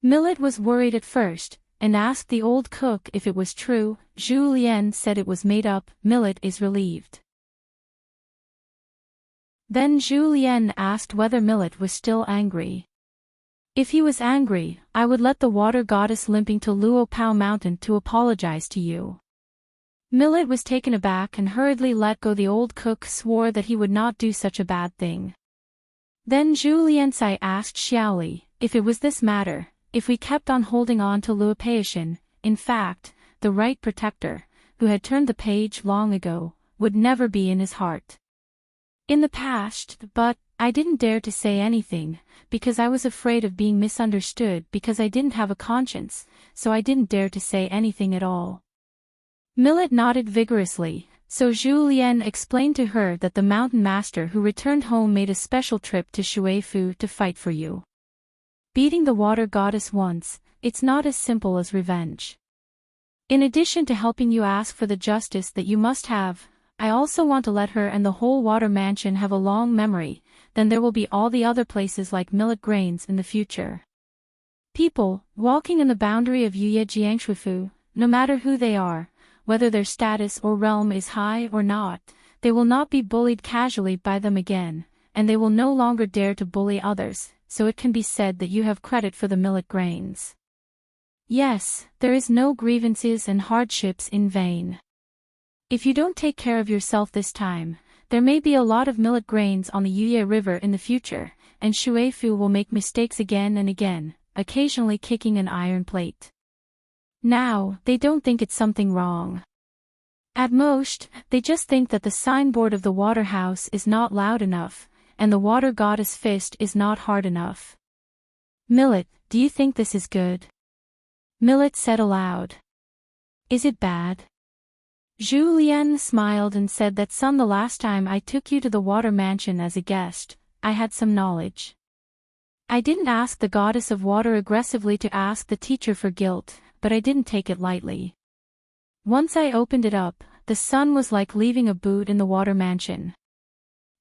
Millet was worried at first, and asked the old cook if it was true. Zhu Lian said it was made up. Millet is relieved. Then Zhu Lian asked whether Millet was still angry. If he was angry, I would let the water goddess limping to Luo Pao Mountain to apologize to you. Millet was taken aback and hurriedly let go. The old cook swore that he would not do such a bad thing. Then Zhu Liansai asked Xiaoli, if it was this matter, if we kept on holding on to Luo Paishan, in fact, the right protector, who had turned the page long ago, would never be in his heart. In the past, but I didn't dare to say anything, because I was afraid of being misunderstood because I didn't have a conscience, so I didn't dare to say anything at all. Millet nodded vigorously, so Zhu Lian explained to her that the mountain master who returned home made a special trip to Shuifu to fight for you. Beating the water goddess once, it's not as simple as revenge. In addition to helping you ask for the justice that you must have, I also want to let her and the whole water mansion have a long memory, then there will be all the other places like millet grains in the future. People, walking in the boundary of Yuye Jiangshuifu, no matter who they are, whether their status or realm is high or not, they will not be bullied casually by them again, and they will no longer dare to bully others, so it can be said that you have credit for the millet grains. Yes, there is no grievances and hardships in vain. If you don't take care of yourself this time, there may be a lot of millet grains on the Yuye River in the future, and Shuifu will make mistakes again and again, occasionally kicking an iron plate. Now, they don't think it's something wrong. At most, they just think that the signboard of the water house is not loud enough, and the water goddess fist is not hard enough. Millet, do you think this is good? Millet said aloud. Is it bad? Zhu Lian smiled and said that son, the last time I took you to the water mansion as a guest, I had some knowledge. I didn't ask the goddess of water aggressively to ask the teacher for guilt, but I didn't take it lightly. Once I opened it up, the sun was like leaving a boot in the water mansion.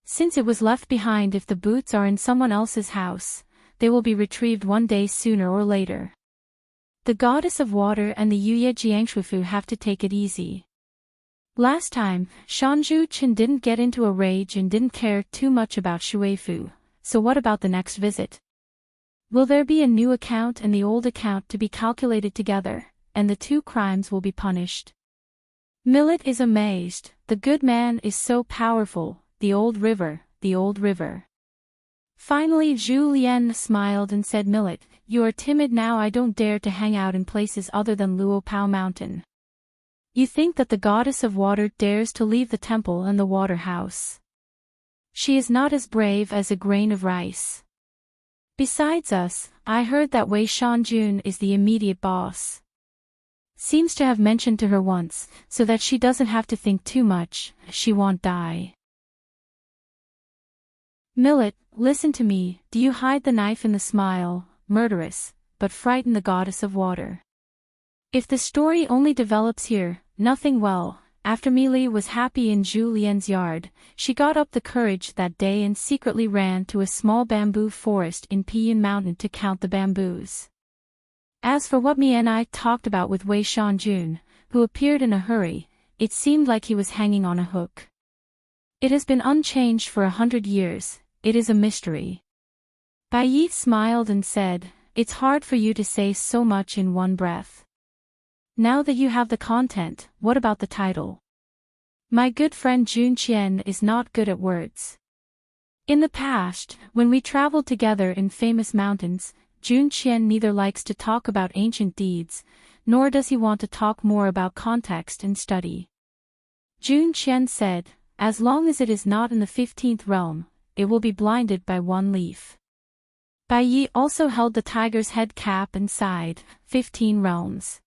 Since it was left behind, if the boots are in someone else's house, they will be retrieved one day sooner or later. The goddess of water and the Yuye Jiangshufu have to take it easy. Last time, Shanzhu Qin didn't get into a rage and didn't care too much about Shuifu, so what about the next visit? Will there be a new account and the old account to be calculated together, and the two crimes will be punished? Millet is amazed. The good man is so powerful, the old river, the old river. Finally Zhu Lian smiled and said, Millet, you are timid now. I don't dare to hang out in places other than Luopao Mountain. You think that the goddess of water dares to leave the temple and the water house. She is not as brave as a grain of rice. Besides us, I heard that Wei Shanjun is the immediate boss. Seems to have mentioned to her once, so that she doesn't have to think too much, she won't die. Millet, listen to me. Do you hide the knife in the smile, murderous, but frighten the goddess of water? If the story only develops here, nothing well. After Mili was happy in Zhu Lian's yard, she got up the courage that day and secretly ran to a small bamboo forest in Piyun Mountain to count the bamboos. As for what me and I talked about with Wei Shanjun, who appeared in a hurry, it seemed like he was hanging on a hook. It has been unchanged for 100 years, it is a mystery. Bai Yi smiled and said, it's hard for you to say so much in one breath. Now that you have the content, what about the title? My good friend Jun Qian is not good at words. In the past, when we traveled together in famous mountains, Jun Qian neither likes to talk about ancient deeds, nor does he want to talk more about context and study. Jun Qian said, as long as it is not in the 15th realm, it will be blinded by one leaf. Bai Yi also held the tiger's head cap and sighed, 15 realms.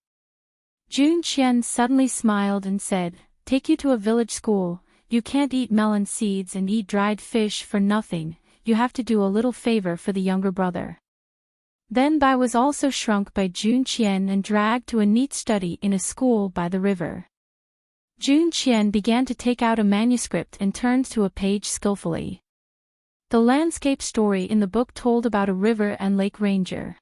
Jun Qian suddenly smiled and said, take you to a village school, you can't eat melon seeds and eat dried fish for nothing, you have to do a little favor for the younger brother. Then Bai was also shrunk by Jun Qian and dragged to a neat study in a school by the river. Jun Qian began to take out a manuscript and turned to a page skillfully. The landscape story in the book told about a river and lake ranger.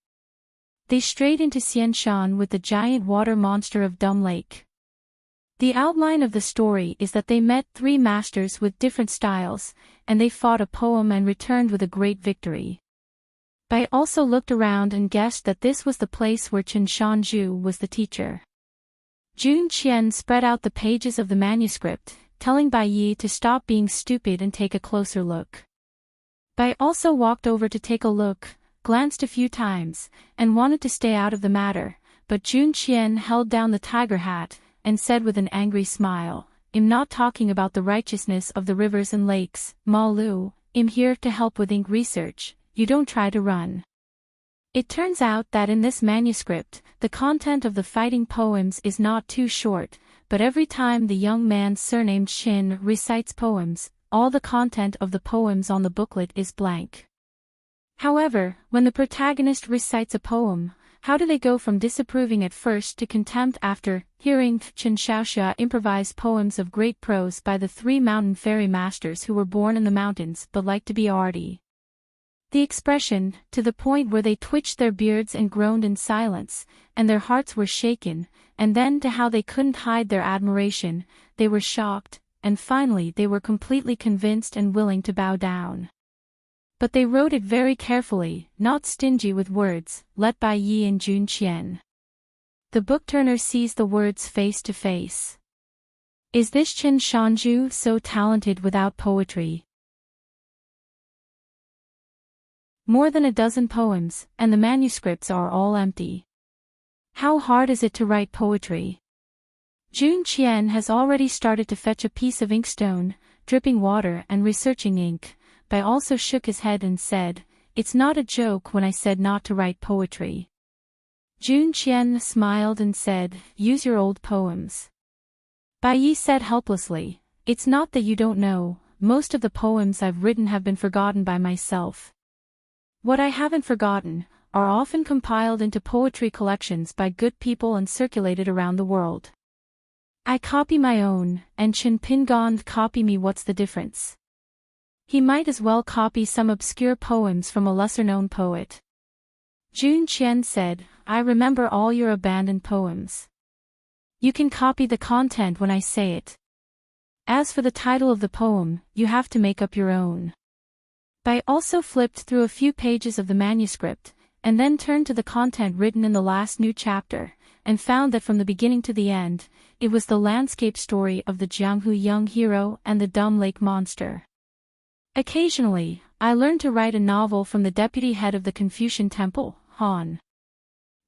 They strayed into Xianshan with the giant water monster of Dumb Lake. The outline of the story is that they met 3 masters with different styles, and they fought a poem and returned with a great victory. Bai also looked around and guessed that this was the place where Chen Shanzhu was the teacher. Jun Qian spread out the pages of the manuscript, telling Bai Yi to stop being stupid and take a closer look. Bai also walked over to take a look, glanced a few times, and wanted to stay out of the matter, but Jun Qian held down the tiger hat, and said with an angry smile, I'm not talking about the righteousness of the rivers and lakes, Ma Lu, I'm here to help with ink research, you don't try to run. It turns out that in this manuscript, the content of the fighting poems is not too short, but every time the young man surnamed Shin recites poems, all the content of the poems on the booklet is blank. However, when the protagonist recites a poem, how do they go from disapproving at first to contempt after hearing Chen Shaoxia improvise poems of great prose by the 3 mountain fairy masters who were born in the mountains but like to be arty? The expression, to the point where they twitched their beards and groaned in silence, and their hearts were shaken, and then to how they couldn't hide their admiration, they were shocked, and finally they were completely convinced and willing to bow down. But they wrote it very carefully, not stingy with words, let Bai Yi and Jun Qian. The bookturner sees the words face to face. Is this Chen Shanzhu so talented without poetry? More than a dozen poems, and the manuscripts are all empty. How hard is it to write poetry? Jun Qian has already started to fetch a piece of inkstone, dripping water and researching ink. Bai also shook his head and said, it's not a joke when I said not to write poetry. Jun Qian smiled and said, use your old poems. Bai Yi said helplessly, it's not that you don't know, most of the poems I've written have been forgotten by myself. What I haven't forgotten are often compiled into poetry collections by good people and circulated around the world. I copy my own, and Chin Pingon copy me. What's the difference? He might as well copy some obscure poems from a lesser-known poet. Jun Qian said, I remember all your abandoned poems. You can copy the content when I say it. As for the title of the poem, you have to make up your own. Bai also flipped through a few pages of the manuscript, and then turned to the content written in the last new chapter, and found that from the beginning to the end, it was the landscape story of the Jianghu young hero and the dumb lake monster. Occasionally, I learned to write a novel from the deputy head of the Confucian temple, Han.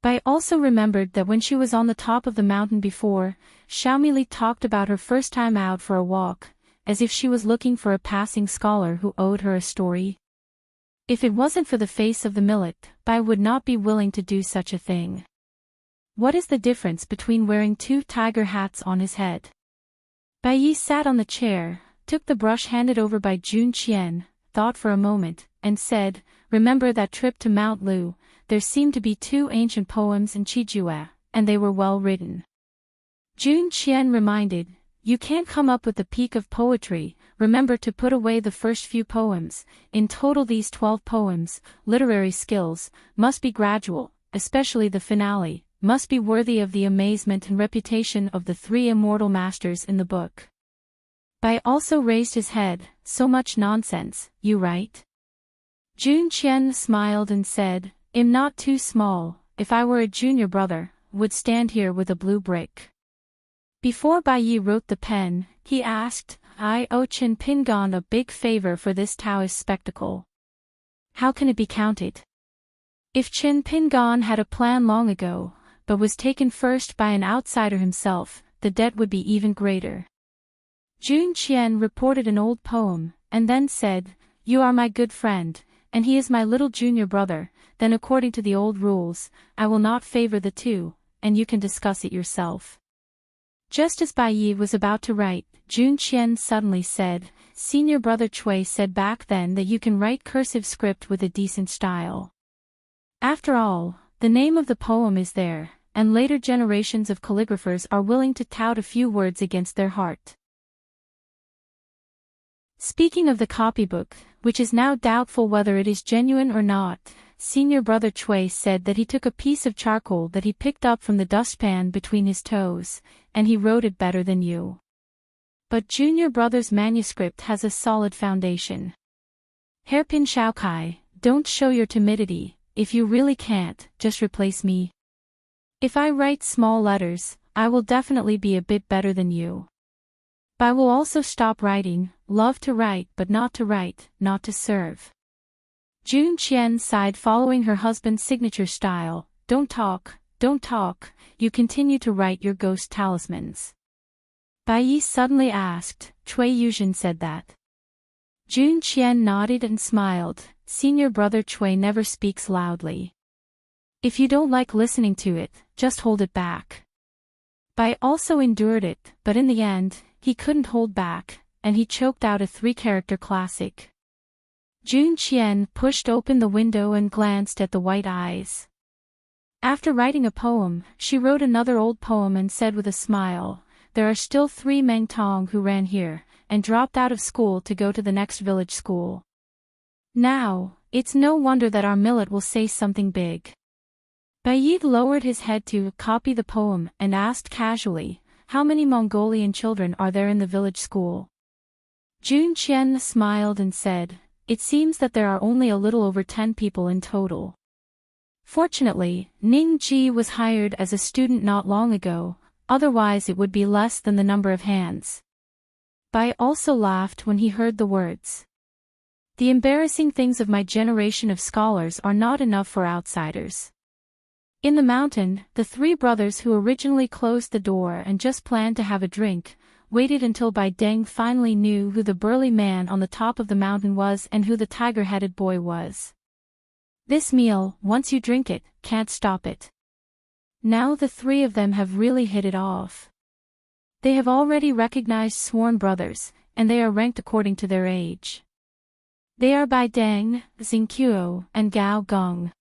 Bai also remembered that when she was on the top of the mountain before, Xiaomili talked about her first time out for a walk, as if she was looking for a passing scholar who owed her a story. If it wasn't for the face of the millet, Bai would not be willing to do such a thing. What is the difference between wearing two tiger hats on his head? Bai Yi sat on the chair, took the brush handed over by Jun Qian, thought for a moment, and said, remember that trip to Mount Lu? There seemed to be two ancient poems in Qijue, and they were well written. Jun Qian reminded, you can't come up with the peak of poetry, remember to put away the first few poems. In total these 12 poems, literary skills, must be gradual, especially the finale, must be worthy of the amazement and reputation of the three immortal masters in the book. Bai also raised his head, so much nonsense, you right? Jun Qian smiled and said, I'm not too small, if I were a junior brother, would stand here with a blue brick. Before Bai Yi wrote the pen, he asked, I owe Chin Pingon a big favor for this Taoist spectacle. How can it be counted? If Chin Pingon had a plan long ago, but was taken first by an outsider himself, the debt would be even greater. Jun Qian reported an old poem, and then said, you are my good friend, and he is my little junior brother, then according to the old rules, I will not favor the two, and you can discuss it yourself. Just as Bai Yi was about to write, Jun Qian suddenly said, Senior brother Cui said back then that you can write cursive script with a decent style. After all, the name of the poem is there, and later generations of calligraphers are willing to tout a few words against their heart. Speaking of the copybook, which is now doubtful whether it is genuine or not, Senior brother Cui said that he took a piece of charcoal that he picked up from the dustpan between his toes, and he wrote it better than you. But junior brother's manuscript has a solid foundation. Hairpin Shaokai, don't show your timidity, if you really can't, just replace me. If I write small letters, I will definitely be a bit better than you. Bai will also stop writing, love to write but not to write, not to serve. Jun Qian sighed following her husband's signature style, don't talk, you continue to write your ghost talismans. Bai Yi suddenly asked, Cui Yuzhen said that. Jun Qian nodded and smiled, senior brother Cui never speaks loudly. If you don't like listening to it, just hold it back. Bai also endured it, but in the end, he couldn't hold back, and he choked out a 3-character classic. Jun Qian pushed open the window and glanced at the white eyes. After writing a poem, she wrote another old poem and said with a smile, there are still 3 Meng Tong who ran here, and dropped out of school to go to the next village school. Now, it's no wonder that our millet will say something big. Bai Yi lowered his head to copy the poem and asked casually, how many Mongolian children are there in the village school? Jun Qian smiled and said, it seems that there are only a little over 10 people in total. Fortunately, Ning Ji was hired as a student not long ago, otherwise it would be less than the number of hands. Bai also laughed when he heard the words. The embarrassing things of my generation of scholars are not enough for outsiders. In the mountain, the 3 brothers who originally closed the door and just planned to have a drink, waited until Bai Deng finally knew who the burly man on the top of the mountain was and who the tiger-headed boy was. This meal, once you drink it, can't stop it. Now the 3 of them have really hit it off. They have already recognized sworn brothers, and they are ranked according to their age. They are Bai Deng, Xingqiu, and Gao Gong.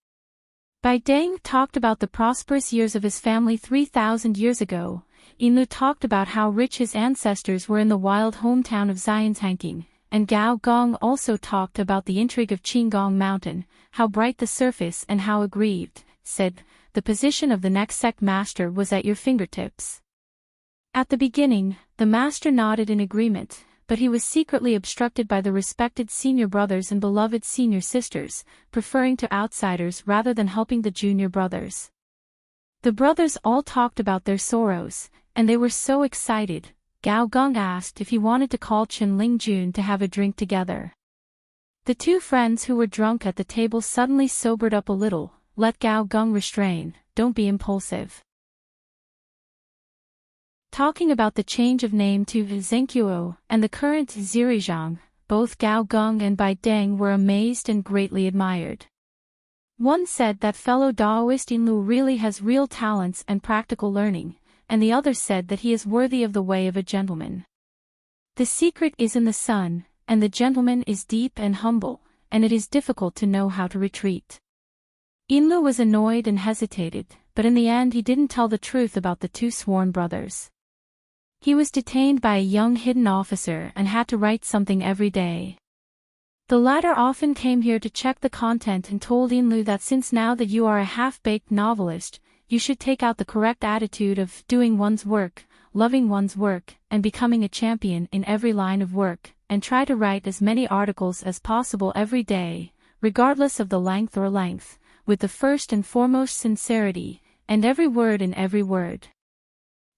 Bai Deng talked about the prosperous years of his family 3,000 years ago. Yinlu talked about how rich his ancestors were in the wild hometown of Xianshanking, and Gao Gong also talked about the intrigue of Qinggong Mountain, how bright the surface and how aggrieved, said, the position of the next sect master was at your fingertips. At the beginning, the master nodded in agreement, but he was secretly obstructed by the respected senior brothers and beloved senior sisters, preferring to outsiders rather than helping the junior brothers. The brothers all talked about their sorrows, and they were so excited. Gao Gong asked if he wanted to call Chen Lingjun to have a drink together. The two friends who were drunk at the table suddenly sobered up a little. Let Gao Gong restrain, don't be impulsive. Talking about the change of name to Zhengqiu and the current Zirizhang, both Gao Gong and Bai Deng were amazed and greatly admired. One said that fellow Daoist Yinlu really has real talents and practical learning, and the other said that he is worthy of the way of a gentleman. The secret is in the sun, and the gentleman is deep and humble, and it is difficult to know how to retreat. Yinlu was annoyed and hesitated, but in the end he didn't tell the truth about the two sworn brothers. He was detained by a young hidden officer and had to write something every day. The latter often came here to check the content and told Yinlu that since now that you are a half-baked novelist, you should take out the correct attitude of doing one's work, loving one's work, and becoming a champion in every line of work, and try to write as many articles as possible every day, regardless of the length, with the first and foremost sincerity, and every word in every word.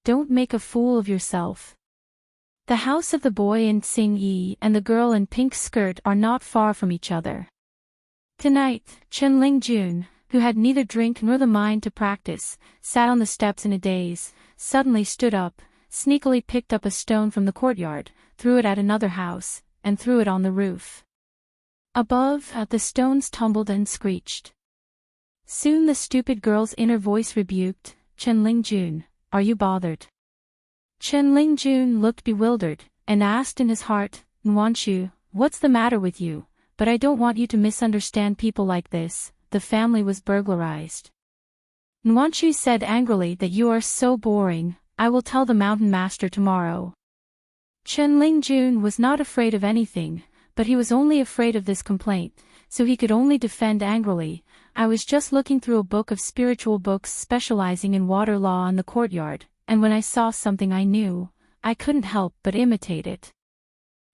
Don't make a fool of yourself. The house of the boy in Tsing Yi and the girl in pink skirt are not far from each other. Tonight, Chen Lingjun, who had neither drink nor the mind to practice, sat on the steps in a daze, suddenly stood up, sneakily picked up a stone from the courtyard, threw it at another house, and threw it on the roof. Above, the stones tumbled and screeched. Soon the stupid girl's inner voice rebuked, Chen Lingjun, are you bothered? Chen Lingjun looked bewildered, and asked in his heart, Nuanshu, what's the matter with you? But I don't want you to misunderstand people like this, the family was burglarized. Nuanshu said angrily that you are so boring, I will tell the mountain master tomorrow. Chen Lingjun was not afraid of anything, but he was only afraid of this complaint, so he could only defend angrily. I was just looking through a book of spiritual books specializing in water law in the courtyard, and when I saw something I knew, I couldn't help but imitate it.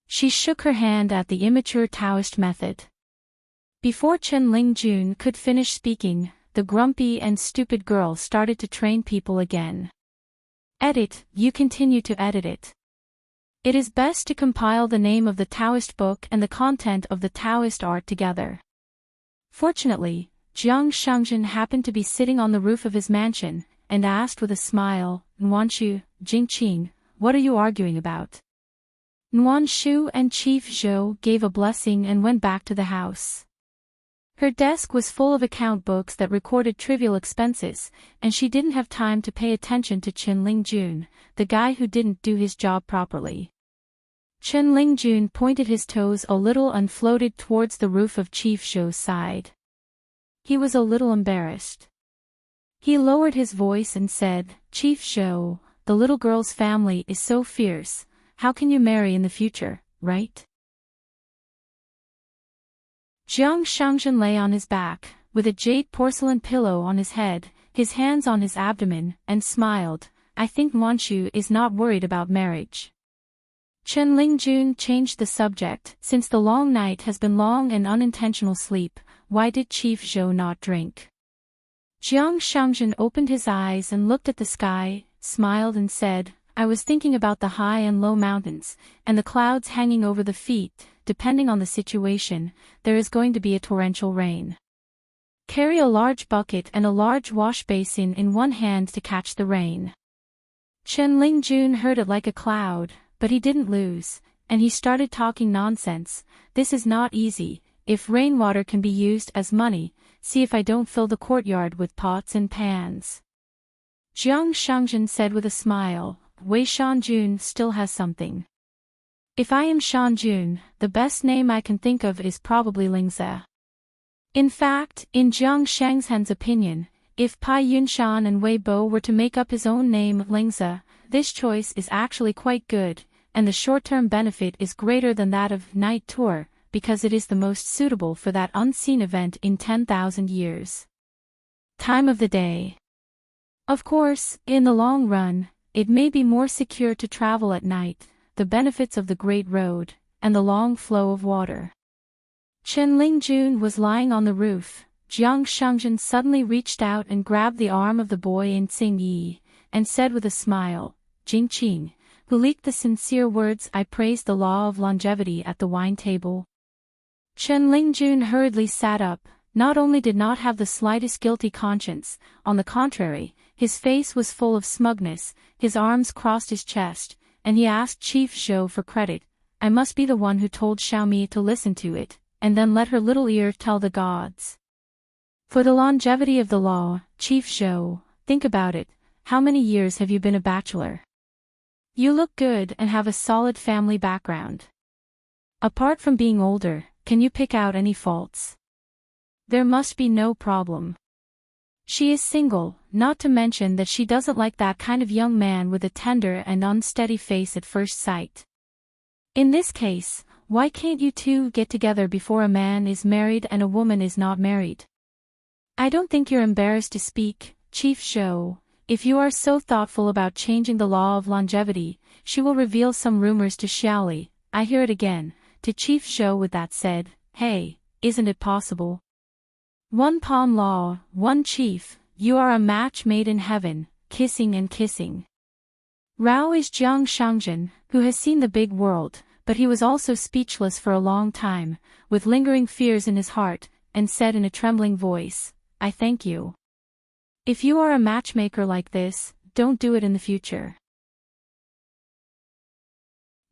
She shook her hand at the immature Taoist method. Before Chen Lingjun could finish speaking, the grumpy and stupid girl started to train people again. Edit, you continue to edit it. It is best to compile the name of the Taoist book and the content of the Taoist art together. Fortunately, Jiang Shangzhen happened to be sitting on the roof of his mansion, and asked with a smile, Nuanshu, Jingqing, what are you arguing about? Nuanshu and Chief Zhou gave a blessing and went back to the house. Her desk was full of account books that recorded trivial expenses, and she didn't have time to pay attention to Chen Lingjun, the guy who didn't do his job properly. Chen Lingjun pointed his toes a little and floated towards the roof of Chief Zhou's side. He was a little embarrassed. He lowered his voice and said, Chief Zhou, the little girl's family is so fierce, how can you marry in the future, right? Jiang Shangzhen lay on his back, with a jade porcelain pillow on his head, his hands on his abdomen, and smiled. I think Nuanshu is not worried about marriage. Chen Lingjun changed the subject. Since the long night has been long and unintentional sleep, why did Chief Zhou not drink? Jiang Shangzhen opened his eyes and looked at the sky, smiled and said, I was thinking about the high and low mountains, and the clouds hanging over the feet. Depending on the situation, there is going to be a torrential rain. Carry a large bucket and a large wash basin in one hand to catch the rain. Chen Lingjun heard it like a cloud, but he didn't lose, and he started talking nonsense. This is not easy. If rainwater can be used as money, see if I don't fill the courtyard with pots and pans. Jiang Shangzhen said with a smile, Wei Shanjun still has something. If I am Shanjun, the best name I can think of is probably Lingze. In fact, in Jiang Shangzhen's opinion, if Pai Yunshan and Wei Bo were to make up his own name Lingze, this choice is actually quite good, and the short-term benefit is greater than that of Night Tour, because it is the most suitable for that unseen event in 10,000 years. Time of the day. Of course, in the long run, it may be more secure to travel at night, the benefits of the Great Road, and the long flow of water. Chen Lingjun was lying on the roof. Jiang Shangzhen suddenly reached out and grabbed the arm of the boy in Tsingyi, and said with a smile, Jingqing, who leaked the sincere words, I praised the law of longevity at the wine table. Chen Lingjun hurriedly sat up. Not only did not have the slightest guilty conscience, on the contrary, his face was full of smugness, his arms crossed his chest, and he asked Chief Zhou for credit. I must be the one who told Xiaomi to listen to it, and then let her little ear tell the gods. For the longevity of the law, Chief Zhou, think about it, how many years have you been a bachelor? You look good and have a solid family background. Apart from being older, can you pick out any faults? There must be no problem. She is single, not to mention that she doesn't like that kind of young man with a tender and unsteady face at first sight. In this case, why can't you two get together before a man is married and a woman is not married? I don't think you're embarrassed to speak, Chief Zhou. If you are so thoughtful about changing the law of longevity, she will reveal some rumors to Xiaoli. I hear it again, to Chief Zhou. With that said, hey, isn't it possible? One palm law, one chief, you are a match made in heaven, kissing and kissing. Rao is Jiang Shangzhen, who has seen the big world, but he was also speechless for a long time, with lingering fears in his heart, and said in a trembling voice, I thank you. If you are a matchmaker like this, don't do it in the future.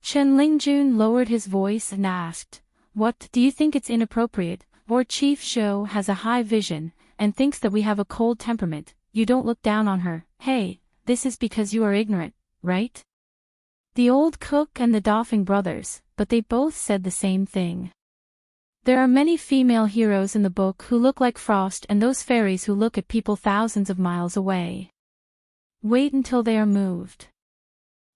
Chen Lingjun lowered his voice and asked, what, do you think it's inappropriate? Or Chief Zhou has a high vision, and thinks that we have a cold temperament. You don't look down on her. Hey, this is because you are ignorant, right? The old cook and the Doffing brothers, but they both said the same thing. There are many female heroes in the book who look like Frost and those fairies who look at people thousands of miles away. Wait until they are moved.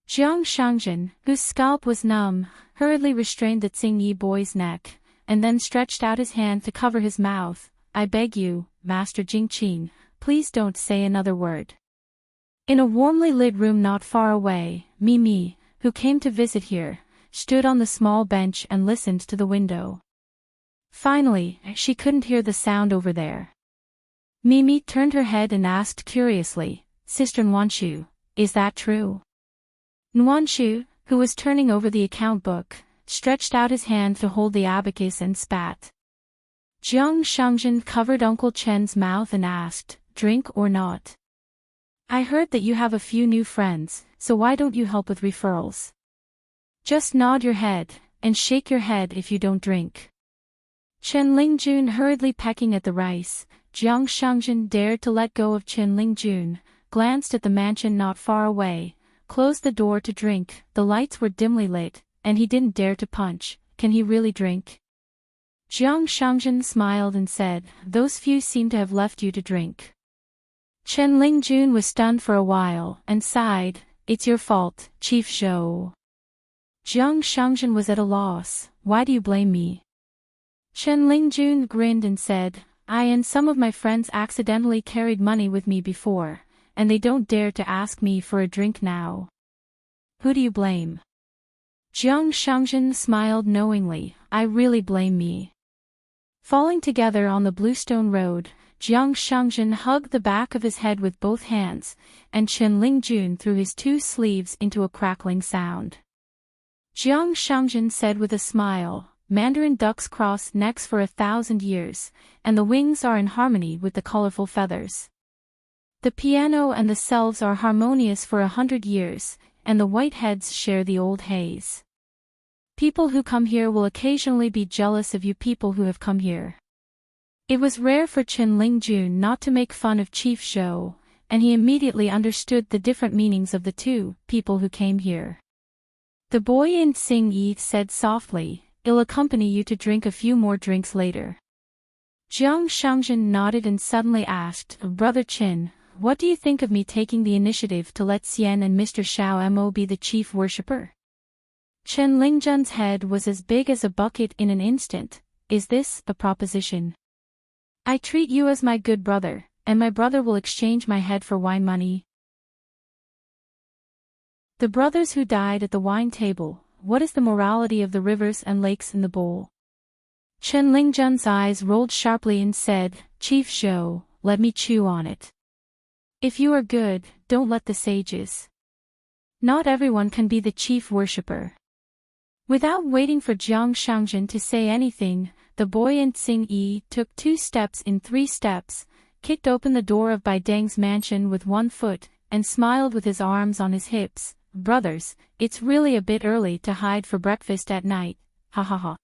Jiang Shangzhen, whose scalp was numb, hurriedly restrained the Tsingyi boy's neck, and then stretched out his hand to cover his mouth. I beg you, Master Jingqing, please don't say another word. In a warmly lit room not far away, Mimi, who came to visit here, stood on the small bench and listened to the window. Finally, she couldn't hear the sound over there. Mimi turned her head and asked curiously, Sister Nuanshu, is that true? Nuanshu, who was turning over the account book, stretched out his hand to hold the abacus and spat. Jiang Shangzhen covered Uncle Chen's mouth and asked, drink or not? I heard that you have a few new friends, so why don't you help with referrals? Just nod your head, and shake your head if you don't drink. Chen Lingjun hurriedly pecking at the rice. Jiang Shangzhen dared to let go of Chen Lingjun, glanced at the mansion not far away, closed the door to drink. The lights were dimly lit, and he didn't dare to punch. Can he really drink? Jiang Shangzhen smiled and said, those few seem to have left you to drink. Chen Lingjun was stunned for a while, and sighed, it's your fault, Chief Zhou. Jiang Shangzhen was at a loss, why do you blame me? Chen Lingjun grinned and said, I and some of my friends accidentally carried money with me before, and they don't dare to ask me for a drink now. Who do you blame? Jiang Shangzhen smiled knowingly, I really blame me. Falling together on the Bluestone Road, Jiang Shangzhen hugged the back of his head with both hands, and Chen Lingjun threw his two sleeves into a crackling sound. Jiang Shangzhen said with a smile, Mandarin ducks cross necks for 1,000 years, and the wings are in harmony with the colorful feathers. The piano and the selves are harmonious for 100 years, and the white heads share the old haze. People who come here will occasionally be jealous of you people who have come here. It was rare for Chen Lingjun not to make fun of Chief Zhou, and he immediately understood the different meanings of the two people who came here. The boy in Sing Yi said softly, "I'll accompany you to drink a few more drinks later." Jiang Shangjin nodded and suddenly asked, "Brother Qin, what do you think of me taking the initiative to let Xian and Mr. Xiao Mo be the chief worshipper?" Chen Lingjun's head was as big as a bucket in an instant. "Is this a proposition? I treat you as my good brother, and my brother will exchange my head for wine money." The brothers who died at the wine table, what is the morality of the rivers and lakes in the bowl? Chen Lingjun's eyes rolled sharply and said, "Chief Zhou, let me chew on it. If you are good, don't let the sages. Not everyone can be the chief worshipper." Without waiting for Jiang Shangjin to say anything, the boy in Tsing Yi took 2 steps in 3 steps, kicked open the door of Bai Deng's mansion with 1 foot, and smiled with his arms on his hips. "Brothers, it's really a bit early to hide for breakfast at night, ha ha ha."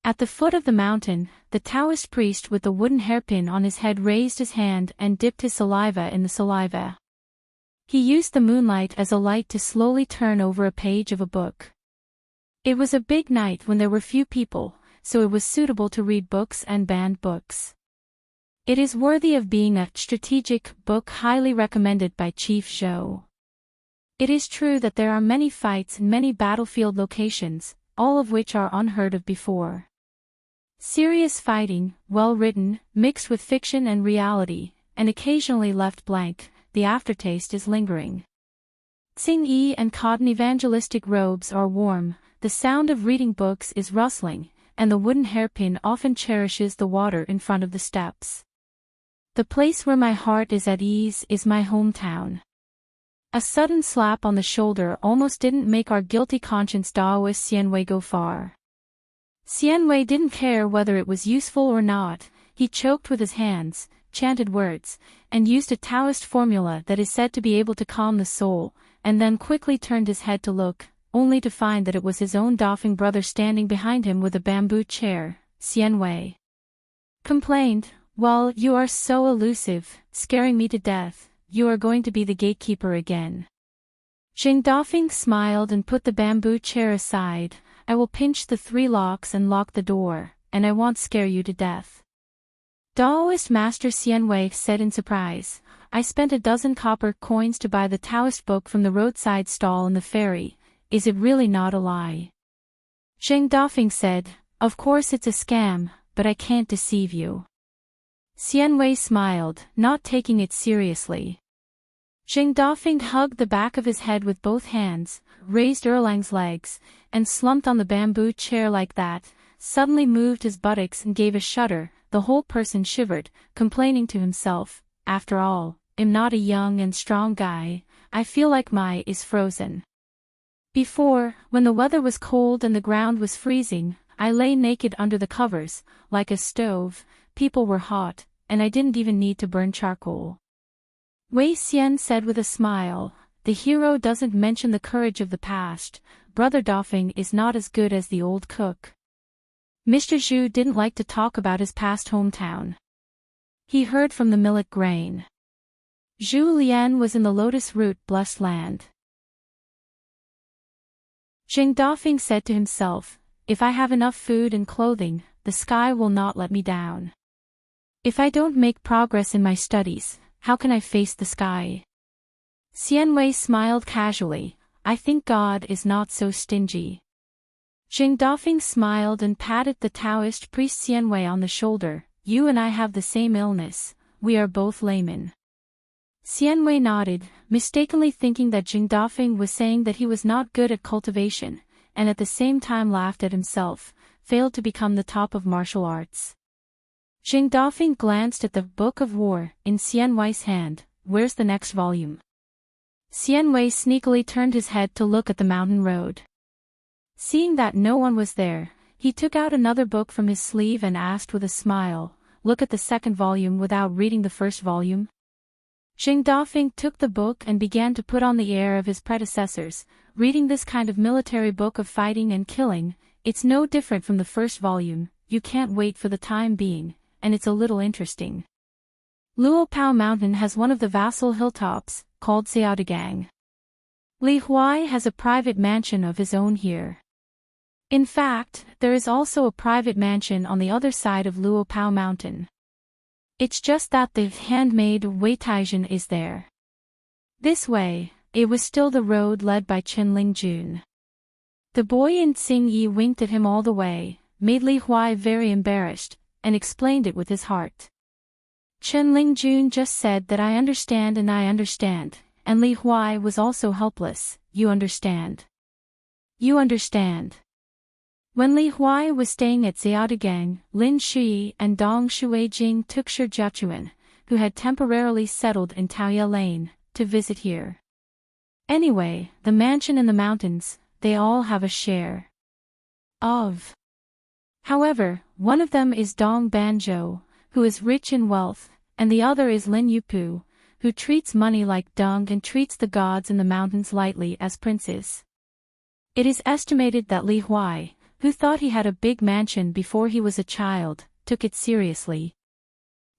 At the foot of the mountain, the Taoist priest with the wooden hairpin on his head raised his hand and dipped his saliva in the saliva. He used the moonlight as a light to slowly turn over a page of a book. It was a big night when there were few people, so it was suitable to read books and banned books. It is worthy of being a strategic book highly recommended by Chief Zhou. It is true that there are many fights and many battlefield locations, all of which are unheard of before. Serious fighting, well written, mixed with fiction and reality, and occasionally left blank, the aftertaste is lingering. Tsing Yi and cotton evangelistic robes are warm, the sound of reading books is rustling, and the wooden hairpin often cherishes the water in front of the steps. The place where my heart is at ease is my hometown. A sudden slap on the shoulder almost didn't make our guilty conscience Daoist Xianwei go far. Xianwei didn't care whether it was useful or not. He choked with his hands, chanted words, and used a Taoist formula that is said to be able to calm the soul, and then quickly turned his head to look, only to find that it was his own doffing brother standing behind him with a bamboo chair. Xianwei complained, "Well, you are so elusive, scaring me to death. You are going to be the gatekeeper again." Jing Dafeng smiled and put the bamboo chair aside. "I will pinch the 3 locks and lock the door, and I won't scare you to death." Daoist Master Xianwei said in surprise, "I spent 12 copper coins to buy the Taoist book from the roadside stall in the ferry. Is it really not a lie?" Jing Dafeng said, "Of course it's a scam, but I can't deceive you." Xianwei smiled, not taking it seriously. Jing Dafeng hugged the back of his head with both hands, raised Erlang's legs, and slumped on the bamboo chair like that, suddenly moved his buttocks and gave a shudder. The whole person shivered, complaining to himself, "After all, I'm not a young and strong guy, I feel like my is frozen." Before, when the weather was cold and the ground was freezing, I lay naked under the covers, like a stove. People were hot, and I didn't even need to burn charcoal. Wei Xian said with a smile, "The hero doesn't mention the courage of the past. Brother Dafeng is not as good as the old cook." Mr. Zhu didn't like to talk about his past hometown. He heard from the millet grain. Zhu Lian was in the lotus root blessed land. Jing Dafeng said to himself, "If I have enough food and clothing, the sky will not let me down. If I don't make progress in my studies, how can I face the sky?" Xianwei smiled casually, "I think God is not so stingy." Jing Dafeng smiled and patted the Taoist priest Xianwei on the shoulder. "You and I have the same illness, we are both laymen." Xianwei nodded, mistakenly thinking that Jing Dafeng was saying that he was not good at cultivation, and at the same time laughed at himself, failed to become the top of martial arts. Jing Dafeng glanced at the Book of War in Xianwei's hand. "Where's the next volume?" Xianwei sneakily turned his head to look at the mountain road. Seeing that no one was there, he took out another book from his sleeve and asked with a smile, "Look at the second volume without reading the first volume?" Jing Dafeng took the book and began to put on the air of his predecessors, reading this kind of military book of fighting and killing. "It's no different from the first volume, you can't wait for the time being, and it's a little interesting. Luopao Mountain has one of the vassal hilltops, called Xiaodagang. Li Huai has a private mansion of his own here. In fact, there is also a private mansion on the other side of Luopao Mountain. It's just that the handmaid Wei Taijun is there. This way, it was still the road led by Chen Lingjun. The boy in Tsing Yi winked at him all the way, made Li Huai very embarrassed, and explained it with his heart. Chen Lingjun just said that I understand, and Li Huai was also helpless. You understand. You understand. When Li Huai was staying at Xiaodagang, Lin Shui and Dong Shuijing took Shi Jiachuan, who had temporarily settled in Taoye Lane, to visit here. Anyway, the mansion in the mountains, they all have a share of. However, one of them is Dong Banzhou, who is rich in wealth, and the other is Lin Yupu, who treats money like dung and treats the gods in the mountains lightly as princes. It is estimated that Li Huai, who thought he had a big mansion before he was a child, took it seriously.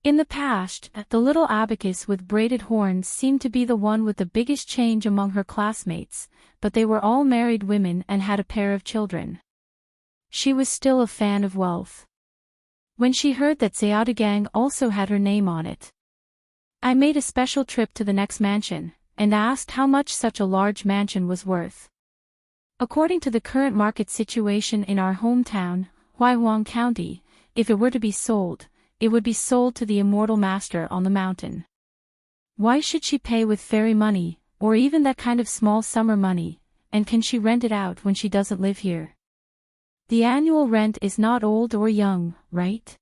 In the past, the little abacus with braided horns seemed to be the one with the biggest change among her classmates, but they were all married women and had a pair of children. She was still a fan of wealth. When she heard that Xiaodagang also had her name on it, I made a special trip to the next mansion, and asked how much such a large mansion was worth. According to the current market situation in our hometown, Huaihuang County, if it were to be sold, it would be sold to the immortal master on the mountain. Why should she pay with fairy money, or even that kind of small summer money, and can she rent it out when she doesn't live here? The annual rent is not old or young, right?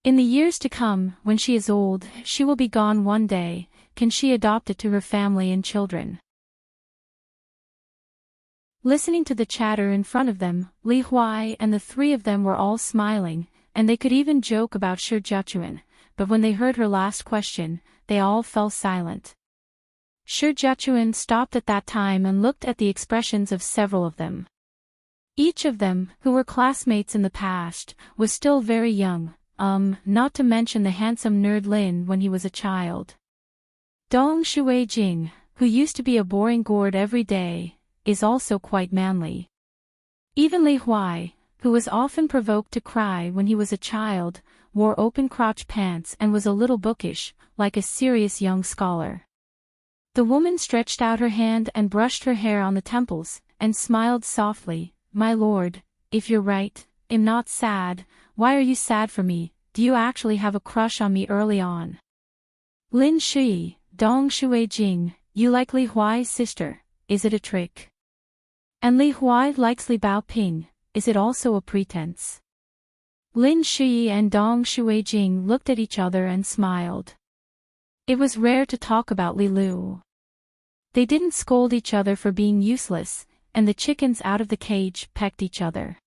In the years to come, when she is old, she will be gone one day, can she adopt it to her family and children? Listening to the chatter in front of them, Li Huai and the three of them were all smiling, and they could even joke about Shi Jiachuan, but when they heard her last question, they all fell silent. Shi Jiachuan stopped at that time and looked at the expressions of several of them. Each of them, who were classmates in the past, was still very young, not to mention the handsome nerd Lin when he was a child. Dong Shuijing, who used to be a boring gourd every day, is also quite manly. Even Li Huai, who was often provoked to cry when he was a child, wore open-crotch pants and was a little bookish, like a serious young scholar. The woman stretched out her hand and brushed her hair on the temples, and smiled softly. My lord, if you're right, I'm not sad. Why are you sad for me? Do you actually have a crush on me early on? Lin Shui, Dong Shuijing, you like Li Huai's sister, is it a trick? And Li Huai likes Li Baoping, is it also a pretense? Lin Shui and Dong Shuijing looked at each other and smiled. It was rare to talk about Li Lu. They didn't scold each other for being useless, and the chickens out of the cage pecked each other.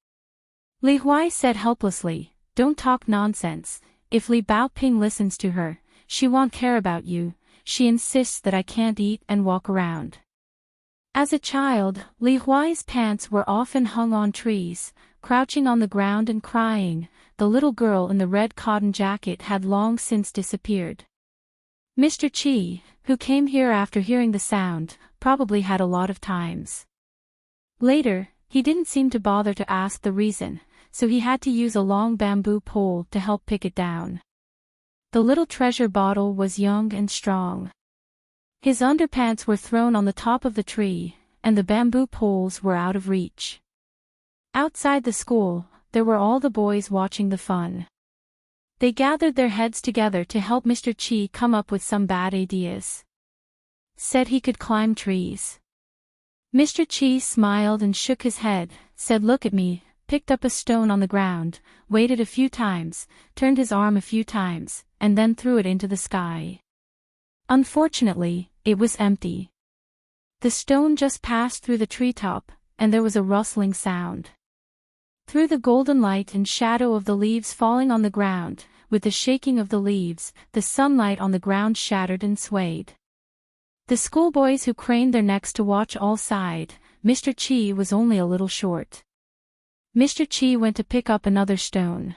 Li Huai said helplessly, don't talk nonsense, if Li Baoping listens to her, she won't care about you, she insists that I can't eat and walk around. As a child, Li Huai's pants were often hung on trees, crouching on the ground and crying. The little girl in the red cotton jacket had long since disappeared. Mr. Qi, who came here after hearing the sound, probably had a lot of times. Later, he didn't seem to bother to ask the reason, so he had to use a long bamboo pole to help pick it down. The little treasure bottle was young and strong. His underpants were thrown on the top of the tree, and the bamboo poles were out of reach. Outside the school, there were all the boys watching the fun. They gathered their heads together to help Mr. Qi come up with some bad ideas. Said he could climb trees. Mr. Qi smiled and shook his head, said look at me, picked up a stone on the ground, waited a few times, turned his arm a few times, and then threw it into the sky. Unfortunately, it was empty. The stone just passed through the treetop, and there was a rustling sound. Through the golden light and shadow of the leaves falling on the ground, with the shaking of the leaves, the sunlight on the ground shattered and swayed. The schoolboys who craned their necks to watch all sighed. Mr. Qi was only a little short. Mr. Qi went to pick up another stone.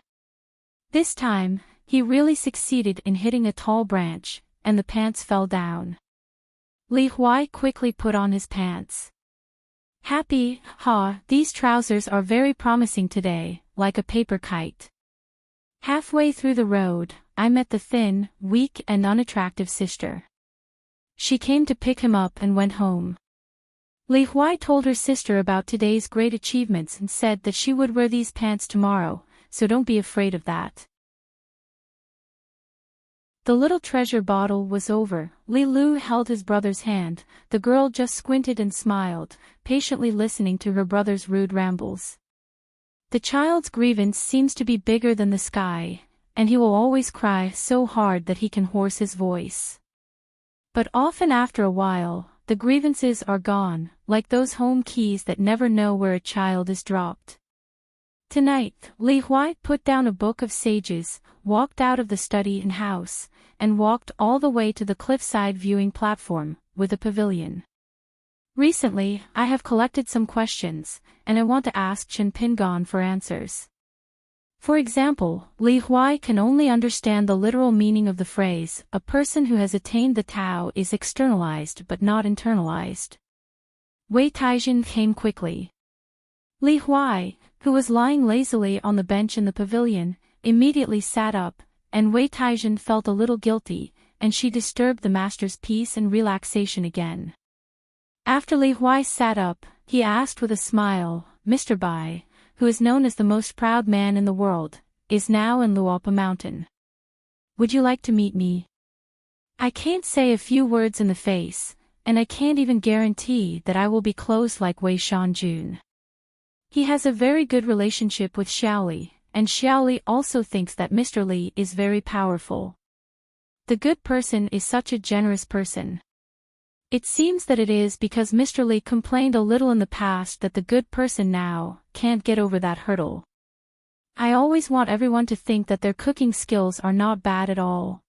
This time, he really succeeded in hitting a tall branch, and the pants fell down. Li Huai quickly put on his pants. Happy, these trousers are very promising today, like a paper kite. Halfway through the road, I met the thin, weak and unattractive sister. She came to pick him up and went home. Li Huai told her sister about today's great achievements and said that she would wear these pants tomorrow, so don't be afraid of that. The little treasure bottle was over. Li Lu held his brother's hand. The girl just squinted and smiled, patiently listening to her brother's rude rambles. The child's grievance seems to be bigger than the sky, and he will always cry so hard that he can hoarse his voice. But often after a while, the grievances are gone, like those home keys that never know where a child is dropped. Tonight, Li Huai put down a book of sages, walked out of the study and house, and walked all the way to the cliffside viewing platform, with a pavilion. Recently, I have collected some questions, and I want to ask Chen Pingon for answers. For example, Li Huai can only understand the literal meaning of the phrase, a person who has attained the Tao is externalized but not internalized. Wei Taijin came quickly. Li Huai, who was lying lazily on the bench in the pavilion, immediately sat up, and Wei Taijin felt a little guilty, and she disturbed the master's peace and relaxation again. After Li Huai sat up, he asked with a smile, Mr. Bai, who is known as the most proud man in the world, is now in Luopa Mountain. Would you like to meet me? I can't say a few words in the face, and I can't even guarantee that I will be close like Wei Shanjun. He has a very good relationship with Xiaoli, and Xiaoli also thinks that Mr. Li is very powerful. The good person is such a generous person. It seems that it is because Mr. Li complained a little in the past that the good person now can't get over that hurdle. I always want everyone to think that their cooking skills are not bad at all.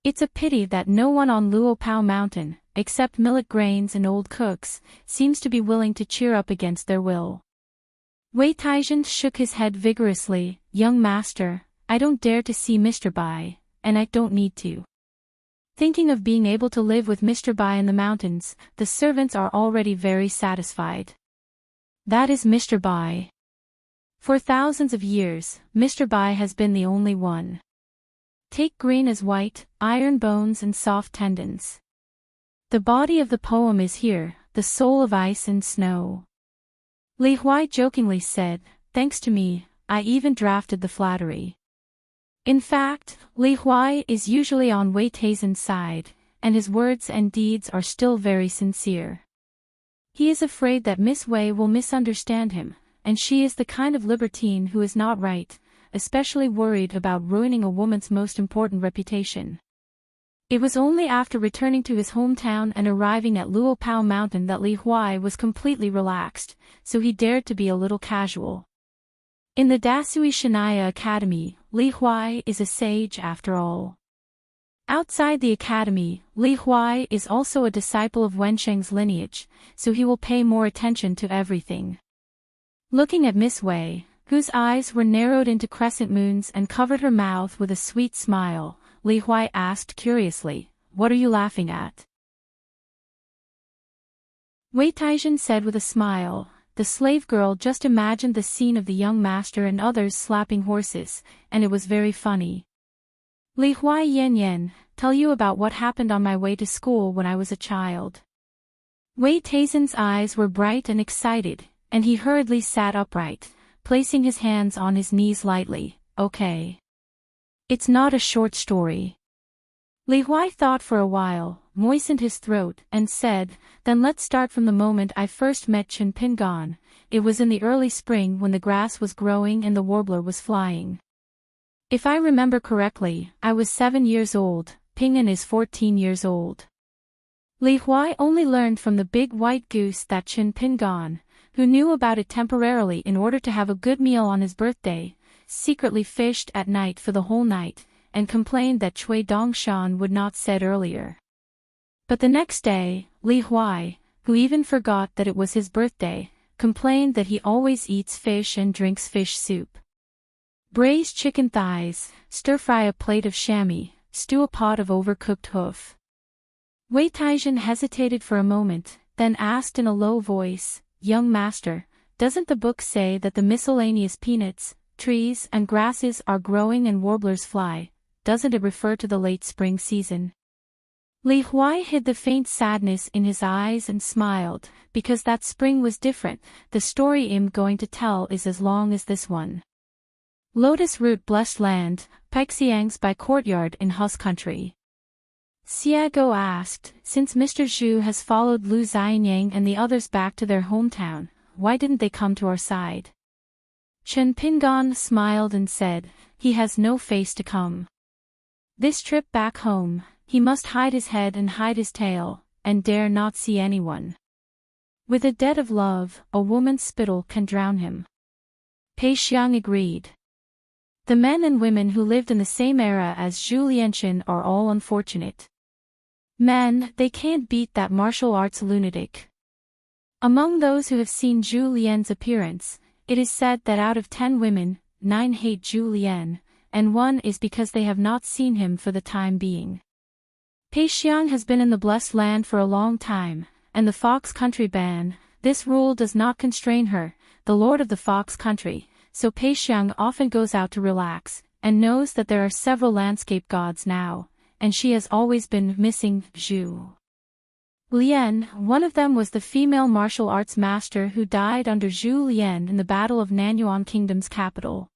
It's a pity that no one on Luopao Mountain, except millet grains and old cooks, seems to be willing to cheer up against their will. Wei Taijin shook his head vigorously, Young master, I don't dare to see Mr. Bai, and I don't need to. Thinking of being able to live with Mr. Bai in the mountains, the servants are already very satisfied. That is Mr. Bai. For thousands of years, Mr. Bai has been the only one. Take green as white, iron bones and soft tendons. The body of the poem is here, the soul of ice and snow. Li Huai jokingly said, thanks to me, I even drafted the flattery. In fact, Li Huai is usually on Wei Taizin's side, and his words and deeds are still very sincere. He is afraid that Miss Wei will misunderstand him, and she is the kind of libertine who is not right, especially worried about ruining a woman's most important reputation. It was only after returning to his hometown and arriving at Luopao Mountain that Li Huai was completely relaxed, so he dared to be a little casual. In the Dasui Shinaya Academy, Li Huai is a sage after all. Outside the academy, Li Huai is also a disciple of Wensheng's lineage, so he will pay more attention to everything. Looking at Miss Wei, whose eyes were narrowed into crescent moons and covered her mouth with a sweet smile, Li Huai asked curiously, what are you laughing at? Wei Taijin said with a smile, the slave girl just imagined the scene of the young master and others slapping horses, and it was very funny. Li Huai Yan, tell you about what happened on my way to school when I was a child. Wei Taizin's eyes were bright and excited, and he hurriedly sat upright, placing his hands on his knees lightly, okay. It's not a short story. Li Huai thought for a while, moistened his throat, and said, then let's start from the moment I first met Chen Pingon. It was in the early spring when the grass was growing and the warbler was flying. If I remember correctly, I was 7 years old, Pingon is 14 years old. Li Huai only learned from the big white goose that Chen Pingon, who knew about it temporarily in order to have a good meal on his birthday, secretly fished at night for the whole night, and complained that Cui Dongshan would not said earlier. But the next day, Li Huai, who even forgot that it was his birthday, complained that he always eats fish and drinks fish soup. Braise chicken thighs, stir-fry a plate of chamois, stew a pot of overcooked hoof. Wei Taizhen hesitated for a moment, then asked in a low voice, "Young master, doesn't the book say that the miscellaneous peanuts, trees and grasses are growing and warblers fly? Doesn't it refer to the late spring season?" Li Huai hid the faint sadness in his eyes and smiled, because that spring was different. The story I'm going to tell is as long as this one. Lotus Root Blessed Land, Peixiang's by Courtyard in Hus Country. Xiago asked, "Since Mr. Zhu has followed Lu Xianyang and the others back to their hometown, why didn't they come to our side?" Chen Pingan smiled and said, "He has no face to come. This trip back home, he must hide his head and hide his tail, and dare not see anyone. With a debt of love, a woman's spittle can drown him." Pei Xiang agreed. The men and women who lived in the same era as Zhu Lianchen are all unfortunate. Men, they can't beat that martial arts lunatic. Among those who have seen Zhu Lian's appearance, it is said that out of 10 women, 9 hate Zhu Lian, and 1 is because they have not seen him for the time being. Pei Xiang has been in the Blessed Land for a long time, and the Fox Country ban, this rule does not constrain her, the Lord of the Fox Country, so Pei Xiang often goes out to relax, and knows that there are several landscape gods now, and she has always been missing Zhu Lian. One of them was the female martial arts master who died under Zhu Lian in the Battle of Nanyuan Kingdom's capital.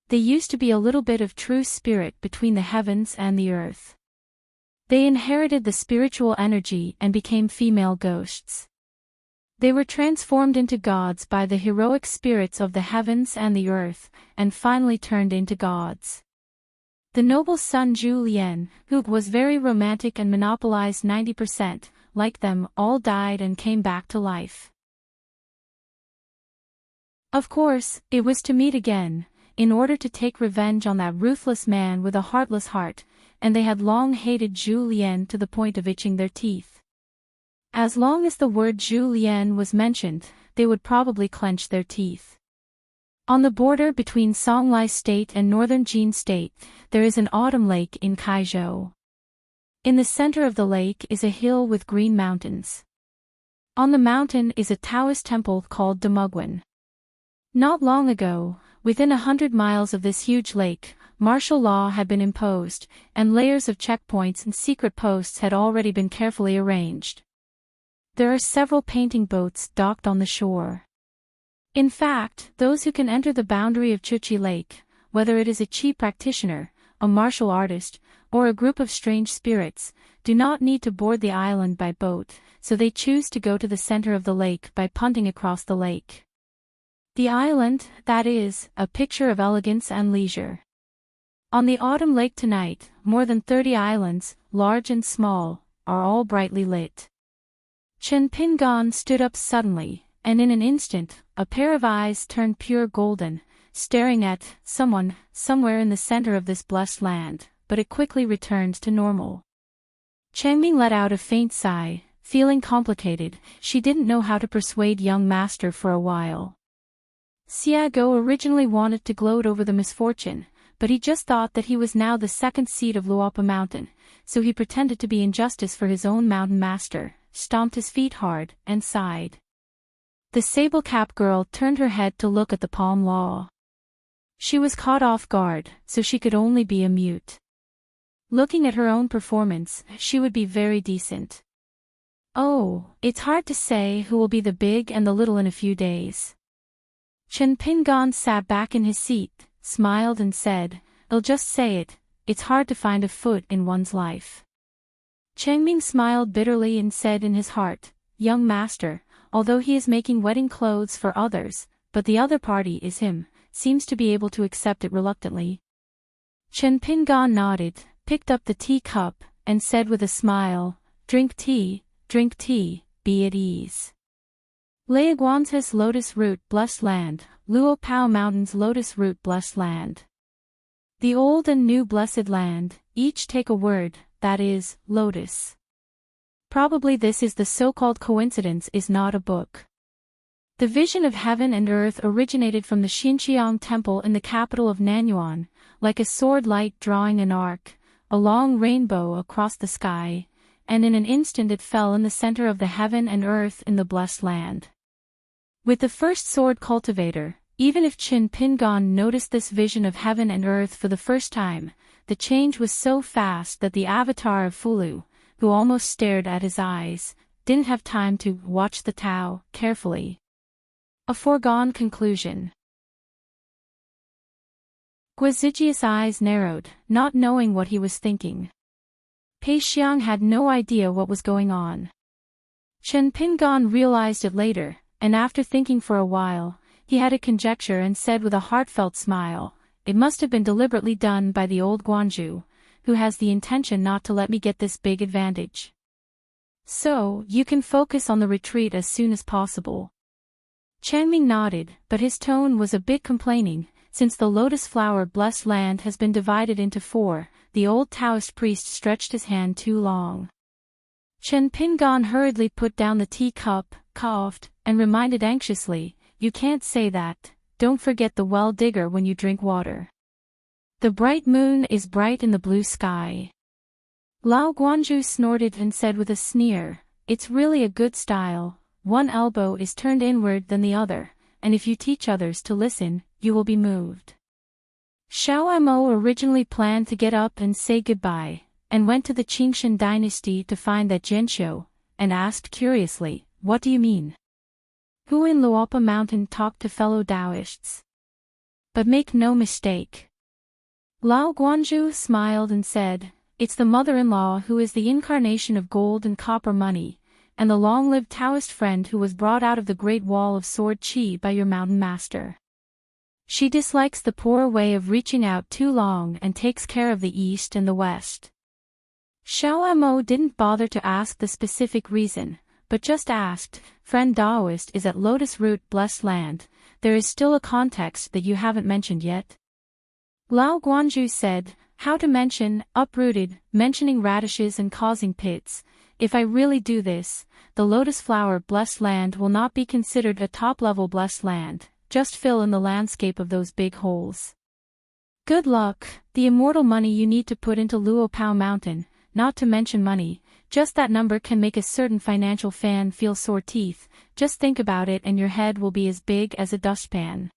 They used to be a little bit of true spirit between the heavens and the earth. They inherited the spiritual energy and became female ghosts. They were transformed into gods by the heroic spirits of the heavens and the earth, and finally turned into gods. The noble son Zhu Lian, who was very romantic and monopolized 90%, like them, all died and came back to life. Of course, it was to meet again, in order to take revenge on that ruthless man with a heartless heart, and they had long hated Zhu Lian to the point of itching their teeth. As long as the word Zhu Lian was mentioned, they would probably clench their teeth. On the border between Songlai State and northern Jin State, there is an autumn lake in Kaizhou. In the center of the lake is a hill with green mountains. On the mountain is a Taoist temple called Demugwen. Not long ago, within 100 miles of this huge lake, martial law had been imposed, and layers of checkpoints and secret posts had already been carefully arranged. There are several painting boats docked on the shore. In fact, those who can enter the boundary of Chuchi Lake, whether it is a chi practitioner, a martial artist, or a group of strange spirits, do not need to board the island by boat, so they choose to go to the center of the lake by punting across the lake. The island, that is, a picture of elegance and leisure. On the autumn lake tonight, more than 30 islands, large and small, are all brightly lit. Chen Pingan stood up suddenly, and in an instant, a pair of eyes turned pure golden, staring at someone, somewhere in the center of this blessed land, but it quickly returned to normal. Changming let out a faint sigh, feeling complicated. She didn't know how to persuade young master for a while. Xiago originally wanted to gloat over the misfortune, but he just thought that he was now the second seat of Luopa Mountain, so he pretended to be injustice for his own mountain master, stomped his feet hard, and sighed. The sable-cap girl turned her head to look at the palm law. She was caught off guard, so she could only be a mute. Looking at her own performance, she would be very decent. Oh, it's hard to say who will be the big and the little in a few days. Chen Pingan sat back in his seat, smiled and said, "I'll just say it, it's hard to find a foot in one's life." Changming smiled bitterly and said in his heart, "Young master, although he is making wedding clothes for others, but the other party is him, seems to be able to accept it reluctantly." Chen Pingan nodded, picked up the teacup, and said with a smile, drink tea, be at ease." Leiguan's Lotus Root Blessed Land, Luo Pao Mountains Lotus Root Blessed Land. The old and new blessed land, each take a word, that is, lotus. Probably this is the so-called coincidence is not a book. The vision of heaven and earth originated from the Xinqiang temple in the capital of Nanyuan, like a sword light drawing an arc, a long rainbow across the sky, and in an instant it fell in the center of the heaven and earth in the blessed land. With the first sword cultivator, even if Chin Pingon noticed this vision of heaven and earth for the first time, the change was so fast that the avatar of Fulu, who almost stared at his eyes, didn't have time to watch the Tao carefully. A foregone conclusion. Guiziji's eyes narrowed, not knowing what he was thinking. Pei Xiang had no idea what was going on. Chen Pingon realized it later, and after thinking for a while, he had a conjecture and said with a heartfelt smile, "It must have been deliberately done by the old Guanju, who has the intention not to let me get this big advantage. So, you can focus on the retreat as soon as possible." Changming nodded, but his tone was a bit complaining. Since the lotus flower blessed land has been divided into 4, the old Taoist priest stretched his hand too long. Chen Pingon hurriedly put down the teacup, coughed, and reminded anxiously, "You can't say that, don't forget the well digger when you drink water. The bright moon is bright in the blue sky." Lao Guanju snorted and said with a sneer, "It's really a good style, one elbow is turned inward than the other, and if you teach others to listen, you will be moved." Xiao Mo originally planned to get up and say goodbye, and went to the Qingshan dynasty to find that Jianxiu, and asked curiously, "What do you mean? Who in Luopa Mountain talked to fellow Taoists? But make no mistake." Lao Guanju smiled and said, "It's the mother-in-law who is the incarnation of gold and copper money, and the long-lived Taoist friend who was brought out of the Great Wall of Sword Qi by your mountain master. She dislikes the poor way of reaching out too long and takes care of the East and the West." Xiao Mo didn't bother to ask the specific reason, but just asked, "Friend Taoist is at Lotus Root Blessed Land, there is still a context that you haven't mentioned yet." Lao Guanju said, "How to mention, uprooted, mentioning radishes and causing pits. If I really do this, the Lotus Flower Blessed Land will not be considered a top-level blessed land, just fill in the landscape of those big holes. Good luck, the immortal money you need to put into Luopao Mountain, not to mention money, just that number can make a certain financial fan feel sore teeth, just think about it and your head will be as big as a dustpan."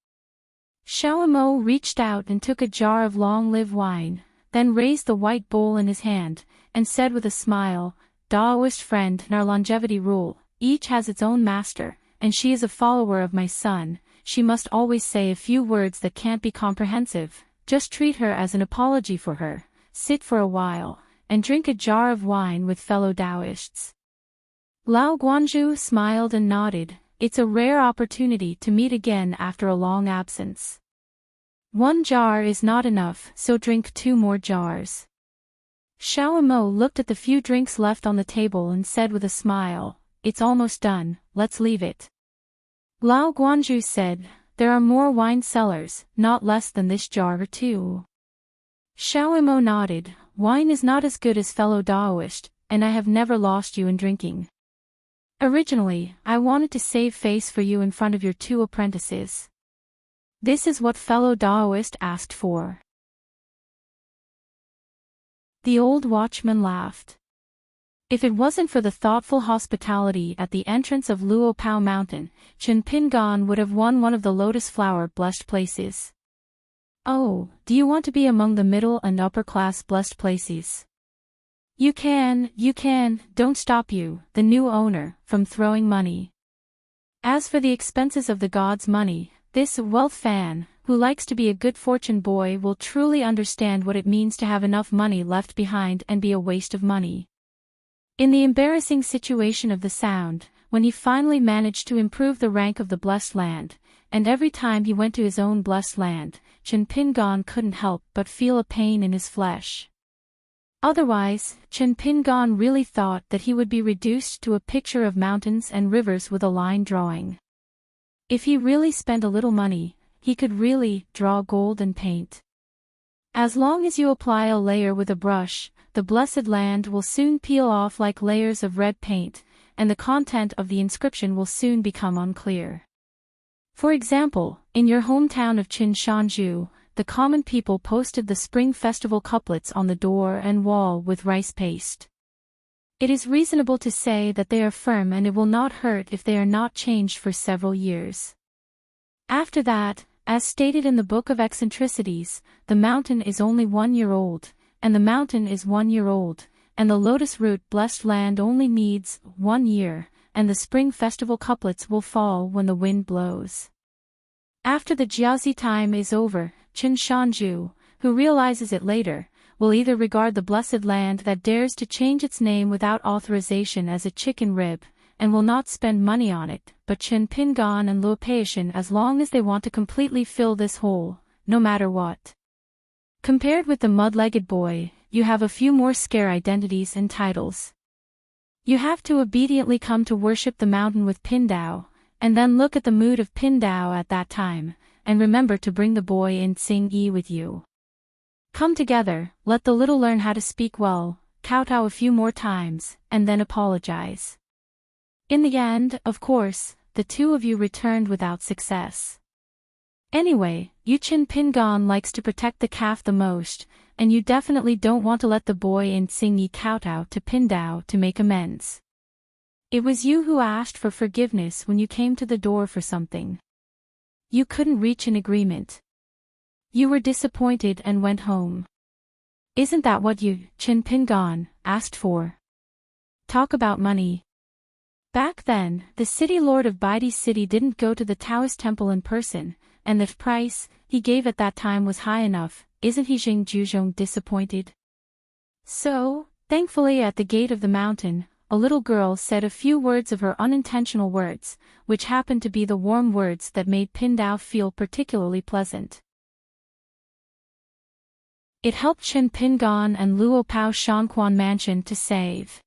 Xiao Mo reached out and took a jar of long-live wine, then raised the white bowl in his hand, and said with a smile, "Taoist friend and our longevity rule, each has its own master, and she is a follower of my son. She must always say a few words that can't be comprehensive, just treat her as an apology for her, sit for a while, and drink a jar of wine with fellow Taoists." Lao Guanju smiled and nodded, "It's a rare opportunity to meet again after a long absence. One jar is not enough, so drink 2 more jars." Xiao Mo looked at the few drinks left on the table and said with a smile, "It's almost done, let's leave it." Lao Guanju said, "There are more wine cellars, not less than this jar or 2. Xiao Mo nodded, "Wine is not as good as fellow Taoist, and I have never lost you in drinking. Originally, I wanted to save face for you in front of your 2 apprentices. This is what fellow Taoist asked for." The old watchman laughed. If it wasn't for the thoughtful hospitality at the entrance of Luopao Mountain, Chen Pingon would have won one of the lotus flower blessed places. "Oh, do you want to be among the middle and upper class blessed places? You can, don't stop you, the new owner, from throwing money. As for the expenses of the god's money, this wealth fan, who likes to be a good fortune boy will truly understand what it means to have enough money left behind and be a waste of money." In the embarrassing situation of the Sound, when he finally managed to improve the rank of the blessed land, and every time he went to his own blessed land, Chen Pingon couldn't help but feel a pain in his flesh. Otherwise, Chen Pingon really thought that he would be reduced to a picture of mountains and rivers with a line drawing. If he really spent a little money, he could really draw gold and paint. As long as you apply a layer with a brush, the blessed land will soon peel off like layers of red paint, and the content of the inscription will soon become unclear. For example, in your hometown of Qinshanju, the common people posted the Spring Festival couplets on the door and wall with rice paste. It is reasonable to say that they are firm and it will not hurt if they are not changed for several years. After that, as stated in the Book of Eccentricities, the mountain is only 1 year old, and the mountain is 1 year old, and the lotus root blessed land only needs 1 year, and the spring festival couplets will fall when the wind blows. After the Jiazi time is over, Qin Shanju, who realizes it later, will either regard the blessed land that dares to change its name without authorization as a chicken rib, and will not spend money on it, but Qin Pingan and Luopeishan as long as they want to completely fill this hole, no matter what. Compared with the mud-legged boy, you have a few more scare identities and titles. You have to obediently come to worship the mountain with Pindao, and then look at the mood of Pindao at that time, and remember to bring the boy in Tsing Yi with you. Come together, let the little learn how to speak well, kowtow a few more times, and then apologize. In the end, of course, the two of you returned without success. Anyway, Yuchin Pingan likes to protect the calf the most, and you definitely don't want to let the boy in Tsing Yi kowtow to Pindao to make amends. It was you who asked for forgiveness when you came to the door for something. You couldn't reach an agreement. You were disappointed and went home. Isn't that what you, Qin Pingan, asked for? Talk about money. Back then, the city lord of Baidi's city didn't go to the Taoist temple in person, and the price he gave at that time was high enough. Isn't he Jing Juzhong disappointed? So, thankfully at the gate of the mountain, a little girl said a few words of her unintentional words, which happened to be the warm words that made Pindao feel particularly pleasant. It helped Qin Pingan and Luo Pao Shanquan Mansion to save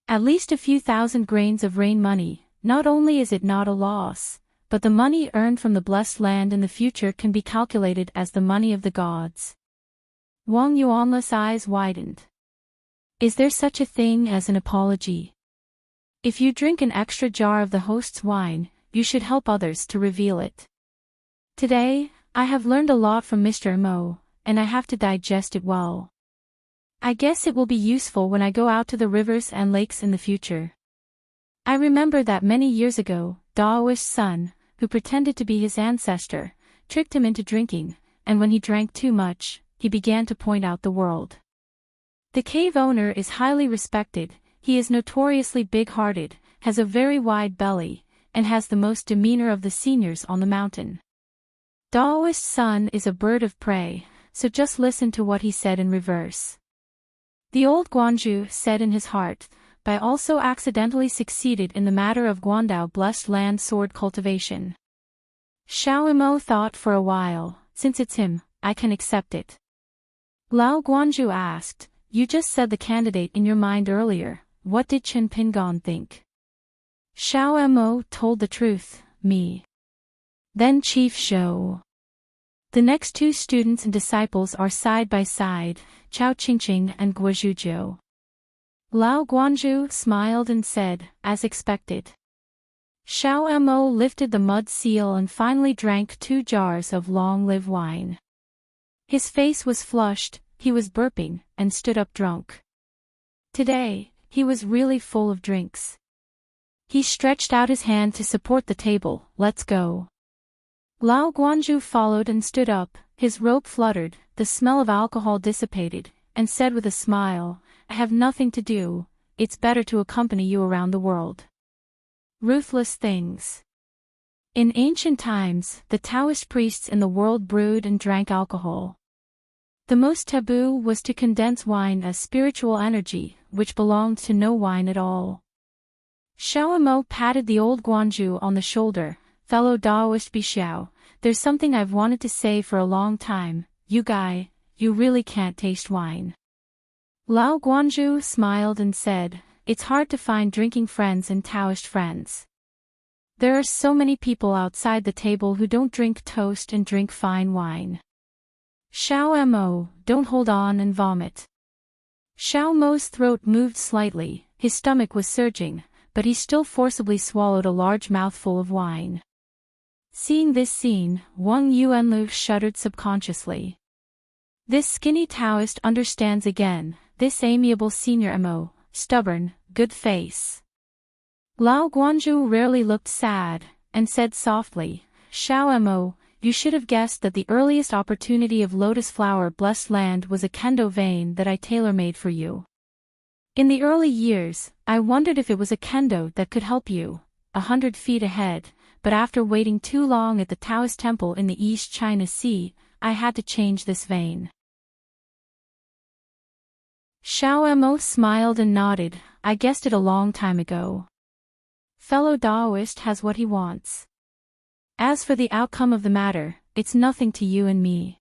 at least a few thousand grains of rain money. Not only is it not a loss, but the money earned from the blessed land in the future can be calculated as the money of the gods. Wang Yuanla's eyes widened. Is there such a thing as an apology? If you drink an extra jar of the host's wine, you should help others to reveal it. Today, I have learned a lot from Mr. Mo, and I have to digest it well. I guess it will be useful when I go out to the rivers and lakes in the future. I remember that many years ago, Daoist's son, who pretended to be his ancestor, tricked him into drinking, and when he drank too much, he began to point out the world. The cave owner is highly respected, he is notoriously big-hearted, has a very wide belly, and has the most demeanor of the seniors on the mountain. Daoist's son is a bird of prey, so just listen to what he said in reverse. The old Guanju said in his heart, "I also accidentally succeeded in the matter of Guandao blessed land sword cultivation." Xiao Imo thought for a while, since it's him, I can accept it. Lao Guanju asked, you just said the candidate in your mind earlier, what did Qin Pingan think? Xiao Imo told the truth, me. Then Chief Shou. The next two students and disciples are side by side, Chao Qingqing and Guozhuzhou. Lao Guanju smiled and said, as expected. Xiao Mo lifted the mud seal and finally drank 2 jars of long-live wine. His face was flushed, he was burping, and stood up drunk. Today, he was really full of drinks. He stretched out his hand to support the table, let's go. Lao Guanju followed and stood up, his robe fluttered, the smell of alcohol dissipated, and said with a smile, I have nothing to do, it's better to accompany you around the world. Ruthless things. In ancient times, the Taoist priests in the world brewed and drank alcohol. The most taboo was to condense wine as spiritual energy, which belonged to no wine at all. Xiao Mo patted the old Guanju on the shoulder, fellow Daoist Bixiao, there's something I've wanted to say for a long time, you guy, you really can't taste wine. Lao Guanju smiled and said, it's hard to find drinking friends and Taoist friends. There are so many people outside the table who don't drink toast and drink fine wine. Xiao Mo, don't hold on and vomit. Xiao Mo's throat moved slightly, his stomach was surging, but he still forcibly swallowed a large mouthful of wine. Seeing this scene, Wang Yuanlu shuddered subconsciously. This skinny Taoist understands again, this amiable senior Mo, stubborn, good face. Lao Guanzhou rarely looked sad, and said softly, Xiao Mo, you should have guessed that the earliest opportunity of lotus flower blessed land was a kendo vein that I tailor-made for you. In the early years, I wondered if it was a kendo that could help you, 100 feet ahead, but after waiting too long at the Taoist temple in the East China Sea, I had to change this vein. Xiao Mo smiled and nodded, I guessed it a long time ago. Fellow Taoist has what he wants. As for the outcome of the matter, it's nothing to you and me.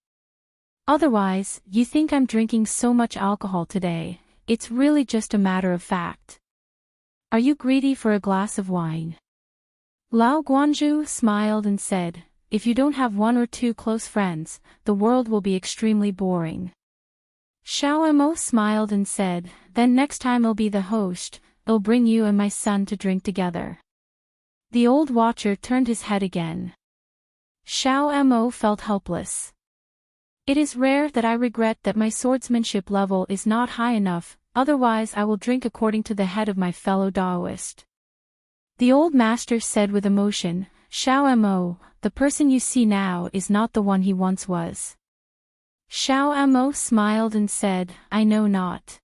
Otherwise, you think I'm drinking so much alcohol today, it's really just a matter of fact. Are you greedy for a glass of wine? Lao Guanzhou smiled and said, if you don't have one or two close friends, the world will be extremely boring. Xiao Mo smiled and said, then next time I'll be the host, I'll bring you and my son to drink together. The old watcher turned his head again. Xiao Mo felt helpless. It is rare that I regret that my swordsmanship level is not high enough, otherwise I will drink according to the head of my fellow Taoist. The old master said with emotion, Xiao Mo, the person you see now is not the one he once was. Xiao Mo smiled and said, I know not.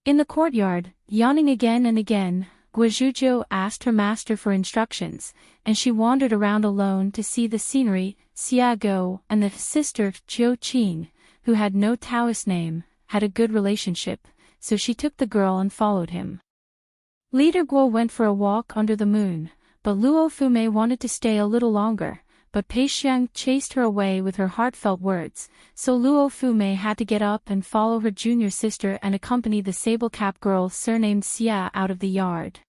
In the courtyard, yawning again and again, Guizhuzhou asked her master for instructions, and she wandered around alone to see the scenery. Xiago and the sister Jiu Qing, who had no Taoist name, had a good relationship, so she took the girl and followed him. Leader Guo went for a walk under the moon, but Luo Fumei wanted to stay a little longer, but Pei Xiang chased her away with her heartfelt words, so Luo Fumei had to get up and follow her junior sister and accompany the sable-capped girl surnamed Xia out of the yard.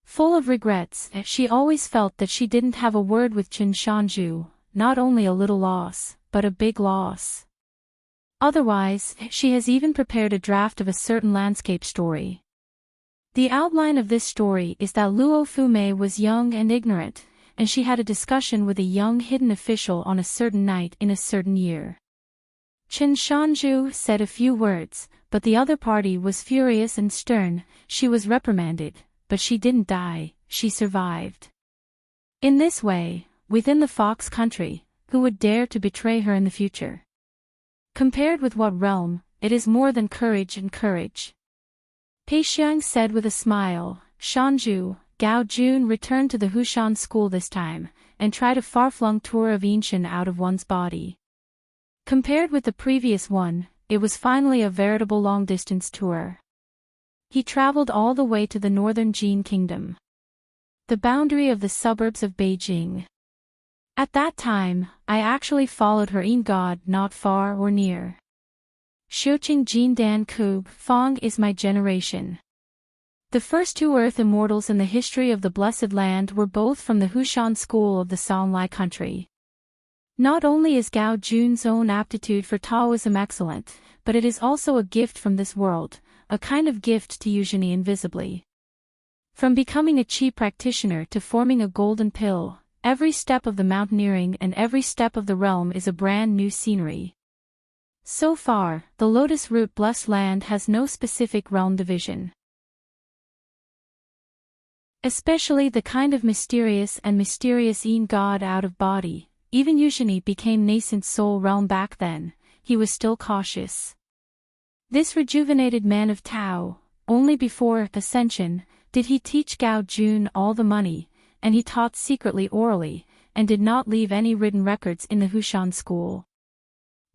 Full of regrets, she always felt that she didn't have a word with Qin Shanzhu, not only a little loss, but a big loss. Otherwise, she has even prepared a draft of a certain landscape story. The outline of this story is that Luo Fumei was young and ignorant, and she had a discussion with a young hidden official on a certain night in a certain year. Qin Shanzhu said a few words, but the other party was furious and stern. She was reprimanded, but she didn't die, she survived. In this way, within the Fox country, who would dare to betray her in the future? Compared with what realm, it is more than courage and courage. Pei Xiang said with a smile, Shanzhu, Gao Jun returned to the Hushan school this time, and tried a far-flung tour of Yinshan out of one's body. Compared with the previous one, it was finally a veritable long-distance tour. He traveled all the way to the northern Jin kingdom, the boundary of the suburbs of Beijing. At that time, I actually followed her in God not far or near. Xiuqing Jin Dan Ku, Fong is my generation. The first two Earth immortals in the history of the Blessed Land were both from the Hushan school of the Songlai country. Not only is Gao Jun's own aptitude for Taoism excellent, but it is also a gift from this world, a kind of gift to Eugenie invisibly. From becoming a chi practitioner to forming a golden pill, every step of the mountaineering and every step of the realm is a brand new scenery. So far, the Lotus Root Blessed Land has no specific realm division. Especially the kind of mysterious in God out of body, even Eugenie became nascent soul realm back then, he was still cautious. This rejuvenated man of Tao, only before ascension, did he teach Gao Jun all the money, and he taught secretly orally, and did not leave any written records in the Hushan school.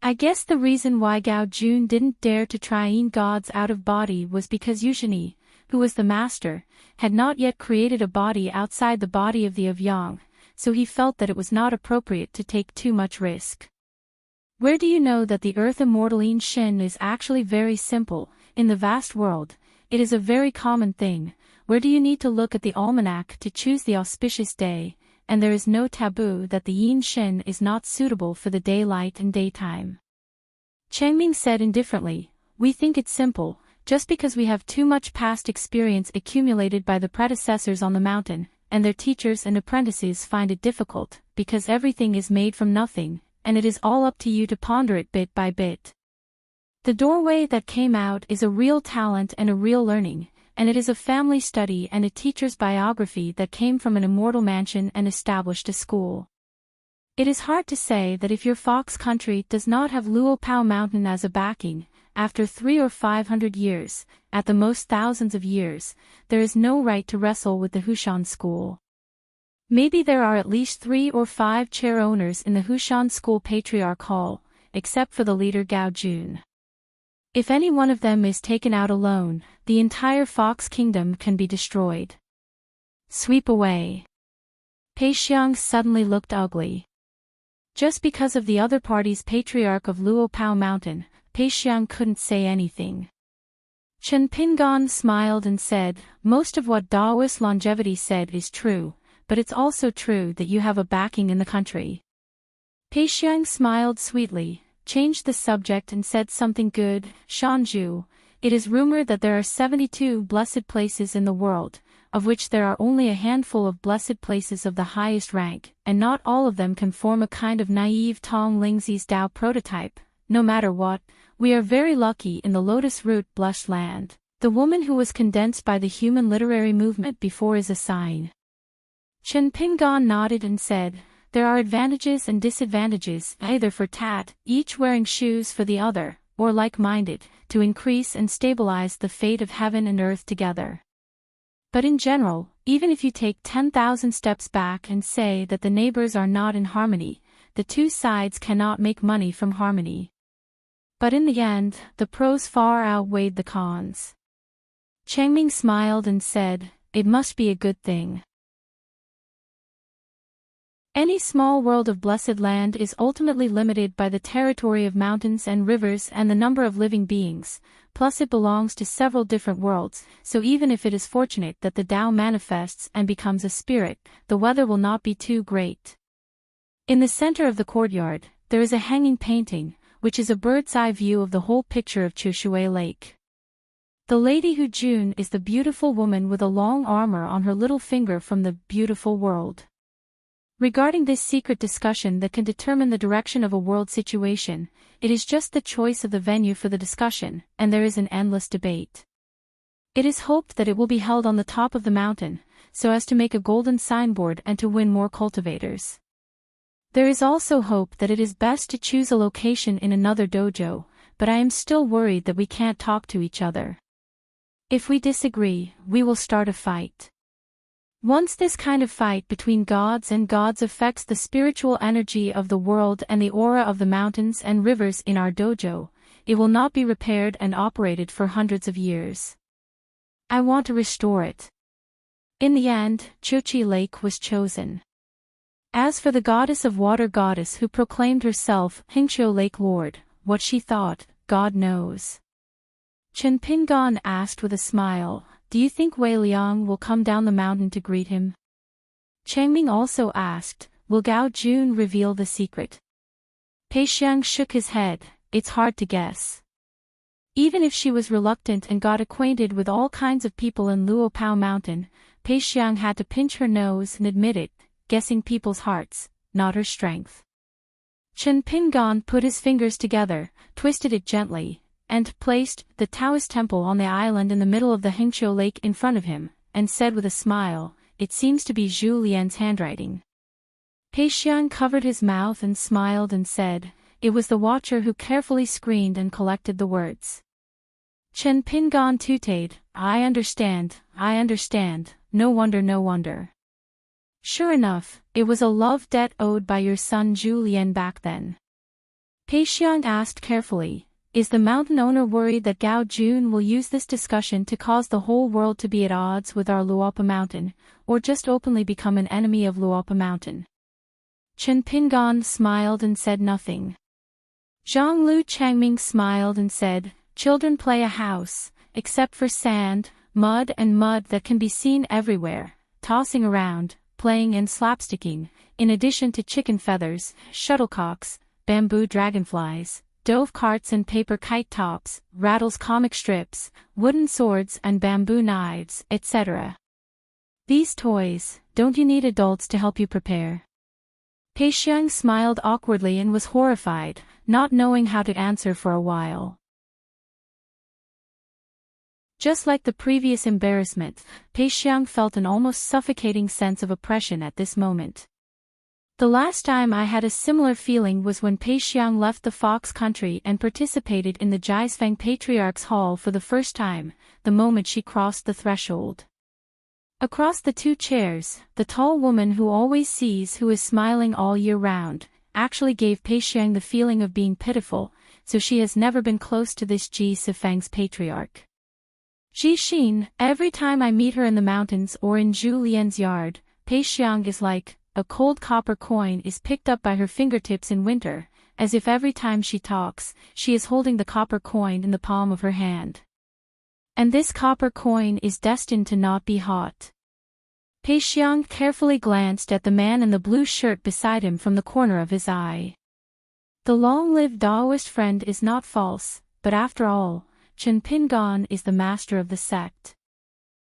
I guess the reason why Gao Jun didn't dare to try in gods out of body was because Eugenie, who was the master, had not yet created a body outside the body of the Yang, so he felt that it was not appropriate to take too much risk. Where do you know that the earth immortal Yin Shen is actually very simple? In the vast world, it is a very common thing. Where do you need to look at the almanac to choose the auspicious day, and there is no taboo that the Yin Shen is not suitable for the daylight and daytime. Changming said indifferently, we think it's simple, just because we have too much past experience accumulated by the predecessors on the mountain, and their teachers and apprentices find it difficult, because everything is made from nothing, and it is all up to you to ponder it bit by bit. The doorway that came out is a real talent and a real learning, and it is a family study and a teacher's biography that came from an immortal mansion and established a school. It is hard to say that if your fox country does not have Luo Pao Mountain as a backing, after 300 or 500 years, at the most thousands of years, there is no right to wrestle with the Hushan school. Maybe there are at least 3 or 5 chair owners in the Hushan school patriarch hall, except for the leader Gao Jun. If any one of them is taken out alone, the entire Fox Kingdom can be destroyed. Sweep away. Pei Xiang suddenly looked ugly. Just because of the other party's patriarch of Luo Pao Mountain, Pei Xiang couldn't say anything. Chen Pingan smiled and said, "Most of what Daoist longevity said is true, but it's also true that you have a backing in the country." Pei Xiang smiled sweetly, changed the subject and said something good. "Shanju, it is rumored that there are 72 blessed places in the world, of which there are only a handful of blessed places of the highest rank, and not all of them can form a kind of naive Tong Lingzi's Tao prototype. No matter what, we are very lucky in the lotus root blessed land. The woman who was condensed by the human literary movement before is a sign." Chen Pingan nodded and said, "There are advantages and disadvantages, either for Tat, each wearing shoes for the other, or like-minded, to increase and stabilize the fate of heaven and earth together. But in general, even if you take 10,000 steps back and say that the neighbors are not in harmony, the two sides cannot make money from harmony. But in the end, the pros far outweighed the cons." Changming smiled and said, "It must be a good thing." Any small world of blessed land is ultimately limited by the territory of mountains and rivers and the number of living beings, plus it belongs to several different worlds, so even if it is fortunate that the Tao manifests and becomes a spirit, the weather will not be too great. In the center of the courtyard, there is a hanging painting, which is a bird's-eye view of the whole picture of Chushui Lake. The Lady Hu Jun is the beautiful woman with a long armor on her little finger from the beautiful world. Regarding this secret discussion that can determine the direction of a world situation, it is just the choice of the venue for the discussion, and there is an endless debate. It is hoped that it will be held on the top of the mountain, so as to make a golden signboard and to win more cultivators. There is also hope that it is best to choose a location in another dojo, but I am still worried that we can't talk to each other. If we disagree, we will start a fight. Once this kind of fight between gods and gods affects the spiritual energy of the world and the aura of the mountains and rivers in our dojo, it will not be repaired and operated for hundreds of years. I want to restore it. In the end, Chuchi Lake was chosen. As for the goddess of water goddess who proclaimed herself Hingqiu Lake Lord, what she thought, God knows. Chen Pingan asked with a smile, "Do you think Wei Liang will come down the mountain to greet him?" Changming also asked, "Will Gao Jun reveal the secret?" Pei Xiang shook his head, "It's hard to guess." Even if she was reluctant and got acquainted with all kinds of people in Luo Pao Mountain, Pei Xiang had to pinch her nose and admit it, guessing people's hearts, not her strength. Chen Pingan put his fingers together, twisted it gently, and placed the Taoist temple on the island in the middle of the Hingqiu Lake in front of him, and said with a smile, "It seems to be Zhu Lian's handwriting." Pei Xiang covered his mouth and smiled and said, "It was the watcher who carefully screened and collected the words." Chen Pingan tutored, I understand, no wonder no wonder. Sure enough, it was a love debt owed by your son Zhu Lian back then. Pei Xiang asked carefully, "Is the mountain owner worried that Gao Jun will use this discussion to cause the whole world to be at odds with our Luopa Mountain, or just openly become an enemy of Luopa Mountain?" Chen Pingan smiled and said nothing. Zhonglu Changming smiled and said, "Children play a house, except for sand, mud that can be seen everywhere, tossing around, playing and slapsticking, in addition to chicken feathers, shuttlecocks, bamboo dragonflies, dove carts and paper kite tops, rattles comic strips, wooden swords and bamboo knives, etc. These toys, don't you need adults to help you prepare?" Pei Xiang smiled awkwardly and was horrified, not knowing how to answer for a while. Just like the previous embarrassment, Pei Xiang felt an almost suffocating sense of oppression at this moment. The last time I had a similar feeling was when Pei Xiang left the Fox country and participated in the Jiaisfang Patriarch's Hall for the first time, the moment she crossed the threshold. Across the two chairs, the tall woman who always sees who is smiling all year round, actually gave Pei Xiang the feeling of being pitiful, so she has never been close to this Ji Sifang's patriarch. Ji Xin, every time I meet her in the mountains or in Zhu Lian's yard, Pei Xiang is like, a cold copper coin is picked up by her fingertips in winter, as if every time she talks, she is holding the copper coin in the palm of her hand. And this copper coin is destined to not be hot. Pei Xiang carefully glanced at the man in the blue shirt beside him from the corner of his eye. The long-lived Taoist friend is not false, but after all, Chen Pingan is the master of the sect.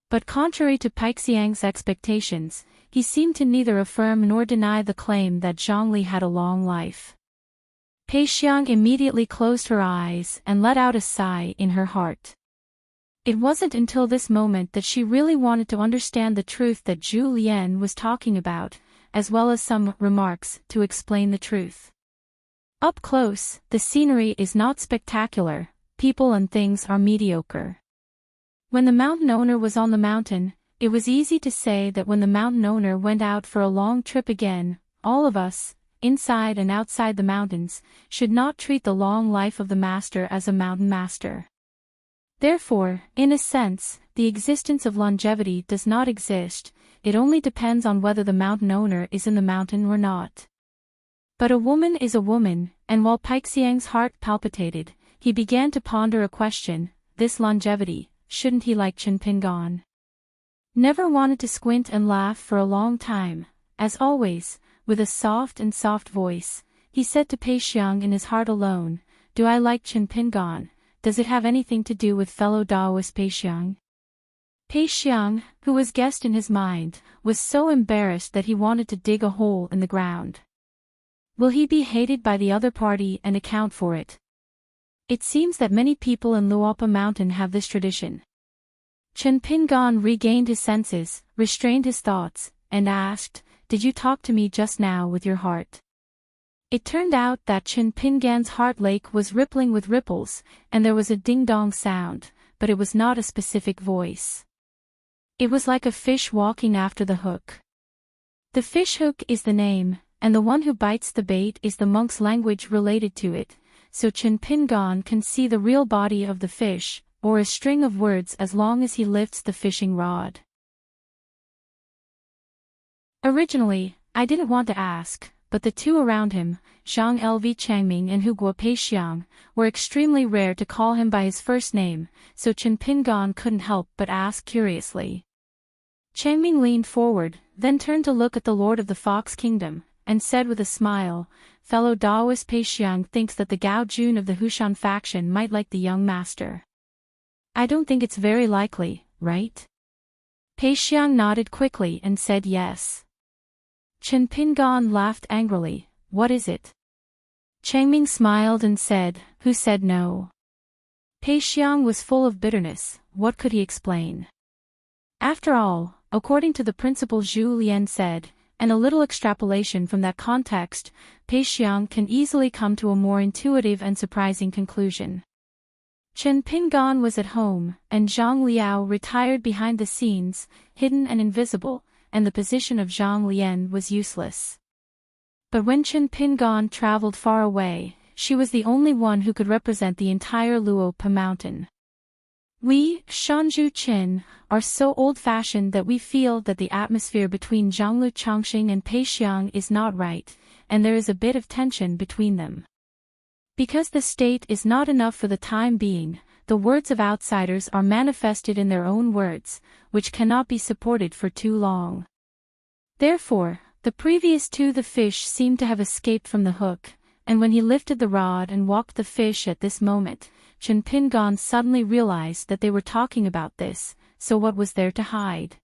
But contrary to Paixiang's expectations, he seemed to neither affirm nor deny the claim that Zhongli had a long life. Pei Xiang immediately closed her eyes and let out a sigh in her heart. It wasn't until this moment that she really wanted to understand the truth that Zhu Lian was talking about, as well as some remarks to explain the truth. Up close, the scenery is not spectacular, people and things are mediocre. When the mountain owner was on the mountain, it was easy to say that when the mountain owner went out for a long trip again, all of us, inside and outside the mountains, should not treat the long life of the master as a mountain master. Therefore, in a sense, the existence of longevity does not exist, it only depends on whether the mountain owner is in the mountain or not. But a woman is a woman, and while Paixiang's heart palpitated, he began to ponder a question, this longevity, shouldn't he like Chen Pingan? Never wanted to squint and laugh for a long time, as always, with a soft voice, he said to Pei Xiang in his heart alone, do I like Chen Pingan? Does it have anything to do with fellow Taoist Pei Xiang? Pei Xiang, who was guessed in his mind, was so embarrassed that he wanted to dig a hole in the ground. Will he be hated by the other party and account for it? It seems that many people in Luopa Mountain have this tradition. Chen Pingan regained his senses, restrained his thoughts, and asked, did you talk to me just now with your heart? It turned out that Chen Pingan's heart lake was rippling with ripples, and there was a ding-dong sound, but it was not a specific voice. It was like a fish walking after the hook. The fish hook is the name, and the one who bites the bait is the monk's language related to it, so Chen Pingan can see the real body of the fish, or a string of words as long as he lifts the fishing rod. Originally, I didn't want to ask, but the two around him, Zhang Lv Changming and Hu Guo Pei Xiang, were extremely rare to call him by his first name, so Chen Pingan couldn't help but ask curiously. Changming leaned forward, then turned to look at the Lord of the Fox Kingdom, and said with a smile, fellow Taoist Pei Xiang thinks that the Gao Jun of the Hushan faction might like the young master. I don't think it's very likely, right? Pei Xiang nodded quickly and said yes. Chen Pingan laughed angrily, what is it? Changming smiled and said, who said no? Pei Xiang was full of bitterness, what could he explain? After all, according to the principle Zhu Lian said, and a little extrapolation from that context, Pei Xiang can easily come to a more intuitive and surprising conclusion. Chen Pingan was at home, and Zhang Liao retired behind the scenes, hidden and invisible, and the position of Zhang Lian was useless. But when Chen Pingan traveled far away, she was the only one who could represent the entire Luopa mountain. We, Shanzhu Qin, are so old-fashioned that we feel that the atmosphere between Zhanglu Changxing and Pei Xiang is not right, and there is a bit of tension between them. Because the state is not enough for the time being, the words of outsiders are manifested in their own words, which cannot be supported for too long. Therefore, the previous two the fish seemed to have escaped from the hook, and when he lifted the rod and walked the fish at this moment, Chen Pingan suddenly realized that they were talking about this, so what was there to hide?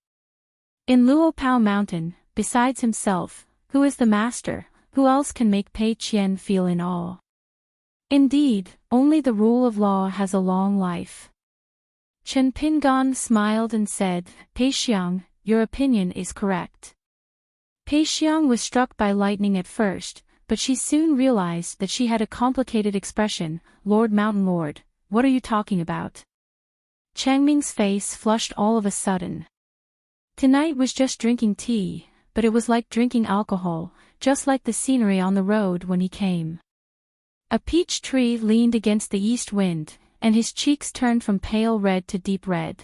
In Luopao Mountain, besides himself, who is the master, who else can make Pei Qian feel in awe? Indeed, only the rule of law has a long life. Chen Pingan smiled and said, Pei Xiang, your opinion is correct. Pei Xiang was struck by lightning at first, but she soon realized that she had a complicated expression. Lord Mountain Lord, what are you talking about? Changming's face flushed all of a sudden. Tonight was just drinking tea, but it was like drinking alcohol, just like the scenery on the road when he came. A peach tree leaned against the east wind, and his cheeks turned from pale red to deep red.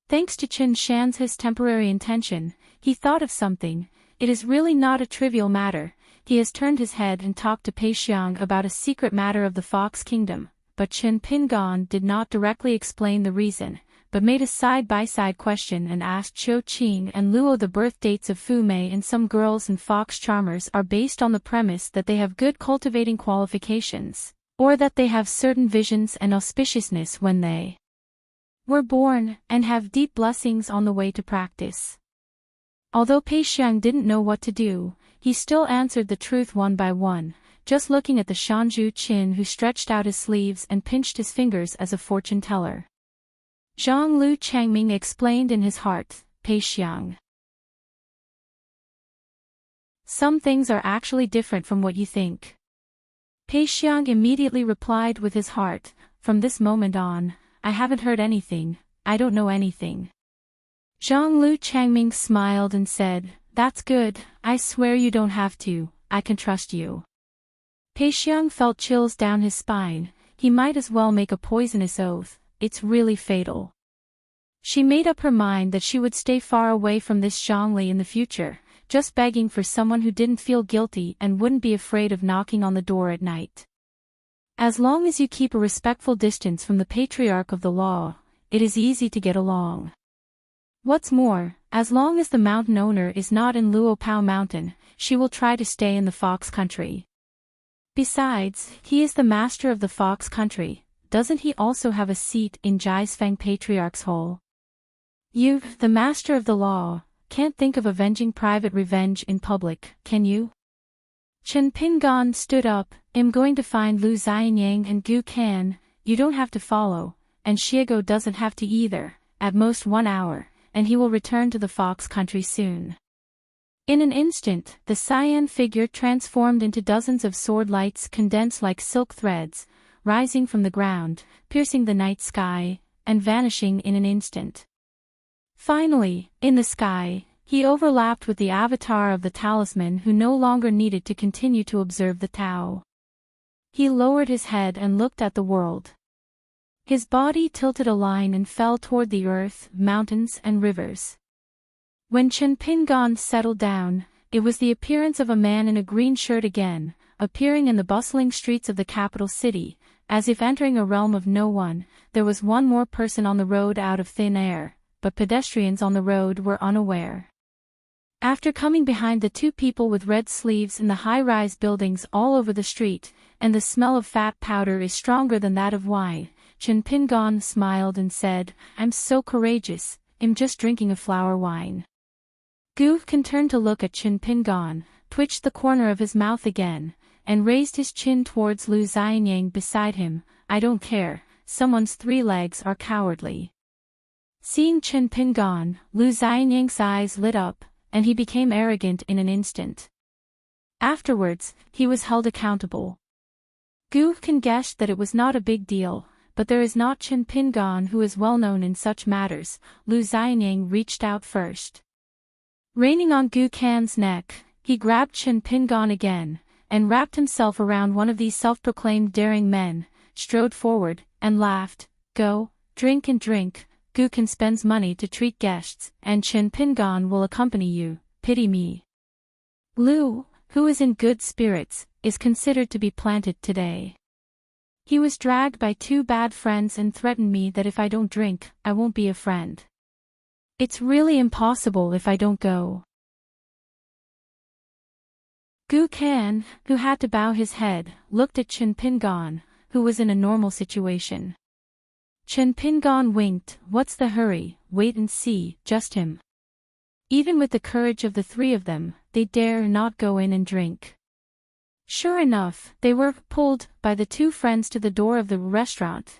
Thanks to Chen Shan's temporary intention, he thought of something. It is really not a trivial matter. He has turned his head and talked to Pei Xiang about a secret matter of the Fox Kingdom, but Chen Pingan did not directly explain the reason, but made a side-by-side question and asked Qiu Qing and Luo the birth dates of Fu Mei and some girls and fox charmers are based on the premise that they have good cultivating qualifications, or that they have certain visions and auspiciousness when they were born, and have deep blessings on the way to practice. Although Pei Xiang didn't know what to do, he still answered the truth one by one, just looking at the Shanzhu Qin who stretched out his sleeves and pinched his fingers as a fortune teller. Zhang Lu Changming explained in his heart, Pei Xiang. Some things are actually different from what you think. Pei Xiang immediately replied with his heart, from this moment on, I haven't heard anything, I don't know anything. Zhang Lu Changming smiled and said, that's good, I swear you don't have to, I can trust you. Pei Xiang felt chills down his spine. He might as well make a poisonous oath, it's really fatal. She made up her mind that she would stay far away from this Zhongli in the future, just begging for someone who didn't feel guilty and wouldn't be afraid of knocking on the door at night. As long as you keep a respectful distance from the patriarch of the law, it is easy to get along. What's more, as long as the mountain owner is not in Luopao Mountain, she will try to stay in the Fox Country. Besides, he is the master of the Fox Country, doesn't he also have a seat in Jiasfeng Patriarch's Hall? You, the master of the law, can't think of avenging private revenge in public, can you? Chen Pingan stood up, I'm going to find Lu Xianyang and Gu Kan, you don't have to follow, and Xiego doesn't have to either, at most 1 hour, and he will return to the Fox Country soon. In an instant, the cyan figure transformed into dozens of sword lights condensed like silk threads, rising from the ground, piercing the night sky, and vanishing in an instant. Finally, in the sky, he overlapped with the avatar of the talisman who no longer needed to continue to observe the Tao. He lowered his head and looked at the world. His body tilted a line and fell toward the earth, mountains and rivers. When Chen Pingan settled down, it was the appearance of a man in a green shirt again, appearing in the bustling streets of the capital city, as if entering a realm of no one. There was one more person on the road out of thin air, but pedestrians on the road were unaware. After coming behind the two people with red sleeves in the high-rise buildings all over the street, and the smell of fat powder is stronger than that of wine, Chen Pingan smiled and said, I'm so courageous, I'm just drinking a flower wine. Gu Kan turned to look at Chen Pingan, twitched the corner of his mouth again, and raised his chin towards Lu Xianyang beside him. I don't care, someone's 3 legs are cowardly. Seeing Chen Pingan, Lu Xianyang's eyes lit up, and he became arrogant in an instant. Afterwards, he was held accountable. Gu Kan guessed that it was not a big deal, but there is not Chen Pingan who is well known in such matters. Lu Xianyang reached out first. Raining on Gu Kan's neck, he grabbed Chen Pingan again, and wrapped himself around one of these self-proclaimed daring men, strode forward, and laughed, Go, drink and drink, Gu Kan spends money to treat guests, and Chen Pingan will accompany you, pity me. Lu, who is in good spirits, is considered to be planted today. He was dragged by 2 bad friends and threatened me that if I don't drink, I won't be a friend. It's really impossible if I don't go. Gu Kan, who had to bow his head, looked at Chen Pingan, who was in a normal situation. Chen Pingan winked, what's the hurry, wait and see, just him. Even with the courage of the 3 of them, they dare not go in and drink. Sure enough, they were pulled by the 2 friends to the door of the restaurant,